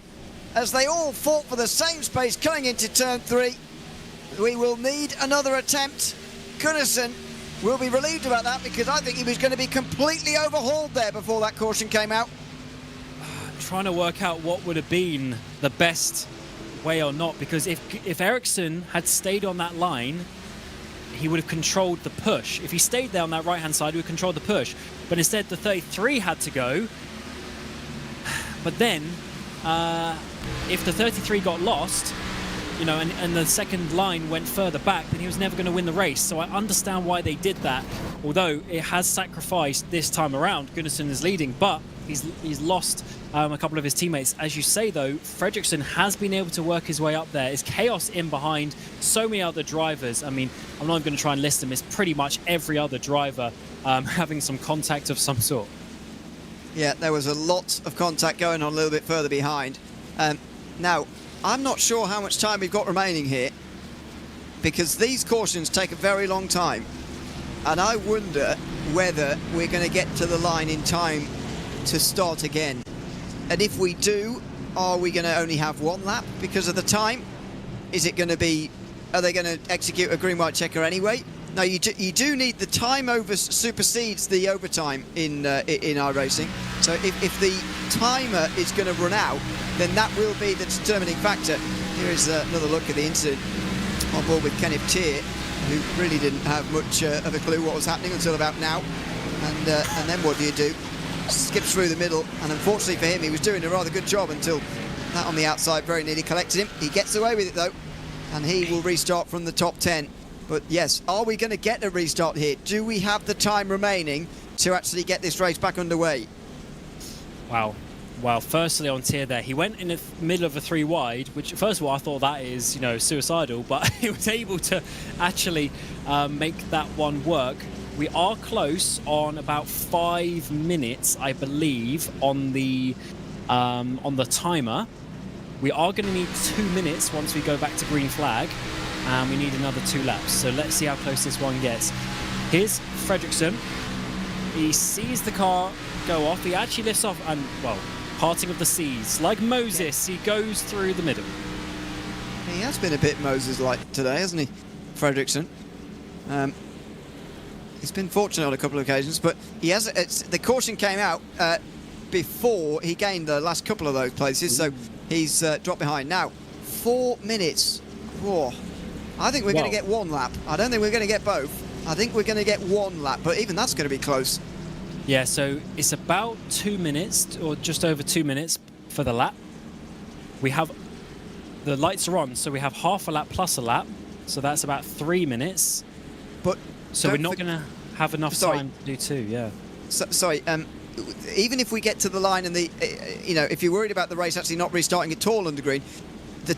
as they all fought for the same space coming into turn 3. We will need another attempt. Gunnarsson will be relieved about that, because I think he was going to be completely overhauled there before that caution came out. I'm trying to work out what would have been the best way or not, because if Ericsson had stayed on that line, he would have controlled the push. If he stayed there on that right-hand side, he would control the push. But instead, the 33 had to go. But then, if the 33 got lost, you know, and the second line went further back, then he was never going to win the race. So I understand why they did that, although it has sacrificed this time around. Gunnarsson is leading, but he's lost a couple of his teammates. As you say, though, Fredriksson has been able to work his way up there. It's chaos in behind. So many other drivers. I mean, I'm not going to try and list them. It's pretty much every other driver having some contact of some sort. Yeah, there was a lot of contact going on a little bit further behind. Now, I'm not sure how much time we've got remaining here, because these cautions take a very long time, and I wonder whether we're going to get to the line in time to start again. And if we do, are we going to only have 1 lap because of the time? Is it going to be, are they going to execute a green-white checker anyway? No, you do need the time supersedes the overtime in iRacing. So if the timer is going to run out, then that will be the determining factor. Here is another look at the incident on board with Kenneth Tier, who really didn't have much of a clue what was happening until about now. And then what do? Skips through the middle, and unfortunately for him, he was doing a rather good job until that on the outside very nearly collected him. He gets away with it though, and he will restart from the top 10. But yes, are we going to get a restart here? Do we have the time remaining to actually get this race back underway? Wow. Well, firstly on Tier there, he went in the middle of a 3 wide, which first of all I thought that is, you know, suicidal, but he was able to actually make that one work. We are close on about 5 minutes, I believe, on the timer. We are going to need 2 minutes once we go back to green flag, and we need another 2 laps. So let's see how close this one gets. Here's Fredriksson. He sees the car go off. He actually lifts off, and well, parting of the seas. Like Moses, he goes through the middle. He has been a bit Moses-like today, hasn't he, Fredriksson? He's been fortunate on a couple of occasions, but he has. The caution came out before he gained the last couple of those places, so he's dropped behind. Now, 4 minutes. Whoa. I think we're going to get 1 lap. I don't think we're going to get both. I think we're going to get 1 lap, but even that's going to be close. Yeah, so it's about 2 minutes, or just over 2 minutes for the lap. We have, the lights are on, so we have half a lap plus a lap, so that's about 3 minutes. But so we're not going to have enough time to do 2, yeah. Sorry, even if we get to the line and you know, if you're worried about the race actually not restarting at all under green,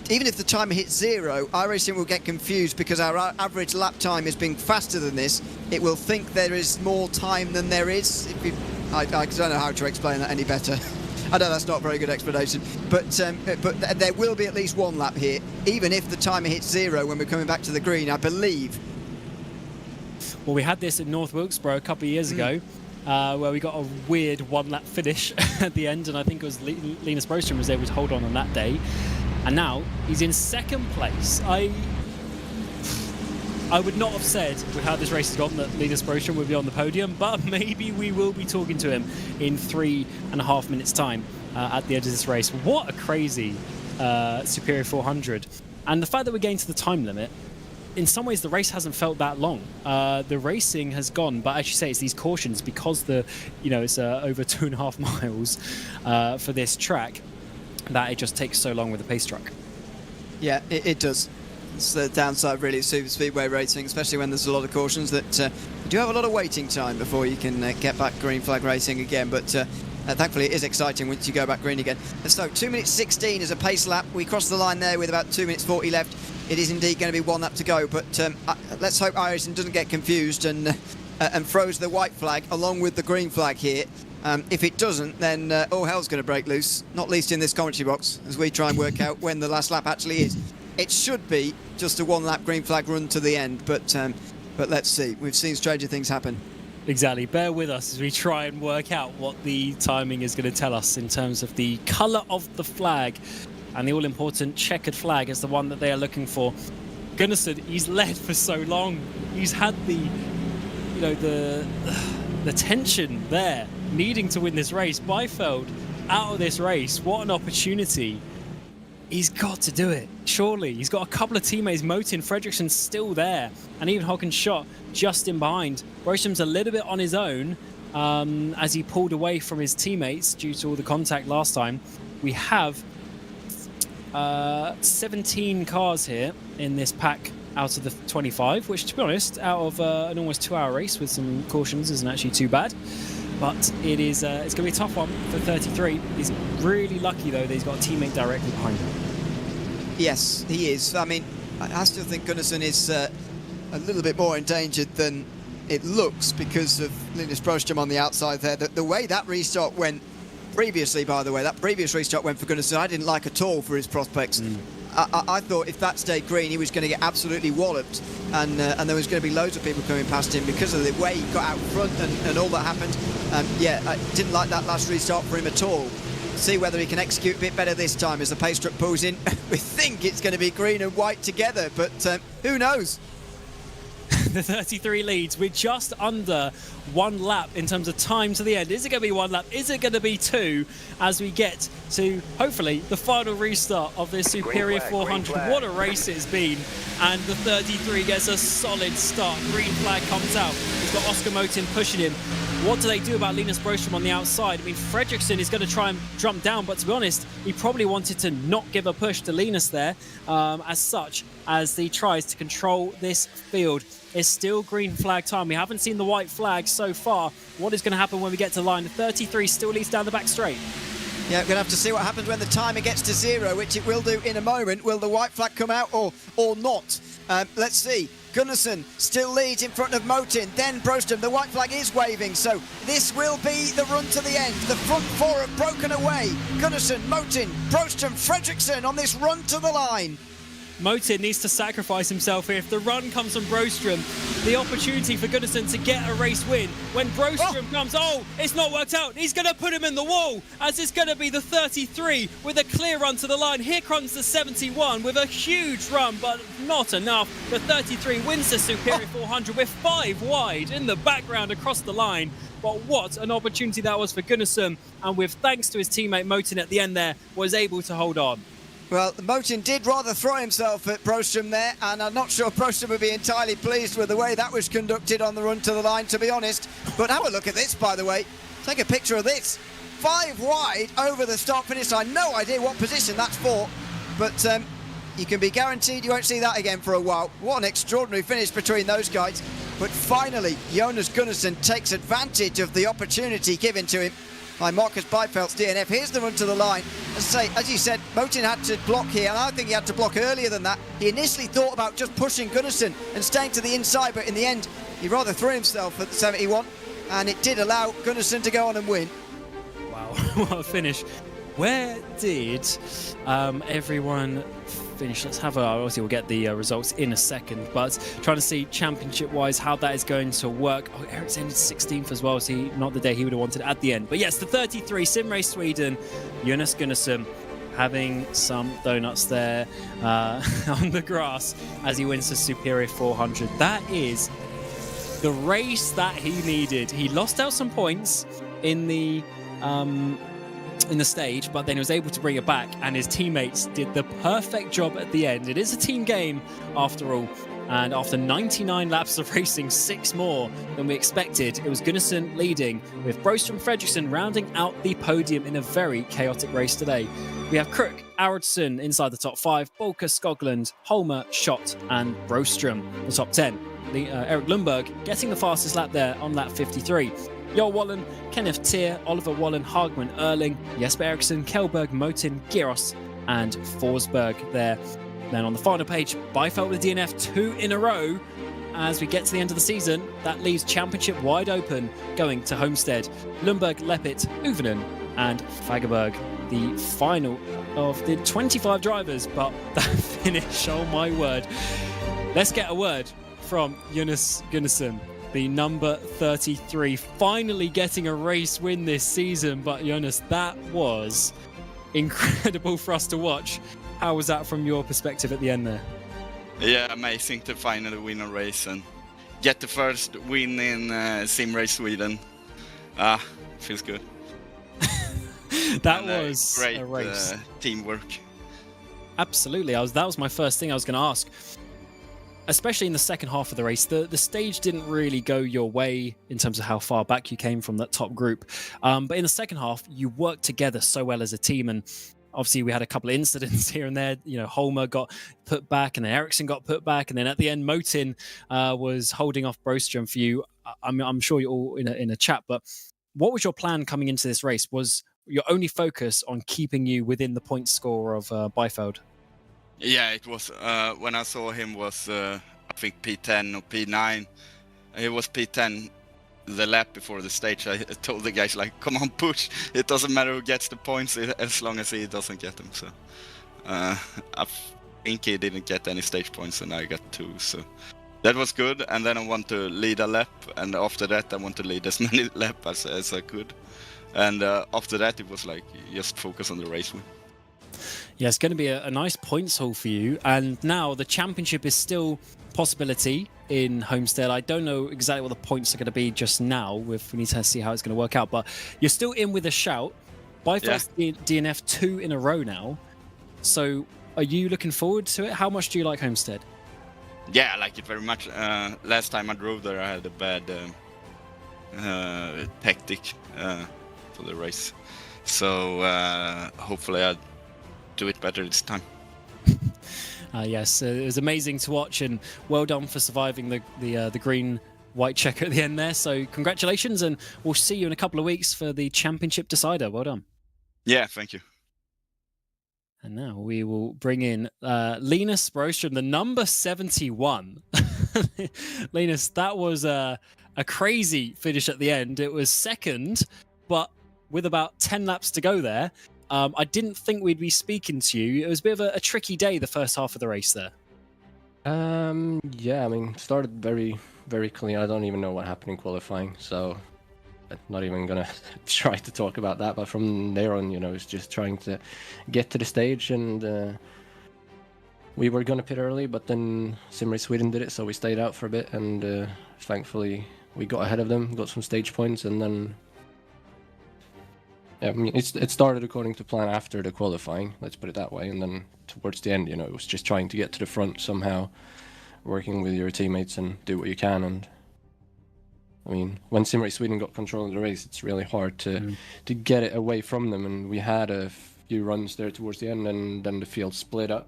even if the timer hits 0, iRacing will get confused because our average lap time is being faster than this. It will think there is more time than there is. I don't know how to explain that any better. I know that's not a very good explanation, but there will be at least 1 lap here, even if the timer hits 0 when we're coming back to the green, I believe. Well, we had this in North Wilkesboro a couple of years ago, where we got a weird 1 lap finish at the end, and I think it was Linus Broström was able to hold on that day. And now he's in 2nd place. I would not have said, with how this race has gone, that Linus Broström would be on the podium, but maybe we will be talking to him in 3.5 minutes' time. at the end of this race. What a crazy Superior 400. And the fact that we're getting to the time limit, in some ways the race hasn't felt that long. The racing has gone, but as you say, it's these cautions because it's over 2.5 miles for this track that it just takes so long with the pace truck. Yeah, it does. It's the downside really of super speedway racing, especially when there's a lot of cautions that you do have a lot of waiting time before you can get back green flag racing again. But thankfully it is exciting once you go back green again. And so 2 minutes 16 is a pace lap. We cross the line there with about 2 minutes 40 left. It is indeed going to be 1 lap to go, but let's hope iRacing doesn't get confused and throws the white flag along with the green flag here. If it doesn't, then all hell's going to break loose, not least in this commentary box, as we try and work out when the last lap actually is. It should be just a 1 lap green flag run to the end, but let's see. We've seen stranger things happen. Exactly. Bear with us as we try and work out what the timing is going to tell us in terms of the colour of the flag, and the all-important checkered flag is the one that they are looking for. Gunnarsson, he's led for so long. He's had the tension there, needing to win this race. Byfeld out of this race. What an opportunity. He's got to do it, surely. He's got a couple of teammates, Motin, Fredriksson still there, and even Håkan Schott just in behind. Broström's a little bit on his own as he pulled away from his teammates due to all the contact last time. We have 17 cars here in this pack out of the 25, which, to be honest, out of an almost 2-hour race with some cautions isn't actually too bad. But it is it's going to be a tough one for 33. He's really lucky, though, that he's got a teammate directly behind him. Yes, he is. I mean, I still think Gunnarsson is a little bit more endangered than it looks because of Linus Broström on the outside there. The way that restart went previously, by the way, that previous restart went for Gunnarsson, I didn't like at all for his prospects. I thought if that stayed green, he was going to get absolutely walloped, and there was going to be loads of people coming past him because of the way he got out front and all that happened. Yeah, I didn't like that last restart for him at all. See whether he can execute a bit better this time as the pace truck pulls in. We think it's going to be green and white together, but who knows? The 33 leads. We're just under 1 lap in terms of time to the end. Is it going to be 1 lap? Is it going to be 2 as we get to, hopefully, the final restart of this Superior 400? What a race it's been. And the 33 gets a solid start. Green flag comes out. He's got Oscar Motin pushing him. What do they do about Linus Broström on the outside? I mean, Fredriksson is going to try and jump down, but to be honest, he probably wanted to not give a push to Linus there as such, as he tries to control this field. It's still green flag time. We haven't seen the white flag so far. What is going to happen when we get to the line? The 33 still leads down the back straight. Yeah, we're going to have to see what happens when the timer gets to 0, which it will do in a moment. Will the white flag come out or not? Let's see. Gunnarsson still leads in front of Motin, then Broström. The white flag is waving, so this will be the run to the end. The front 4 have broken away. Gunnarsson, Motin, Broström, Fredriksson on this run to the line. Motin needs to sacrifice himself here. If the run comes from Broström, the opportunity for Gunnarsson to get a race win. When Broström comes, it's not worked out. He's going to put him in the wall, as it's going to be the 33 with a clear run to the line. Here comes the 71 with a huge run, but not enough. The 33 wins the Superior 400 with 5 wide in the background across the line. But what an opportunity that was for Gunnarsson, and with thanks to his teammate Motin at the end there, was able to hold on. Well, Motin did rather throw himself at Broström there, and I'm not sure Broström would be entirely pleased with the way that was conducted on the run to the line, to be honest. But have a look at this, by the way. Take a picture of this. 5 wide over the start-finish line. No idea what position that's for, but you can be guaranteed you won't see that again for a while. What an extraordinary finish between those guys. But finally, Jonas Gunnarsson takes advantage of the opportunity given to him by Marcus Byfeldt's DNF. Here's the run to the line. As you said, Motin had to block here, and I think he had to block earlier than that. He initially thought about just pushing Gunnarsson and staying to the inside, but in the end, he rather threw himself at the 71, and it did allow Gunnarsson to go on and win. Wow, what a finish. Where did everyone finish? Let's have obviously we'll get the results in a second, but trying to see championship-wise how that is going to work. Eric's ended 16th as well, so not the day he would have wanted at the end. But yes, the 33, Sim Race Sweden, Jonas Gunnarsson having some donuts there on the grass as he wins the Superior 400. That is the race that he needed. He lost out some points in the in the stage, but then he was able to bring it back, and his teammates did the perfect job at the end. It is a team game after all, and after 99 laps of racing, 6 more than we expected, it was Gunnarsson leading, with Broström Fredriksson rounding out the podium in a very chaotic race today. We have Crook, Arvidsson inside the top 5, Bolka, Skoglund, Holmer, Schott and Broström the top 10. Eric Lundberg getting the fastest lap there on lap 53. Jo Wallen, Kenneth Tier, Oliver Wallen, Hagman, Erling, Jesper Eriksson, Kjellberg, Motin, Giros, and Forsberg there. Then on the final page, Byfeld with DNF 2 in a row. As we get to the end of the season, that leaves championship wide open, going to Homestead. Lundberg, Leppit, Uvenen, and Fagerberg, the final of the 25 drivers. But that finish, oh my word. Let's get a word from Jonas Gunnarsson, the number 33, finally getting a race win this season. But Jonas, that was incredible for us to watch. How was that from your perspective at the end there? Yeah, amazing to finally win a race and get the first win in Sim Race Sweden. Feels good. That was great a race. Teamwork. Absolutely. That was my first thing I was going to ask. Especially in the second half of the race, the stage didn't really go your way in terms of how far back you came from that top group. But in the second half, you worked together so well as a team. And obviously, we had a couple of incidents here and there. You know, Holmer got put back, and then Ericsson got put back, and then at the end, Motin was holding off Broström for you. I'm sure you're all in a chat, but what was your plan coming into this race? Was your only focus on keeping you within the point score of Byfeld? Yeah, it was. When I saw him was, I think P10 or P9. He was P10 the lap before the stage. I told the guys, like, come on, push. It doesn't matter who gets the points as long as he doesn't get them. So I think he didn't get any stage points and I got 2. So that was good. And then I want to lead a lap. And after that, I want to lead as many laps as I could. And after that, it was like, just focus on the race win. Yeah, it's going to be a nice points haul for you. And now the championship is still possibility in Homestead. I don't know exactly what the points are going to be just now. We need to see how it's going to work out. But you're still in with a shout. Byfeld's DNF 2 in a row now. So are you looking forward to it? How much do you like Homestead? Yeah, I like it very much. Last time I drove there, I had a bad tactic for the race. So hopefully I'll do it better this time. Yes, it was amazing to watch, and well done for surviving the green-white checker at the end there. So congratulations, and we'll see you in a couple of weeks for the championship decider. Well done. Yeah, thank you. And now we will bring in Linus Broström, the number 71. Linus, that was a crazy finish at the end. It was second, but with about 10 laps to go there. I didn't think we'd be speaking to you. It was a bit of a tricky day, the first half of the race there. Yeah, I mean, started very, very clean. I don't even know what happened in qualifying, so I'm not even gonna try to talk about that. But from there on, it's just trying to get to the stage, and we were gonna pit early, but then Sim Race Sweden did it, so we stayed out for a bit, and thankfully we got ahead of them, got some stage points, and then. Yeah, I mean, it started according to plan after the qualifying, let's put it that way, and then towards the end, it was just trying to get to the front somehow, working with your teammates and do what you can. And I mean, when Sim Race Sweden got control of the race, it's really hard to get it away from them, and we had a few runs there towards the end, and then the field split up,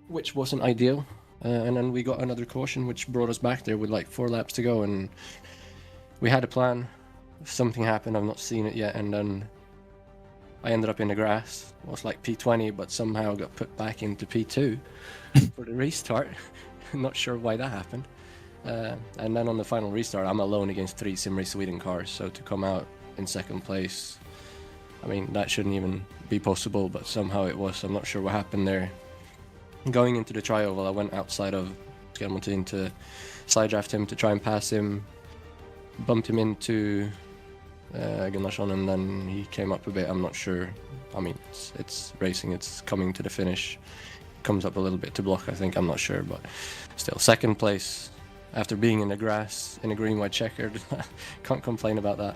which wasn't ideal. And then we got another caution, which brought us back there with like 4 laps to go, and we had a plan. Something happened, I've not seen it yet, and then I ended up in the grass. It was like P20, but somehow got put back into P2 for the restart. Not sure why that happened. And then on the final restart, I'm alone against 3 Sim Race Sweden cars, so to come out in second place, I mean, that shouldn't even be possible, but somehow it was. I'm not sure what happened there. Going into the trioval, I went outside of Skelmontin to side draft him to try and pass him, bumped him into Gunnarsson, and then he came up a bit. I'm not sure. I mean, it's racing, it's coming to the finish. Comes up a little bit to block, I think. I'm not sure, but still, second place after being in the grass in a green-white checkered. Can't complain about that.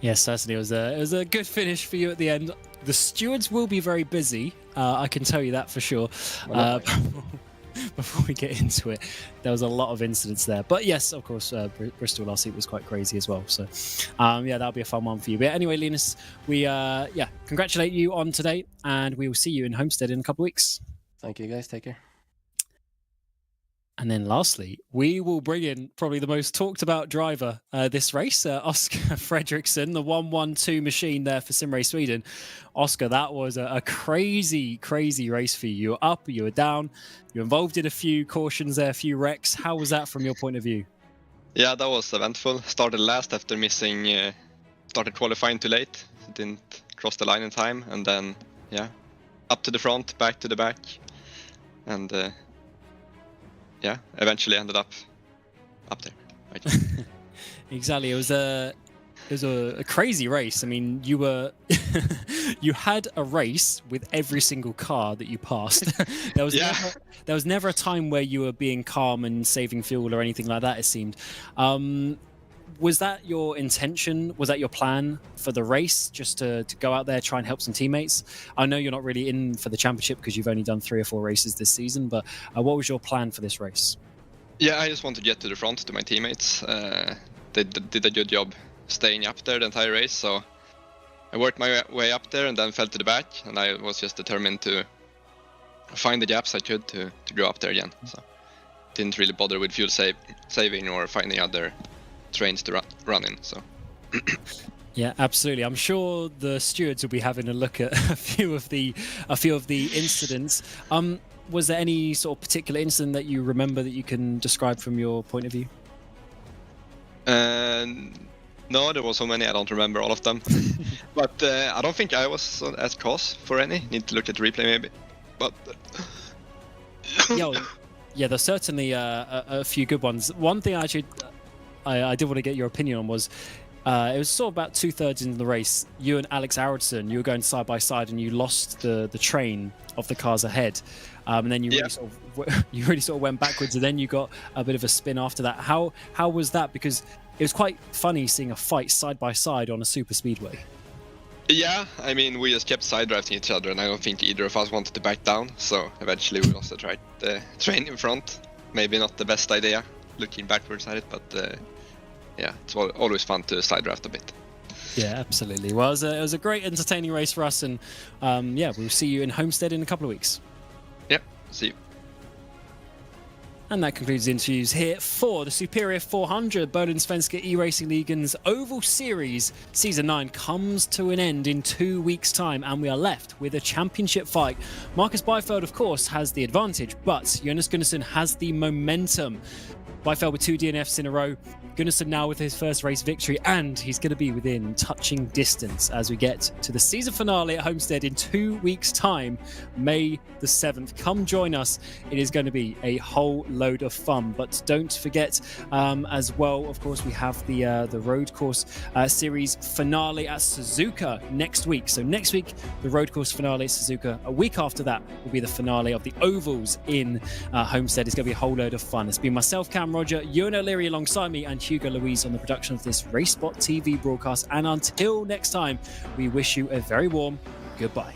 Yes, certainly. It was a good finish for you at the end. The stewards will be very busy. I can tell you that for sure. Before we get into it, there was a lot of incidents there. But yes, of course, Bristol last week was quite crazy as well. So, yeah, that'll be a fun one for you. But anyway, Linus, we congratulate you on today, and we will see you in Homestead in a couple of weeks. Thank you, guys. Take care. And then lastly, we will bring in probably the most talked about driver this race, Oscar Fredriksson, the 112 machine there for Sim Race Sweden. Oscar, that was a crazy, crazy race for you. You were up, you were down, you were involved in a few cautions there, a few wrecks. How was that from your point of view? Yeah, that was eventful. Started last after missing, started qualifying too late. Didn't cross the line in time. And then, yeah, up to the front, back to the back. And yeah, eventually ended up there. Right. Exactly. It was a crazy race. I mean, you were you had a race with every single car that you passed. there was never a time where you were being calm and saving fuel or anything like that, it seemed. Was that your intention? Was that your plan for the race, just to go out there, try and help some teammates? I know you're not really in for the championship because you've only done 3 or 4 races this season, but what was your plan for this race? Yeah, I just want to get to the front to my teammates. They did a good job staying up there the entire race, so I worked my way up there and then fell to the back, and I was just determined to find the gaps I could to go up there again. So didn't really bother with fuel saving or finding other trains to run in. So yeah, absolutely. I'm sure the stewards will be having a look at a few of the incidents. Was there any sort of particular incident that you remember that you can describe from your point of view? No, there were so many I don't remember all of them. But I don't think I was at cause for any. Need to look at the replay maybe. But yeah, there's certainly a few good ones. One thing I did want to get your opinion on was it was sort of about 2/3 into the race. You and Alex Aronson, you were going side by side, and you lost the train of the cars ahead, and then you really sort of went backwards, and then you got a bit of a spin after that. How was that? Because it was quite funny seeing a fight side by side on a super speedway. Yeah, I mean, we just kept side drafting each other, and I don't think either of us wanted to back down. So eventually we also tried the train in front. Maybe not the best idea looking backwards at it, but yeah, it's always fun to side draft a bit. Yeah, absolutely. Well, it was a great, entertaining race for us, and yeah, we'll see you in Homestead in a couple of weeks. Yep, see you. And that concludes the interviews here for the Superior 400. Bohlin Svenska Eracingligan's Oval Series Season 9 comes to an end in 2 weeks' time, and we are left with a championship fight. Marcus Byfeld, of course, has the advantage, but Jonas Gunnarsson has the momentum. Byfeld with 2 DNFs in a row. Gunnarsson now with his first race victory, and he's going to be within touching distance as we get to the season finale at Homestead in 2 weeks' time, May the 7th. Come join us. It is going to be a whole load of fun. But don't forget, as well, of course, we have the road course series finale at Suzuka next week. So next week, the road course finale at Suzuka. A week after that will be the finale of the ovals in Homestead. It's going to be a whole load of fun. It's been myself, Cam Roger, Ewan O'Leary alongside me, and Hugo Louise on the production of this RaceSpotTV broadcast. And until next time, we wish you a very warm goodbye.